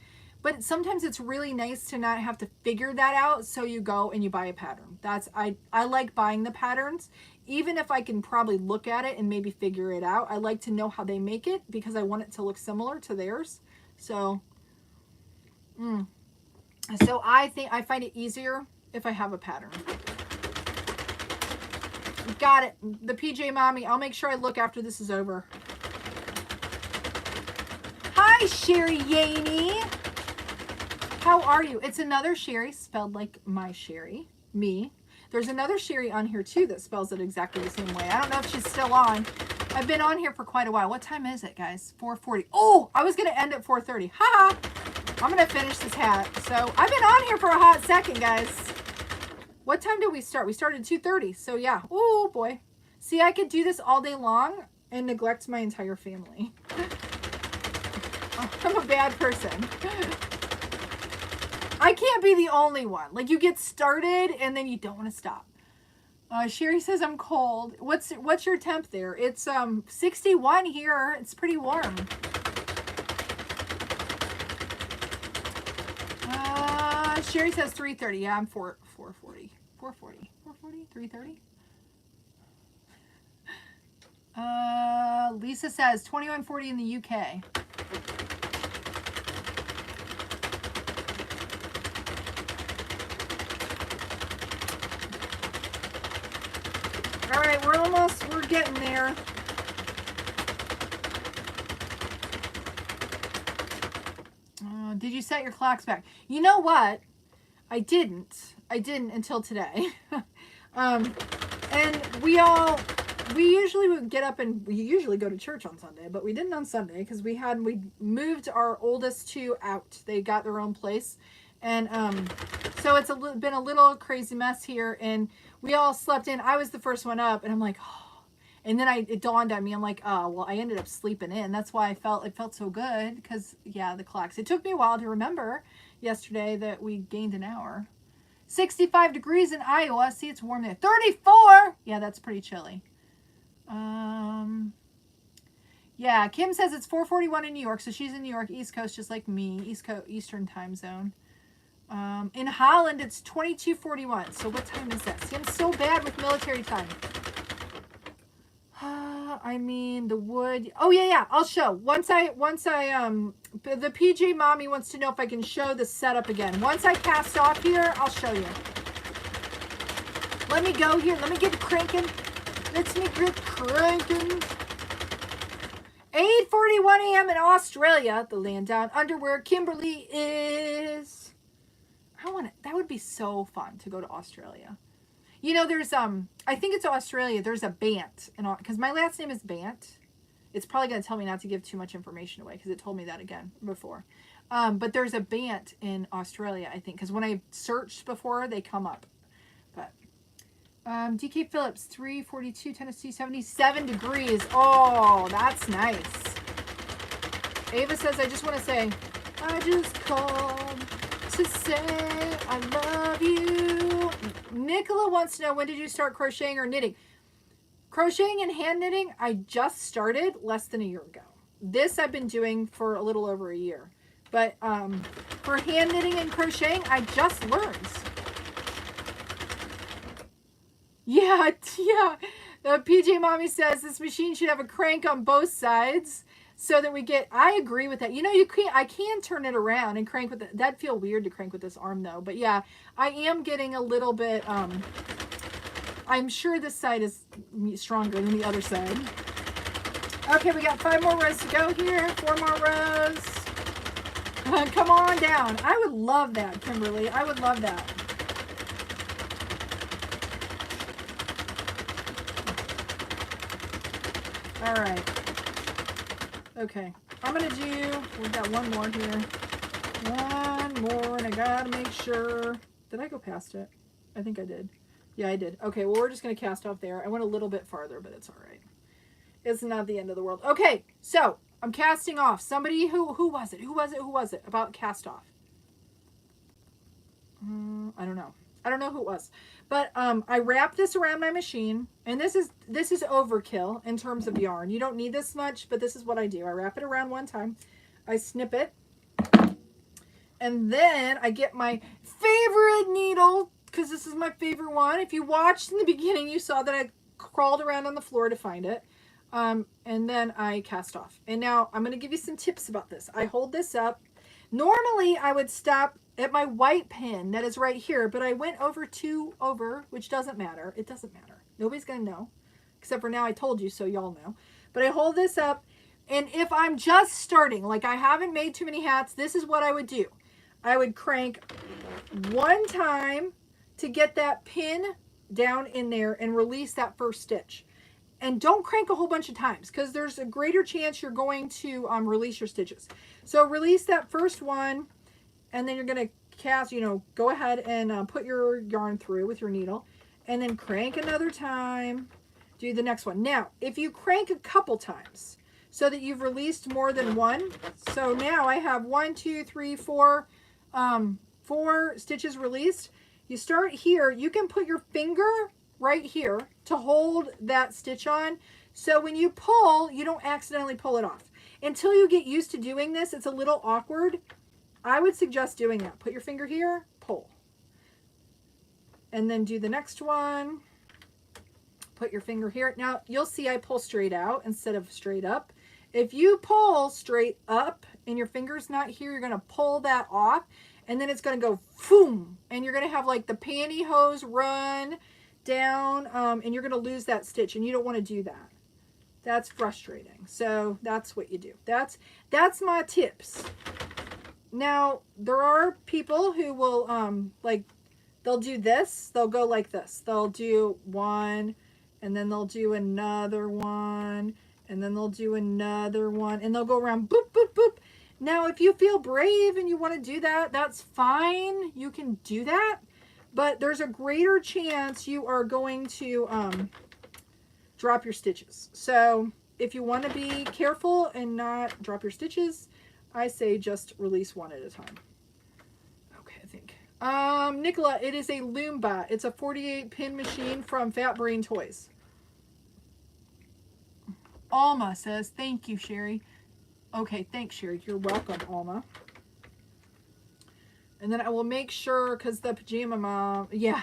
But sometimes it's really nice to not have to figure that out. So you go and you buy a pattern. I like buying the patterns, even if I can probably look at it and maybe figure it out. I like to know how they make it because I want it to look similar to theirs. So, so I find it easier if I have a pattern. Got it. The PJ Mommy. I'll make sure I look after this is over. Hi, Cheri Yaney. How are you? It's another Cheri spelled like my Cheri, me. There's another Cheri on here too that spells it exactly the same way. I don't know if she's still on. I've been on here for quite a while. What time is it, guys? 4:40. Oh, I was going to end at 4:30. Haha. I'm going to finish this hat. So I've been on here for a hot second, guys. What time did we start? We started at 2:30. So yeah. Oh boy. See, I could do this all day long and neglect my entire family. I'm a bad person. I can't be the only one. Like, you get started and then you don't want to stop. Cheri says I'm cold. What's your temp there? It's 61 here. It's pretty warm. Cheri says 3:30. Yeah, I'm 4:40. 4:40. 4:40? 3:30? Lisa says 21:40 in the UK. All right, we're getting there. Did you set your clocks back? You know what? I didn't until today. And we usually would get up and we usually go to church on Sunday, but we didn't on Sunday because we moved our oldest two out. They got their own place. And so it's been a little crazy mess here, and we all slept in. I was the first one up, and I'm like, oh. And then it dawned on me. I'm like, oh, well, I ended up sleeping in. That's why it felt so good because, yeah, the clocks. It took me a while to remember yesterday that we gained an hour. 65 degrees in Iowa. See, it's warm there. 34. Yeah, that's pretty chilly. Yeah, Kim says it's 4:41 in New York, so she's in New York, East Coast, just like me, Eastern time zone. In Holland, it's 22:41. So what time is that? See, I'm so bad with military time. I mean, the wood. Oh yeah. I'll show. Once I the PJ Mommy wants to know if I can show the setup again. Once I cast off here, I'll show you. Let me go here. Let me get cranking. Let's make it cranking. 8:41 a.m. in Australia, the land down under where Kimberly is. That would be so fun to go to Australia. You know, there's I think it's Australia. There's a Bant, because my last name is Bant. It's probably going to tell me not to give too much information away because it told me that again before. But there's a Bant in Australia, I think, because when I searched before, they come up. But DK Phillips, 342 Tennessee, 77 degrees. Oh, that's nice. Ava says, I just want to say, I just called to say I love you. Nicola wants to know, when did you start crocheting or knitting? Crocheting and hand knitting, I just started less than a year ago. This I've been doing for a little over a year. But for hand knitting and crocheting, I just learned. Yeah. The PJ Mommy says this machine should have a crank on both sides so that we get, I agree with that. You know, I can turn it around and crank with it. That'd feel weird to crank with this arm though. But yeah, I am getting a little bit, I'm sure this side is stronger than the other side. Okay, we got 5 more rows to go here. 4 more rows. Come on down. I would love that, Kimberly. I would love that. All right. Okay. I'm going to do, we've got one more here. One more, and I got to make sure. Did I go past it? I think I did. Yeah, I did. Okay, well, we're just going to cast off there. I went a little bit farther, but it's all right. It's not the end of the world. Okay, so I'm casting off. Somebody who was it? Who was it? About cast off. I don't know. I don't know who it was. But I wrap this around my machine, and this is overkill in terms of yarn. You don't need this much, but this is what I do. I wrap it around one time. I snip it. And then I get my favorite needle, because this is my favorite one. If you watched in the beginning, you saw that I crawled around on the floor to find it. And then I cast off. And now I'm going to give you some tips about this. I hold this up. Normally, I would stop at my white pin that is right here, but I went over, which doesn't matter. It doesn't matter. Nobody's going to know, except for now I told you, so y'all know. But I hold this up, and if I'm just starting, like I haven't made too many hats, this is what I would do. I would crank one time to get that pin down in there and release that first stitch. And don't crank a whole bunch of times, because there's a greater chance you're going to release your stitches. So release that first one, and then you're going to cast, go ahead and put your yarn through with your needle, and then crank another time, do the next one. Now, if you crank a couple times so that you've released more than one, so now I have 1, 2, 3, 4, 4 stitches released. You start here, you can put your finger right here to hold that stitch on, so when you pull, you don't accidentally pull it off. Until you get used to doing this, it's a little awkward. I would suggest doing that. Put your finger here, pull, and then do the next one. Put your finger here. Now you'll see I pull straight out instead of straight up. If you pull straight up and your finger's not here, you're going to pull that off, and then it's going to go boom, and you're going to have like the pantyhose run down, and you're going to lose that stitch, and you don't want to do that. That's frustrating. So that's what you do. That's my tips. Now there are people who will like, they'll do this, they'll go like this, they'll do one, and then they'll do another one, and then they'll do another one, and they'll go around boop boop boop. Now if you feel brave and you want to do that, that's fine, you can do that. But there's a greater chance you are going to drop your stitches. So if you want to be careful and not drop your stitches, I say just release one at a time. Okay, I think. Nicola, it is a Loomba. It's a 48 pin machine from Fat Brain Toys. Alma says, thank you, Cheri. Okay, thanks, Cheri. You're welcome, Alma. And then I will make sure, because the pajama mom, yeah,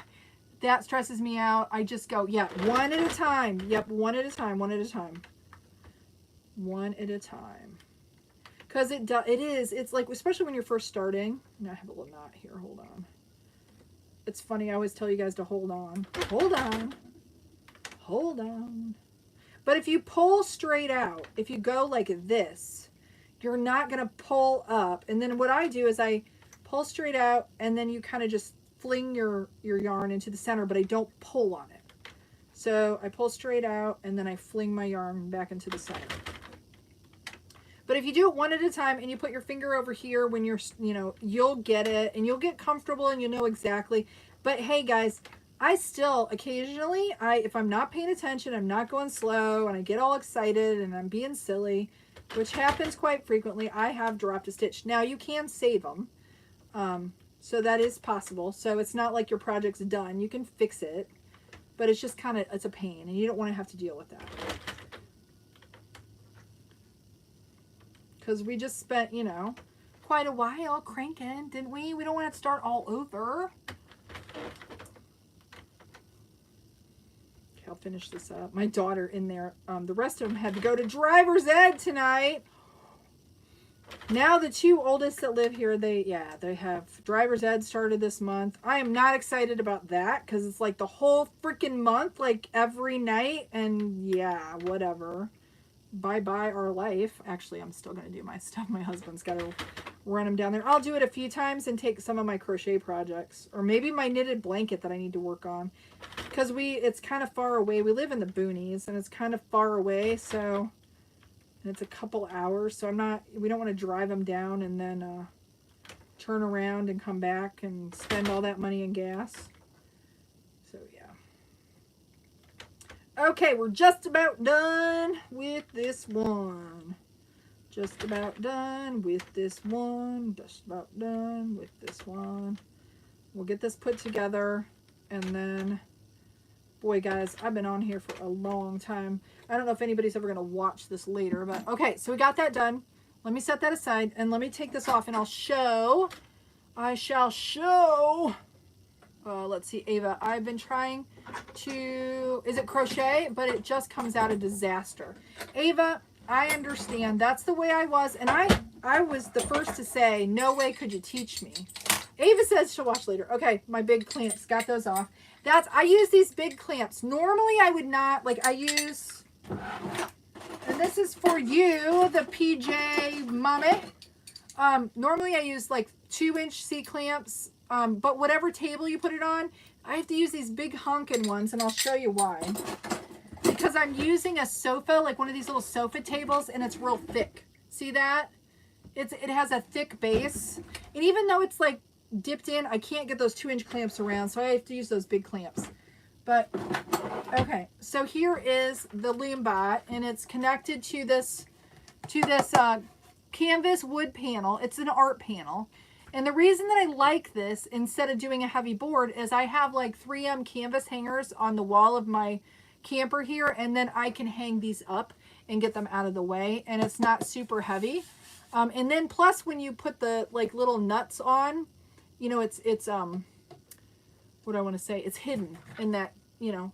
that stresses me out. I just go, yeah, one at a time. Yep, one at a time, one at a time. One at a time. Because it's like, especially when you're first starting. And I have a little knot here, hold on. It's funny, I always tell you guys to hold on. Hold on. Hold on. But if you pull straight out, if you go like this, you're not going to pull up. And then what I do is I pull straight out, and then you kind of just fling your yarn into the center, but I don't pull on it. So I pull straight out, and then I fling my yarn back into the center. But if you do it one at a time and you put your finger over here when you're, you'll get it, and you'll get comfortable, and you'll know exactly. But hey guys, I still occasionally, if I'm not paying attention, I'm not going slow, and I get all excited and I'm being silly, which happens quite frequently, I have dropped a stitch. Now you can save them. So that is possible. So it's not like your project's done. You can fix it, but it's just kind of, it's a pain, and you don't want to have to deal with that. Because we just spent, quite a while cranking, didn't we? We don't want to start all over. Okay, I'll finish this up. My daughter in there, the rest of them had to go to driver's ed tonight. Now the two oldest that live here, they have driver's ed started this month. I am not excited about that, because it's like the whole freaking month, like every night, and yeah, whatever. Bye-bye our life. Actually, I'm still going to do my stuff. My husband's got to run them down there. I'll do it a few times and take some of my crochet projects, or maybe my knitted blanket that I need to work on, because it's kind of far away. We live in the boonies, and it's kind of far away, so... And it's a couple hours, so we don't want to drive them down and then turn around and come back and spend all that money in gas. So, yeah. Okay, we're just about done with this one. Just about done with this one. Just about done with this one. We'll get this put together, and then... Boy, guys, I've been on here for a long time. I don't know if anybody's ever going to watch this later, but okay, so we got that done. Let me set that aside, and let me take this off, and I'll show I shall show. Let's see, Ava. I've been trying to, is it crochet? But it just comes out a disaster. Ava, I understand. That's the way I was. And I was the first to say, no way could you teach me. Ava says she'll watch later. Okay, my big clamps, got those off. I use these big clamps. Normally I would not, like I use, and this is for you, the PJ mommy. Normally I use like 2-inch C-clamps, but whatever table you put it on, I have to use these big honkin' ones, and I'll show you why. Because I'm using a sofa, like one of these little sofa tables, and it's real thick. See that? It has a thick base, and even though it's like dipped in, I can't get those 2-inch clamps around, so I have to use those big clamps. But okay, so here is the loom bot, and it's connected to this canvas wood panel. It's an art panel, and the reason that I like this instead of doing a heavy board is I have like 3M canvas hangers on the wall of my camper here, and then I can hang these up and get them out of the way, and it's not super heavy. And then plus when you put the like little nuts on, you know, it's what do I want to say? It's hidden in that, you know,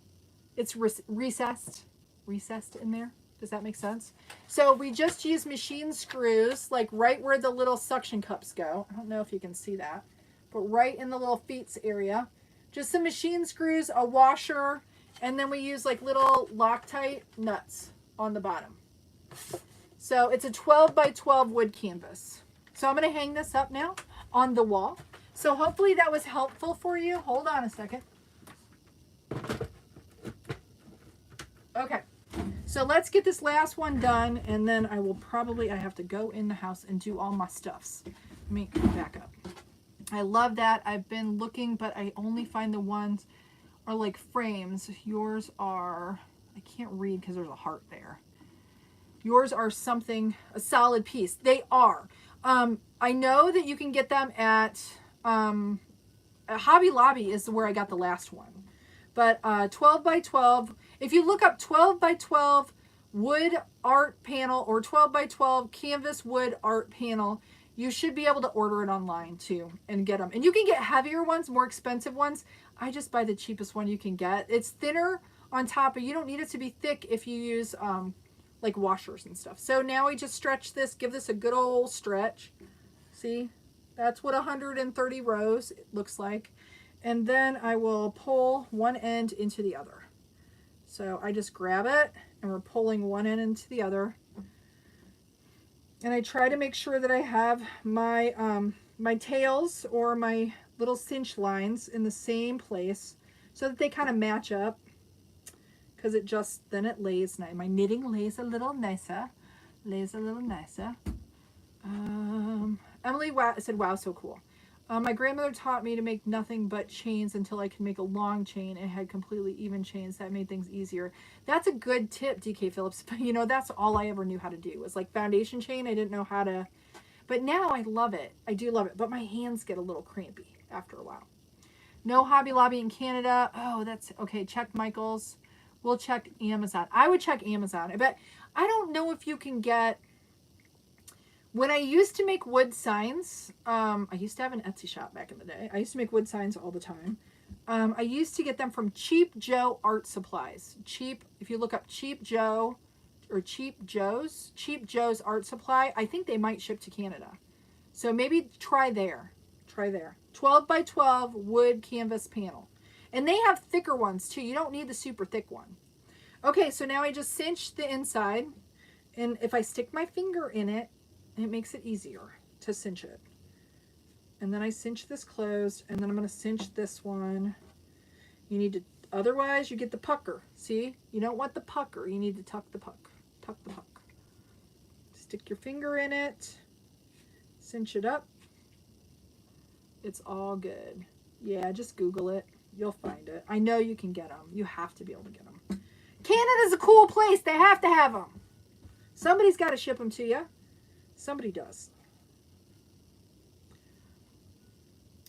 it's recessed in there. Does that make sense? So we just use machine screws, like right where the little suction cups go. I don't know if you can see that, but right in the little feet area. Just some machine screws, a washer, and then we use like little Loctite nuts on the bottom. So it's a 12 by 12 wood canvas. So I'm going to hang this up now on the wall. So hopefully that was helpful for you. Hold on a second. Okay. So let's get this last one done, and then I have to go in the house and do all my stuffs. Let me back up. I love that. I've been looking, but I only find the ones are like frames. Yours are, I can't read because there's a heart there. Yours are something, a solid piece. They are. I know that you can get them at Hobby Lobby is where I got the last one. But 12 by 12, if you look up 12 by 12 wood art panel or 12 by 12 canvas wood art panel, you should be able to order it online too and get them. And you can get heavier ones, more expensive ones. I just buy the cheapest one you can get. It's thinner on top, but you don't need it to be thick if you use like washers and stuff. So now we just stretch this, give this a good old stretch. See, that's what 130 rows looks like. And then I will pull one end into the other. So I just grab it and we're pulling one end into the other. And I try to make sure that I have my my tails or my little cinch lines in the same place so that they kind of match up, because then it lays nice. My knitting lays a little nicer. Emily said, wow, so cool. My grandmother taught me to make nothing but chains until I could make a long chain and had completely even chains. That made things easier. That's a good tip, DK Phillips. But you know, that's all I ever knew how to do was like foundation chain. I didn't know how to, but now I love it. I do love it, but my hands get a little crampy after a while. No Hobby Lobby in Canada. Oh, that's okay. Check Michael's. We'll check Amazon. I would check Amazon. But I don't know if you can get, when I used to make wood signs, I used to have an Etsy shop back in the day. I used to make wood signs all the time. I used to get them from Cheap Joe Art Supplies. If you look up Cheap Joe or Cheap Joe's Art Supply, I think they might ship to Canada. So maybe try there. 12 by 12 wood canvas panel. And they have thicker ones too. You don't need the super thick one. Okay, so now I just cinch the inside. And if I stick my finger in it, it makes it easier to cinch it. And then I cinch this closed, and then I'm going to cinch this one. You need to, otherwise you get the pucker. See? You don't want the pucker. You need to tuck the puck. Tuck the puck. Stick your finger in it. Cinch it up. It's all good. Yeah, just Google it. You'll find it. I know you can get them. You have to be able to get them. Canada's a cool place. They have to have them. Somebody's got to ship them to you. Somebody does.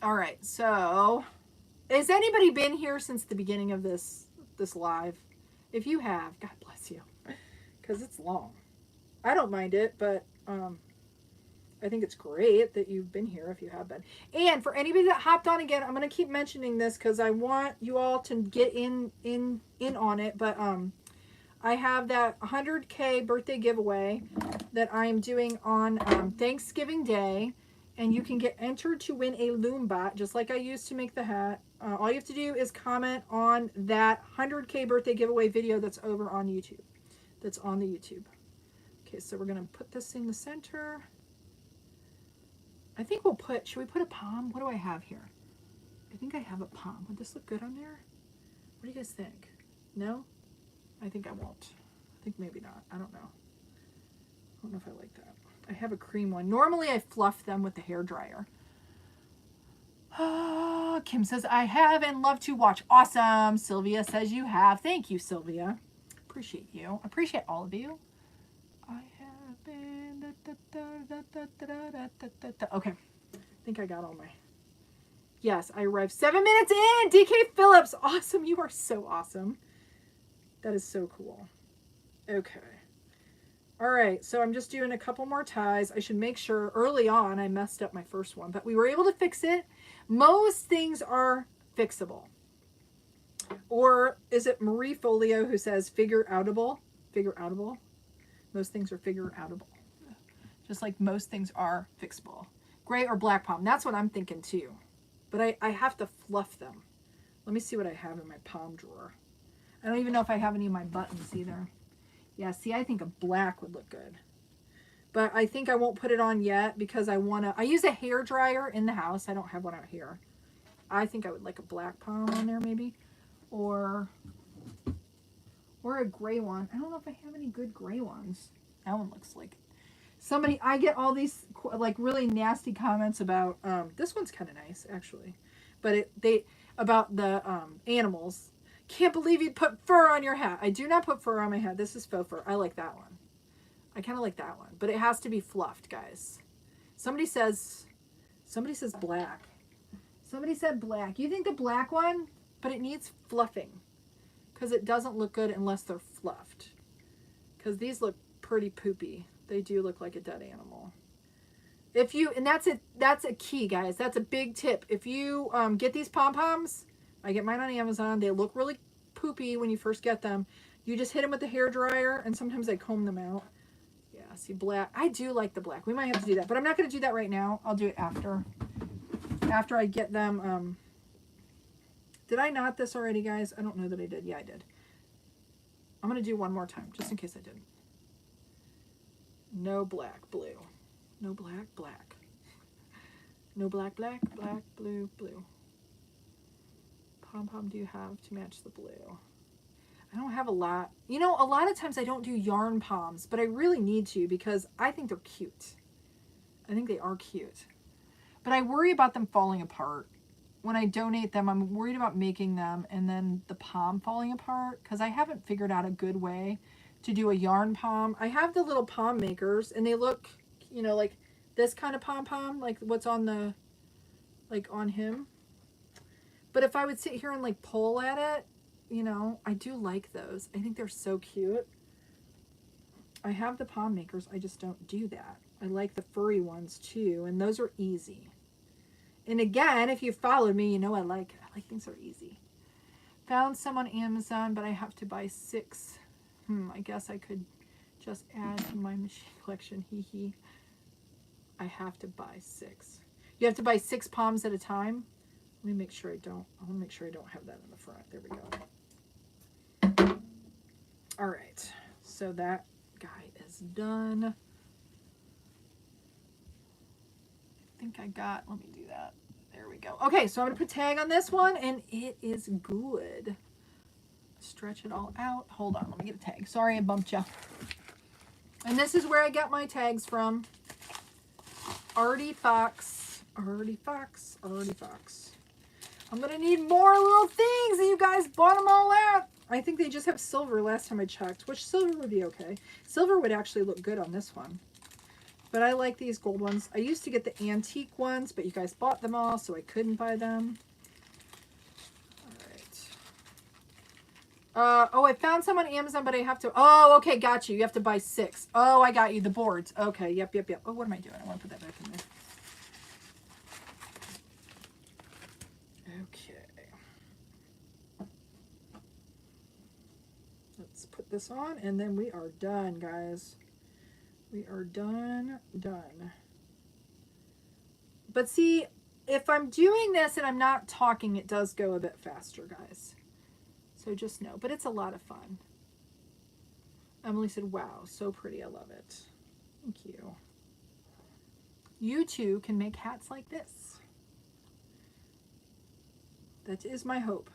All right, so has anybody been here since the beginning of this live? If you have, God bless you, because it's long. I don't mind it, but I think it's great that you've been here if you have been. And for anybody that hopped on again, I'm going to keep mentioning this because I want you all to get in on it. But I have that 100K birthday giveaway that I'm doing on Thanksgiving Day. And you can get entered to win a loom bot, just like I used to make the hat. All you have to do is comment on that 100K birthday giveaway video that's over on YouTube. That's on the YouTube. Okay, so we're going to put this in the center. I think we'll put, should we put a palm? What do I have here? I think I have a palm. Would this look good on there? What do you guys think? No? I think I won't. I think maybe not. I don't know. I don't know if I like that. I have a cream one. Normally I fluff them with the hair dryer. Kim says, I have and love to watch. Awesome. Sylvia says you have. Thank you, Sylvia. Appreciate you. Appreciate all of you. I have been. Okay. I think I got all my. Yes, I arrived 7 minutes in. DK Phillips. Awesome. You are so awesome. That is so cool. Okay. All right, so I'm just doing a couple more ties. I should make sure early on I messed up my first one, but we were able to fix it. Most things are fixable. Or is it Marie Folio who says figure outable? Figure outable? Most things are figure outable. Just like most things are fixable. Gray or black palm. That's what I'm thinking too. But I have to fluff them. Let me see what I have in my palm drawer. I don't even know if I have any of my buttons either. Yeah, see, I think a black would look good. But I think I won't put it on yet because I want to... I use a hair dryer in the house. I don't have one out here. I think I would like a black palm on there maybe. Or a gray one. I don't know if I have any good gray ones. That one looks like... Somebody... I get all these like really nasty comments about... this one's kind of nice, actually. But about the animals... Can't believe you put fur on your hat. I do not put fur on my hat. This is faux fur. I like that one. I kind of like that one. But it has to be fluffed, guys. Somebody says black. Somebody said black. You think the black one? But it needs fluffing. Because it doesn't look good unless they're fluffed. Because these look pretty poopy. They do look like a dead animal. If you, and that's a key, guys. That's a big tip. If you get these pom-poms... I get mine on Amazon. They look really poopy when you first get them. You just hit them with the hair dryer, and sometimes I comb them out. Yeah, see, black. I do like the black. We might have to do that, but I'm not going to do that right now. I'll do it after I get them. Did I knot this already, guys? I don't know that I did. Yeah, I did. I'm going to do one more time, just in case I didn't. No black, blue. No black, black. No black, black, black, blue, blue. Pom-pom do you have to match the blue? I don't have a lot. You know, a lot of times I don't do yarn poms, but I really need to because I think they're cute. I think they are cute. But I worry about them falling apart. When I donate them, I'm worried about making them and then the pom falling apart because I haven't figured out a good way to do a yarn pom. I have the little pom makers and they look, you know, like this kind of pom-pom, like what's on the, like on him. But if I would sit here and like pull at it, you know, I do like those. I think they're so cute. I have the palm makers. I just don't do that. I like the furry ones too. And those are easy. And again, if you followed me, you know I like things that are easy. Found some on Amazon, but I have to buy 6. I guess I could just add to my machine collection. Hee hee. I have to buy 6. You have to buy 6 palms at a time. Let me make sure I don't. I want to make sure I don't have that in the front. There we go. All right. So that guy is done. I think I got. Let me do that. There we go. Okay. So I'm going to put tag on this one, and it is good. Stretch it all out. Hold on. Let me get a tag. Sorry, I bumped you. And this is where I get my tags from. Artie Fox. Artie Fox. Artie Fox. I'm going to need more little things, and you guys bought them all out. I think they just have silver last time I checked, which silver would be okay. Silver would actually look good on this one. But I like these gold ones. I used to get the antique ones, but you guys bought them all, so I couldn't buy them. All right. Oh, I found some on Amazon, but I have to. Oh, okay, got you. You have to buy 6. Oh, I got you. The boards. Okay, yep. Oh, what am I doing? I want to put that back in there. Okay. Let's put this on, and then we are done, guys. We are done. But see, if I'm doing this and I'm not talking, it does go a bit faster, guys. So just know. But it's a lot of fun. Emily said, wow, so pretty. I love it. Thank you. You too can make hats like this. That is my hope.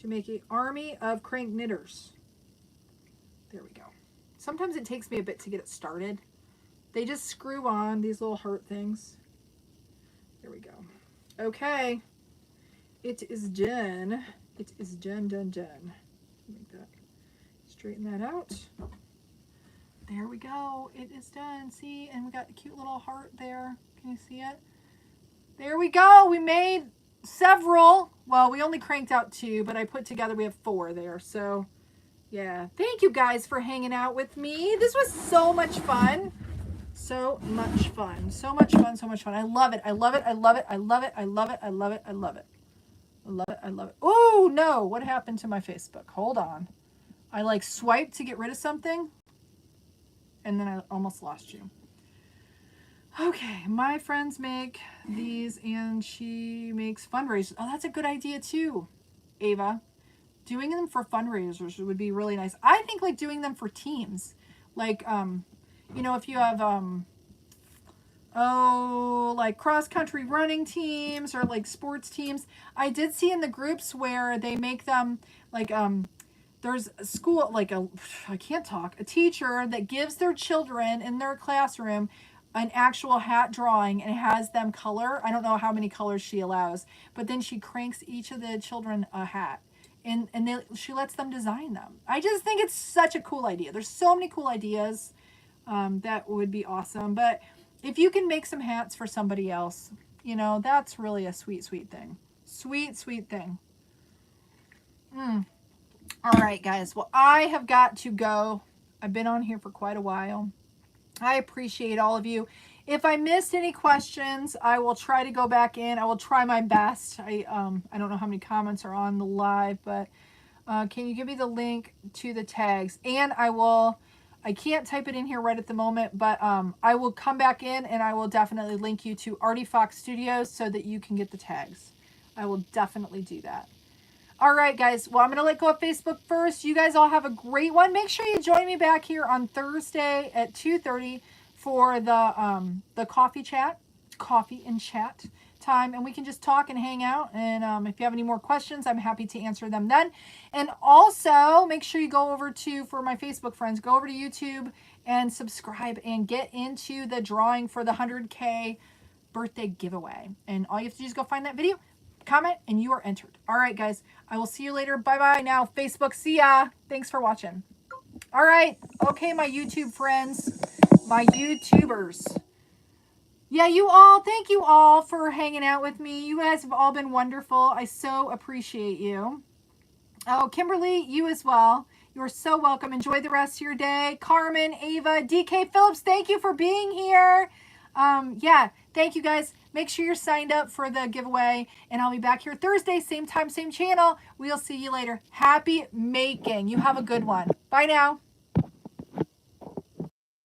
To make an army of crank knitters. There we go. Sometimes it takes me a bit to get it started. They just screw on these little heart things. There we go. Okay. It is done. It is done. Make that, straighten that out. There we go. It is done. See, and we got a cute little heart there. Can you see it? There we go. We made several. Well, we only cranked out 2, but I put together, we have 4 there. So, yeah. Thank you guys for hanging out with me. This was so much fun. So much fun. So much fun. I love it. I love it. Oh, no. What happened to my Facebook? Hold on. I like swiped to get rid of something, and then I almost lost you. Okay, my friends make these, and she makes fundraisers. Oh, that's a good idea too, Ava. Doing them for fundraisers would be really nice. I think like doing them for teams, like you know, if you have like cross country running teams or like sports teams. I did see in the groups where they make them like there's a school, like I can't talk, a teacher that gives their children in their classroom an actual hat drawing and has them color. I don't know how many colors she allows, but then she cranks each of the children a hat, and she lets them design them. I just think it's such a cool idea. There's so many cool ideas that would be awesome. But if you can make some hats for somebody else, you know, that's really a sweet thing. Sweet thing. All right, guys. Well, I have got to go. I've been on here for quite a while. I appreciate all of you. If I missed any questions, I will try to go back in. I will try my best. I don't know how many comments are on the live, but can you give me the link to the tags? And I can't type it in here right at the moment, but I will come back in and I will definitely link you to Artie Fox Studios so that you can get the tags. I will definitely do that. All right, guys. Well, I'm going to let go of Facebook first. You guys all have a great one. Make sure you join me back here on Thursday at 2:30 for the coffee and chat time, and we can just talk and hang out. And if you have any more questions, I'm happy to answer them then. And also, make sure you go over to, for my Facebook friends, go over to YouTube and subscribe and get into the drawing for the 100K birthday giveaway. And all you have to do is go find that video, comment, and you are entered. All right, guys. I will see you later. Bye-bye now, Facebook. See ya. Thanks for watching. All right. Okay, my YouTube friends, my YouTubers. Yeah, thank you all for hanging out with me. You guys have all been wonderful. I so appreciate you. Oh, Kimberly, you as well. You are so welcome. Enjoy the rest of your day. Carmen, Ava, DK Phillips, thank you for being here. Yeah, thank you guys. Make sure you're signed up for the giveaway, and I'll be back here Thursday, same time, same channel. We'll see you later. Happy making. You have a good one. Bye now.